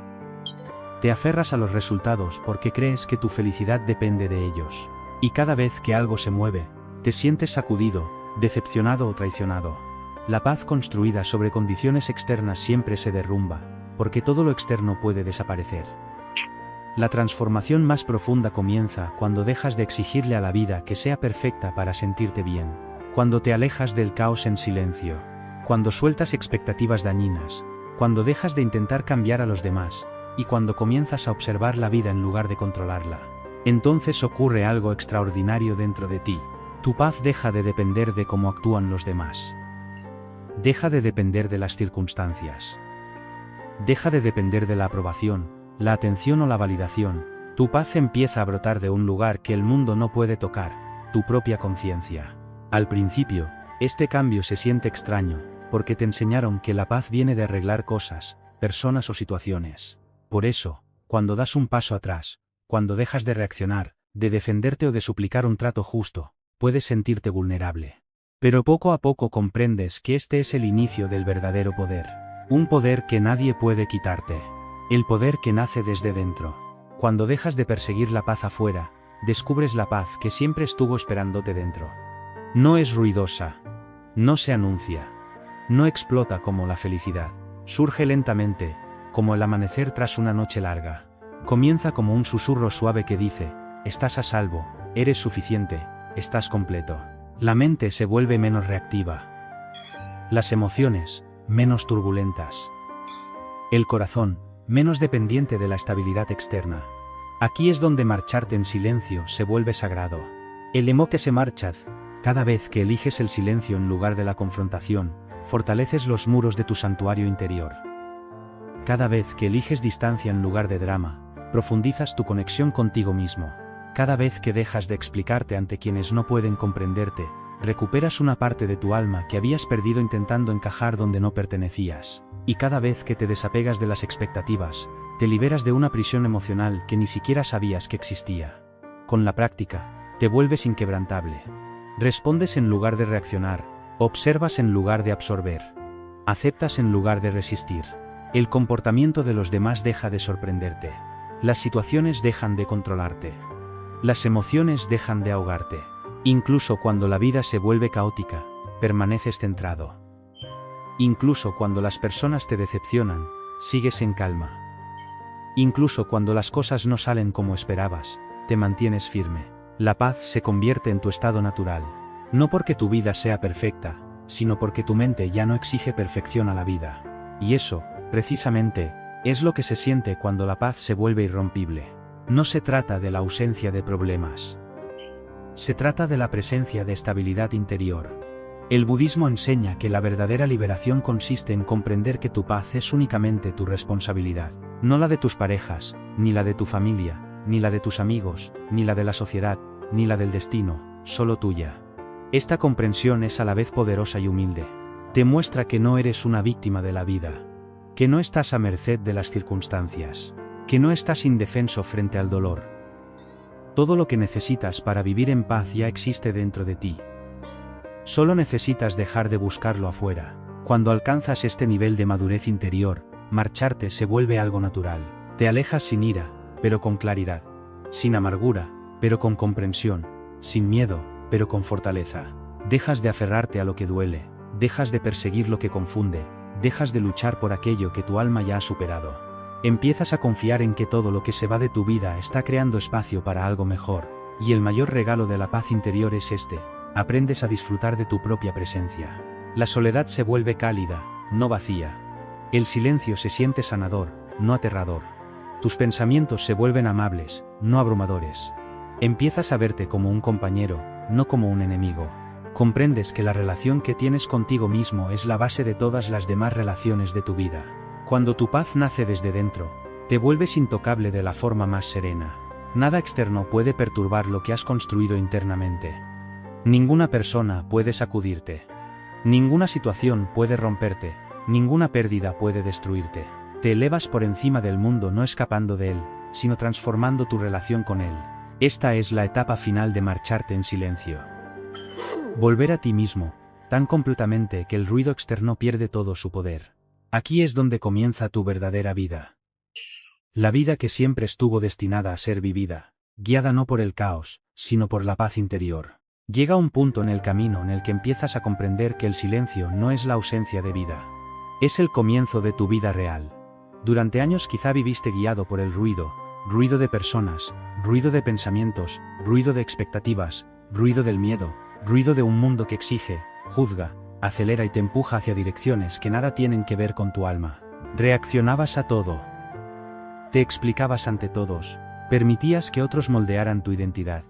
Te aferras a los resultados porque crees que tu felicidad depende de ellos. Y cada vez que algo se mueve, te sientes sacudido, decepcionado o traicionado. La paz construida sobre condiciones externas siempre se derrumba, porque todo lo externo puede desaparecer. La transformación más profunda comienza cuando dejas de exigirle a la vida que sea perfecta para sentirte bien. Cuando te alejas del caos en silencio. Cuando sueltas expectativas dañinas. Cuando dejas de intentar cambiar a los demás. Y cuando comienzas a observar la vida en lugar de controlarla. Entonces ocurre algo extraordinario dentro de ti. Tu paz deja de depender de cómo actúan los demás. Deja de depender de las circunstancias. Deja de depender de la aprobación, la atención o la validación. Tu paz empieza a brotar de un lugar que el mundo no puede tocar, tu propia conciencia. Al principio, este cambio se siente extraño, porque te enseñaron que la paz viene de arreglar cosas, personas o situaciones. Por eso, cuando das un paso atrás, cuando dejas de reaccionar, de defenderte o de suplicar un trato justo, puedes sentirte vulnerable. Pero poco a poco comprendes que este es el inicio del verdadero poder. Un poder que nadie puede quitarte. El poder que nace desde dentro. Cuando dejas de perseguir la paz afuera, descubres la paz que siempre estuvo esperándote dentro. No es ruidosa. No se anuncia. No explota como la felicidad. Surge lentamente, como el amanecer tras una noche larga. Comienza como un susurro suave que dice: estás a salvo, eres suficiente, estás completo. La mente se vuelve menos reactiva. Las emociones, menos turbulentas. El corazón, menos dependiente de la estabilidad externa. Aquí es donde marcharte en silencio se vuelve sagrado. El emo que se marchad, cada vez que eliges el silencio en lugar de la confrontación, fortaleces los muros de tu santuario interior. Cada vez que eliges distancia en lugar de drama, profundizas tu conexión contigo mismo. Cada vez que dejas de explicarte ante quienes no pueden comprenderte, recuperas una parte de tu alma que habías perdido intentando encajar donde no pertenecías. Y cada vez que te desapegas de las expectativas, te liberas de una prisión emocional que ni siquiera sabías que existía. Con la práctica, te vuelves inquebrantable. Respondes en lugar de reaccionar, observas en lugar de absorber, aceptas en lugar de resistir. El comportamiento de los demás deja de sorprenderte. Las situaciones dejan de controlarte. Las emociones dejan de ahogarte. Incluso cuando la vida se vuelve caótica, permaneces centrado. Incluso cuando las personas te decepcionan, sigues en calma. Incluso cuando las cosas no salen como esperabas, te mantienes firme. La paz se convierte en tu estado natural. No porque tu vida sea perfecta, sino porque tu mente ya no exige perfección a la vida. Y eso, precisamente, es lo que se siente cuando la paz se vuelve irrompible. No se trata de la ausencia de problemas. Se trata de la presencia de estabilidad interior. El budismo enseña que la verdadera liberación consiste en comprender que tu paz es únicamente tu responsabilidad, no la de tus parejas, ni la de tu familia, ni la de tus amigos, ni la de la sociedad, ni la del destino, solo tuya. Esta comprensión es a la vez poderosa y humilde. Te muestra que no eres una víctima de la vida, que no estás a merced de las circunstancias, que no estás indefenso frente al dolor. Todo lo que necesitas para vivir en paz ya existe dentro de ti. Solo necesitas dejar de buscarlo afuera. Cuando alcanzas este nivel de madurez interior, marcharte se vuelve algo natural. Te alejas sin ira, pero con claridad. Sin amargura, pero con comprensión. Sin miedo, pero con fortaleza. Dejas de aferrarte a lo que duele, dejas de perseguir lo que confunde, dejas de luchar por aquello que tu alma ya ha superado. Empiezas a confiar en que todo lo que se va de tu vida está creando espacio para algo mejor, y el mayor regalo de la paz interior es este: aprendes a disfrutar de tu propia presencia. La soledad se vuelve cálida, no vacía. El silencio se siente sanador, no aterrador. Tus pensamientos se vuelven amables, no abrumadores. Empiezas a verte como un compañero, no como un enemigo. Comprendes que la relación que tienes contigo mismo es la base de todas las demás relaciones de tu vida. Cuando tu paz nace desde dentro, te vuelves intocable de la forma más serena. Nada externo puede perturbar lo que has construido internamente. Ninguna persona puede sacudirte. Ninguna situación puede romperte, ninguna pérdida puede destruirte. Te elevas por encima del mundo no escapando de él, sino transformando tu relación con él. Esta es la etapa final de marcharte en silencio. Volver a ti mismo, tan completamente que el ruido externo pierde todo su poder. Aquí es donde comienza tu verdadera vida. La vida que siempre estuvo destinada a ser vivida, guiada no por el caos, sino por la paz interior. Llega un punto en el camino en el que empiezas a comprender que el silencio no es la ausencia de vida. Es el comienzo de tu vida real. Durante años quizá viviste guiado por el ruido, ruido de personas, ruido de pensamientos, ruido de expectativas, ruido del miedo, ruido de un mundo que exige, juzga, acelera y te empuja hacia direcciones que nada tienen que ver con tu alma. Reaccionabas a todo. Te explicabas ante todos, permitías que otros moldearan tu identidad.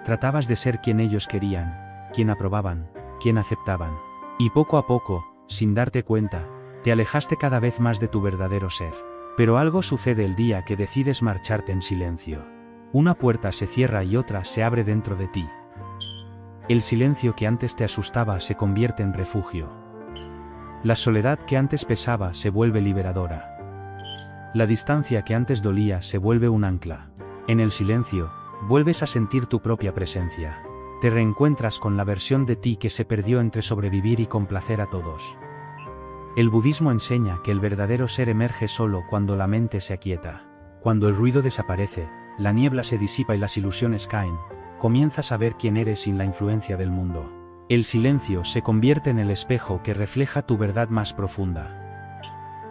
Tratabas de ser quien ellos querían, quien aprobaban, quien aceptaban. Y poco a poco, sin darte cuenta, te alejaste cada vez más de tu verdadero ser. Pero algo sucede el día que decides marcharte en silencio. Una puerta se cierra y otra se abre dentro de ti. El silencio que antes te asustaba se convierte en refugio. La soledad que antes pesaba se vuelve liberadora. La distancia que antes dolía se vuelve un ancla. En el silencio, vuelves a sentir tu propia presencia. Te reencuentras con la versión de ti que se perdió entre sobrevivir y complacer a todos. El budismo enseña que el verdadero ser emerge solo cuando la mente se aquieta. Cuando el ruido desaparece, la niebla se disipa y las ilusiones caen, comienzas a ver quién eres sin la influencia del mundo. El silencio se convierte en el espejo que refleja tu verdad más profunda.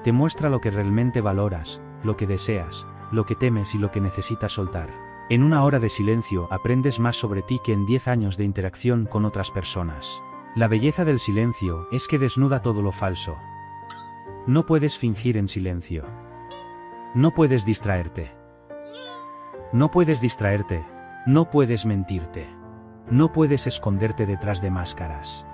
Te muestra lo que realmente valoras, lo que deseas, lo que temes y lo que necesitas soltar. En una hora de silencio aprendes más sobre ti que en 10 años de interacción con otras personas. La belleza del silencio es que desnuda todo lo falso. No puedes fingir en silencio. No puedes distraerte. No puedes distraerte. No puedes mentirte. No puedes esconderte detrás de máscaras.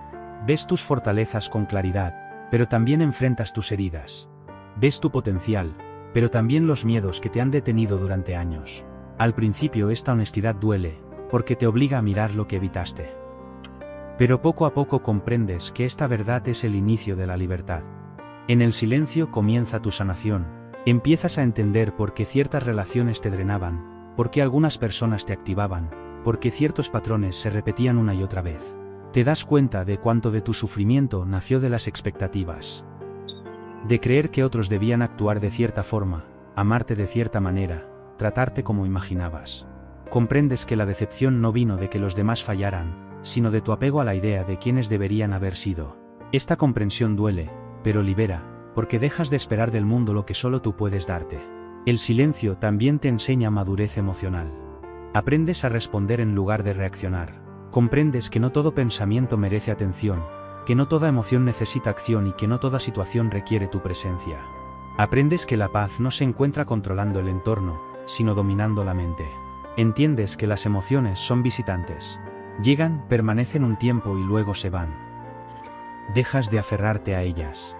Ves tus fortalezas con claridad, pero también enfrentas tus heridas. Ves tu potencial, pero también los miedos que te han detenido durante años. Al principio esta honestidad duele, porque te obliga a mirar lo que evitaste. Pero poco a poco comprendes que esta verdad es el inicio de la libertad. En el silencio comienza tu sanación, empiezas a entender por qué ciertas relaciones te drenaban, por qué algunas personas te activaban, por qué ciertos patrones se repetían una y otra vez. Te das cuenta de cuánto de tu sufrimiento nació de las expectativas. De creer que otros debían actuar de cierta forma, amarte de cierta manera, tratarte como imaginabas. Comprendes que la decepción no vino de que los demás fallaran, sino de tu apego a la idea de quiénes deberían haber sido. Esta comprensión duele, pero libera, porque dejas de esperar del mundo lo que solo tú puedes darte. El silencio también te enseña madurez emocional. Aprendes a responder en lugar de reaccionar. Comprendes que no todo pensamiento merece atención, que no toda emoción necesita acción y que no toda situación requiere tu presencia. Aprendes que la paz no se encuentra controlando el entorno, sino dominando la mente. Entiendes que las emociones son visitantes. Llegan, permanecen un tiempo y luego se van. Dejas de aferrarte a ellas.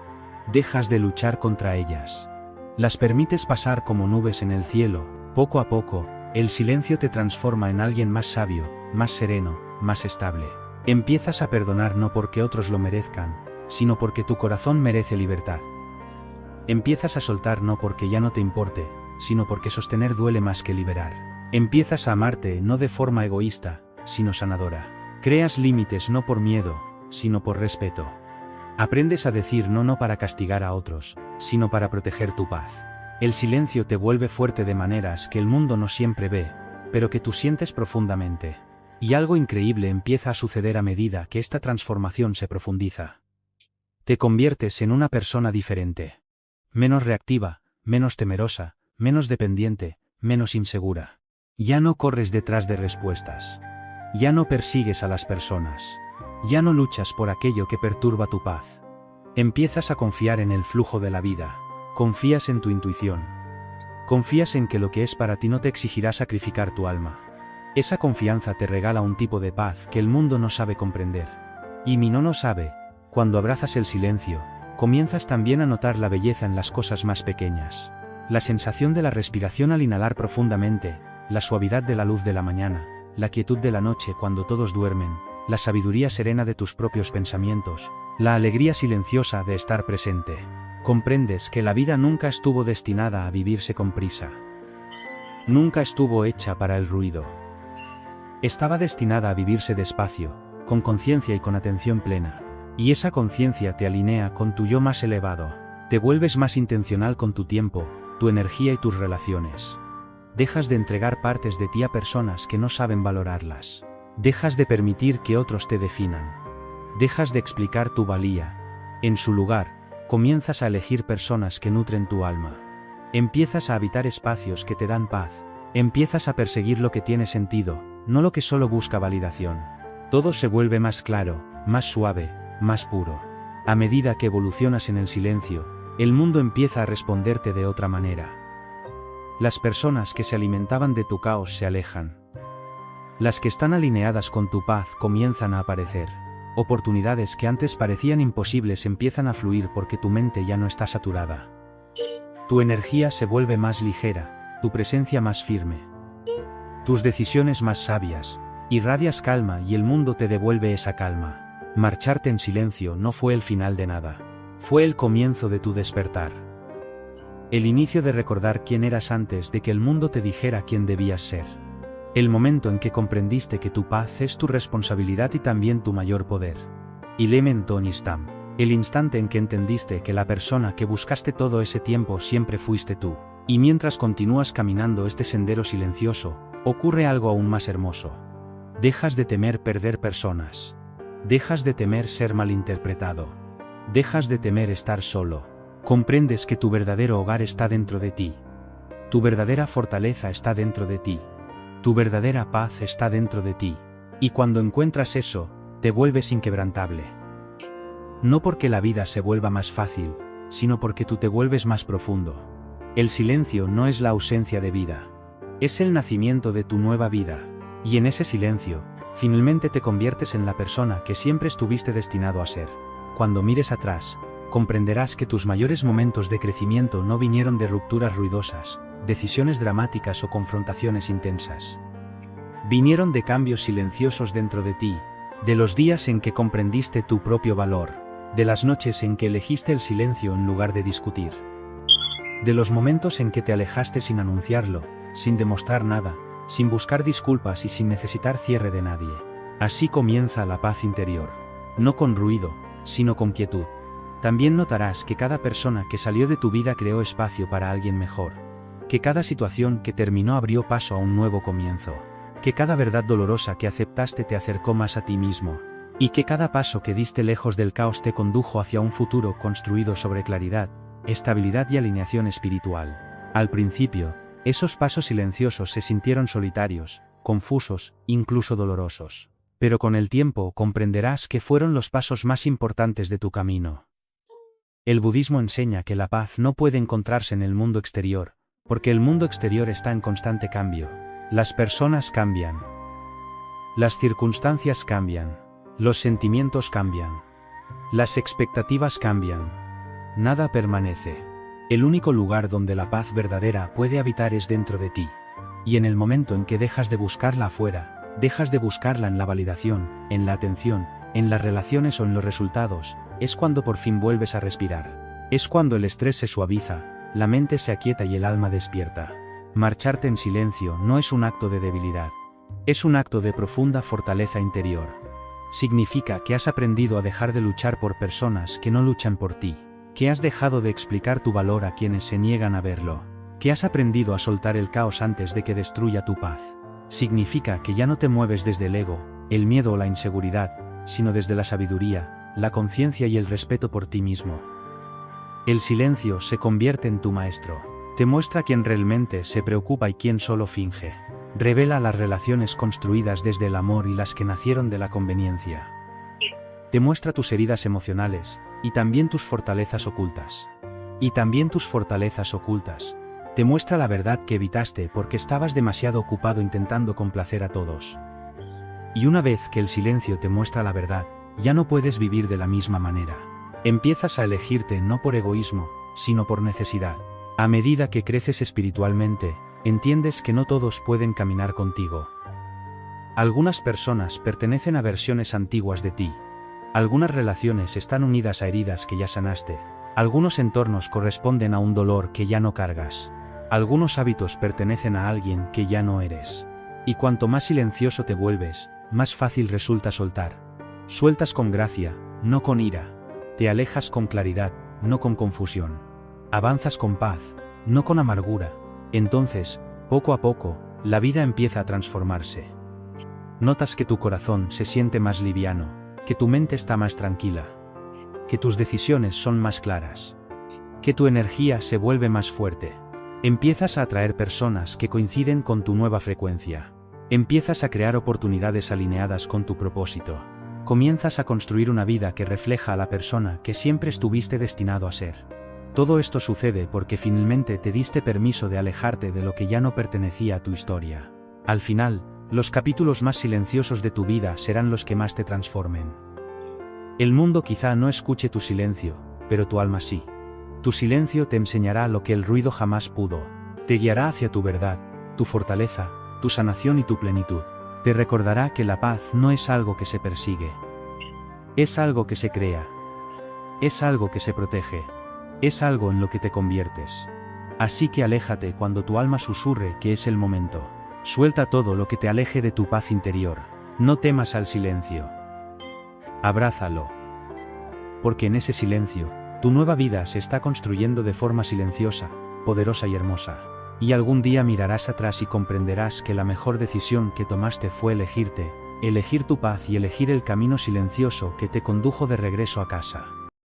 Dejas de luchar contra ellas. Las permites pasar como nubes en el cielo. Poco a poco, el silencio te transforma en alguien más sabio, más sereno, más estable. Empiezas a perdonar no porque otros lo merezcan, sino porque tu corazón merece libertad. Empiezas a soltar no porque ya no te importe, sino porque sostener duele más que liberar. Empiezas a amarte no de forma egoísta, sino sanadora. Creas límites no por miedo, sino por respeto. Aprendes a decir no para castigar a otros, sino para proteger tu paz. El silencio te vuelve fuerte de maneras que el mundo no siempre ve, pero que tú sientes profundamente. Y algo increíble empieza a suceder a medida que esta transformación se profundiza. Te conviertes en una persona diferente. Menos reactiva, menos temerosa, menos dependiente, menos insegura. Ya no corres detrás de respuestas. Ya no persigues a las personas. Ya no luchas por aquello que perturba tu paz. Empiezas a confiar en el flujo de la vida. Confías en tu intuición. Confías en que lo que es para ti no te exigirá sacrificar tu alma. Esa confianza te regala un tipo de paz que el mundo no sabe comprender. Y mi no sabe, cuando abrazas el silencio, comienzas también a notar la belleza en las cosas más pequeñas. La sensación de la respiración al inhalar profundamente, la suavidad de la luz de la mañana, la quietud de la noche cuando todos duermen, la sabiduría serena de tus propios pensamientos, la alegría silenciosa de estar presente. Comprendes que la vida nunca estuvo destinada a vivirse con prisa. Nunca estuvo hecha para el ruido. Estaba destinada a vivirse despacio, con conciencia y con atención plena. Y esa conciencia te alinea con tu yo más elevado. Te vuelves más intencional con tu tiempo, tu energía y tus relaciones. Dejas de entregar partes de ti a personas que no saben valorarlas. Dejas de permitir que otros te definan. Dejas de explicar tu valía. En su lugar, comienzas a elegir personas que nutren tu alma. Empiezas a habitar espacios que te dan paz. Empiezas a perseguir lo que tiene sentido, no lo que solo busca validación. Todo se vuelve más claro, más suave, más puro. A medida que evolucionas en el silencio, el mundo empieza a responderte de otra manera. Las personas que se alimentaban de tu caos se alejan. Las que están alineadas con tu paz comienzan a aparecer. Oportunidades que antes parecían imposibles empiezan a fluir porque tu mente ya no está saturada. Tu energía se vuelve más ligera, tu presencia más firme. Tus decisiones más sabias. Irradias calma y el mundo te devuelve esa calma. Marcharte en silencio no fue el final de nada. Fue el comienzo de tu despertar. El inicio de recordar quién eras antes de que el mundo te dijera quién debías ser. El momento en que comprendiste que tu paz es tu responsabilidad y también tu mayor poder. Ilemen Tonistam. El instante en que entendiste que la persona que buscaste todo ese tiempo siempre fuiste tú. Y mientras continúas caminando este sendero silencioso, ocurre algo aún más hermoso. Dejas de temer perder personas. Dejas de temer ser malinterpretado. Dejas de temer estar solo. Comprendes que tu verdadero hogar está dentro de ti. Tu verdadera fortaleza está dentro de ti. Tu verdadera paz está dentro de ti. Y cuando encuentras eso, te vuelves inquebrantable. No porque la vida se vuelva más fácil, sino porque tú te vuelves más profundo. El silencio no es la ausencia de vida. Es el nacimiento de tu nueva vida. Y en ese silencio, finalmente te conviertes en la persona que siempre estuviste destinado a ser. Cuando mires atrás, comprenderás que tus mayores momentos de crecimiento no vinieron de rupturas ruidosas, decisiones dramáticas o confrontaciones intensas. Vinieron de cambios silenciosos dentro de ti, de los días en que comprendiste tu propio valor, de las noches en que elegiste el silencio en lugar de discutir, de los momentos en que te alejaste sin anunciarlo, sin demostrar nada, sin buscar disculpas y sin necesitar cierre de nadie. Así comienza la paz interior, no con ruido, sino con quietud. También notarás que cada persona que salió de tu vida creó espacio para alguien mejor, que cada situación que terminó abrió paso a un nuevo comienzo, que cada verdad dolorosa que aceptaste te acercó más a ti mismo, y que cada paso que diste lejos del caos te condujo hacia un futuro construido sobre claridad, estabilidad y alineación espiritual. Al principio, esos pasos silenciosos se sintieron solitarios, confusos, incluso dolorosos. Pero con el tiempo comprenderás que fueron los pasos más importantes de tu camino. El budismo enseña que la paz no puede encontrarse en el mundo exterior, porque el mundo exterior está en constante cambio. Las personas cambian. Las circunstancias cambian. Los sentimientos cambian. Las expectativas cambian. Nada permanece. El único lugar donde la paz verdadera puede habitar es dentro de ti. Y en el momento en que dejas de buscarla afuera, dejas de buscarla en la validación, en la atención, en las relaciones o en los resultados, es cuando por fin vuelves a respirar. Es cuando el estrés se suaviza, la mente se aquieta y el alma despierta. Marcharte en silencio no es un acto de debilidad. Es un acto de profunda fortaleza interior. Significa que has aprendido a dejar de luchar por personas que no luchan por ti, que has dejado de explicar tu valor a quienes se niegan a verlo, que has aprendido a soltar el caos antes de que destruya tu paz. Significa que ya no te mueves desde el ego, el miedo o la inseguridad, sino desde la sabiduría, la conciencia y el respeto por ti mismo. El silencio se convierte en tu maestro. Te muestra quién realmente se preocupa y quién solo finge. Revela las relaciones construidas desde el amor y las que nacieron de la conveniencia. Te muestra tus heridas emocionales, y también tus fortalezas ocultas. Te muestra la verdad que evitaste porque estabas demasiado ocupado intentando complacer a todos. Y una vez que el silencio te muestra la verdad, ya no puedes vivir de la misma manera. Empiezas a elegirte no por egoísmo, sino por necesidad. A medida que creces espiritualmente, entiendes que no todos pueden caminar contigo. Algunas personas pertenecen a versiones antiguas de ti. Algunas relaciones están unidas a heridas que ya sanaste. Algunos entornos corresponden a un dolor que ya no cargas. Algunos hábitos pertenecen a alguien que ya no eres. Y cuanto más silencioso te vuelves, más fácil resulta soltar. Sueltas con gracia, no con ira. Te alejas con claridad, no con confusión. Avanzas con paz, no con amargura. Entonces, poco a poco, la vida empieza a transformarse. Notas que tu corazón se siente más liviano, que tu mente está más tranquila, que tus decisiones son más claras, que tu energía se vuelve más fuerte. Empiezas a atraer personas que coinciden con tu nueva frecuencia. Empiezas a crear oportunidades alineadas con tu propósito. Comienzas a construir una vida que refleja a la persona que siempre estuviste destinado a ser. Todo esto sucede porque finalmente te diste permiso de alejarte de lo que ya no pertenecía a tu historia. Al final, los capítulos más silenciosos de tu vida serán los que más te transformen. El mundo quizá no escuche tu silencio, pero tu alma sí. Tu silencio te enseñará lo que el ruido jamás pudo. Te guiará hacia tu verdad, tu fortaleza, tu sanación y tu plenitud. Te recordará que la paz no es algo que se persigue. Es algo que se crea. Es algo que se protege. Es algo en lo que te conviertes. Así que aléjate cuando tu alma susurre que es el momento. Suelta todo lo que te aleje de tu paz interior. No temas al silencio. Abrázalo. Porque en ese silencio, tu nueva vida se está construyendo de forma silenciosa, poderosa y hermosa. Y algún día mirarás atrás y comprenderás que la mejor decisión que tomaste fue elegirte, elegir tu paz y elegir el camino silencioso que te condujo de regreso a casa.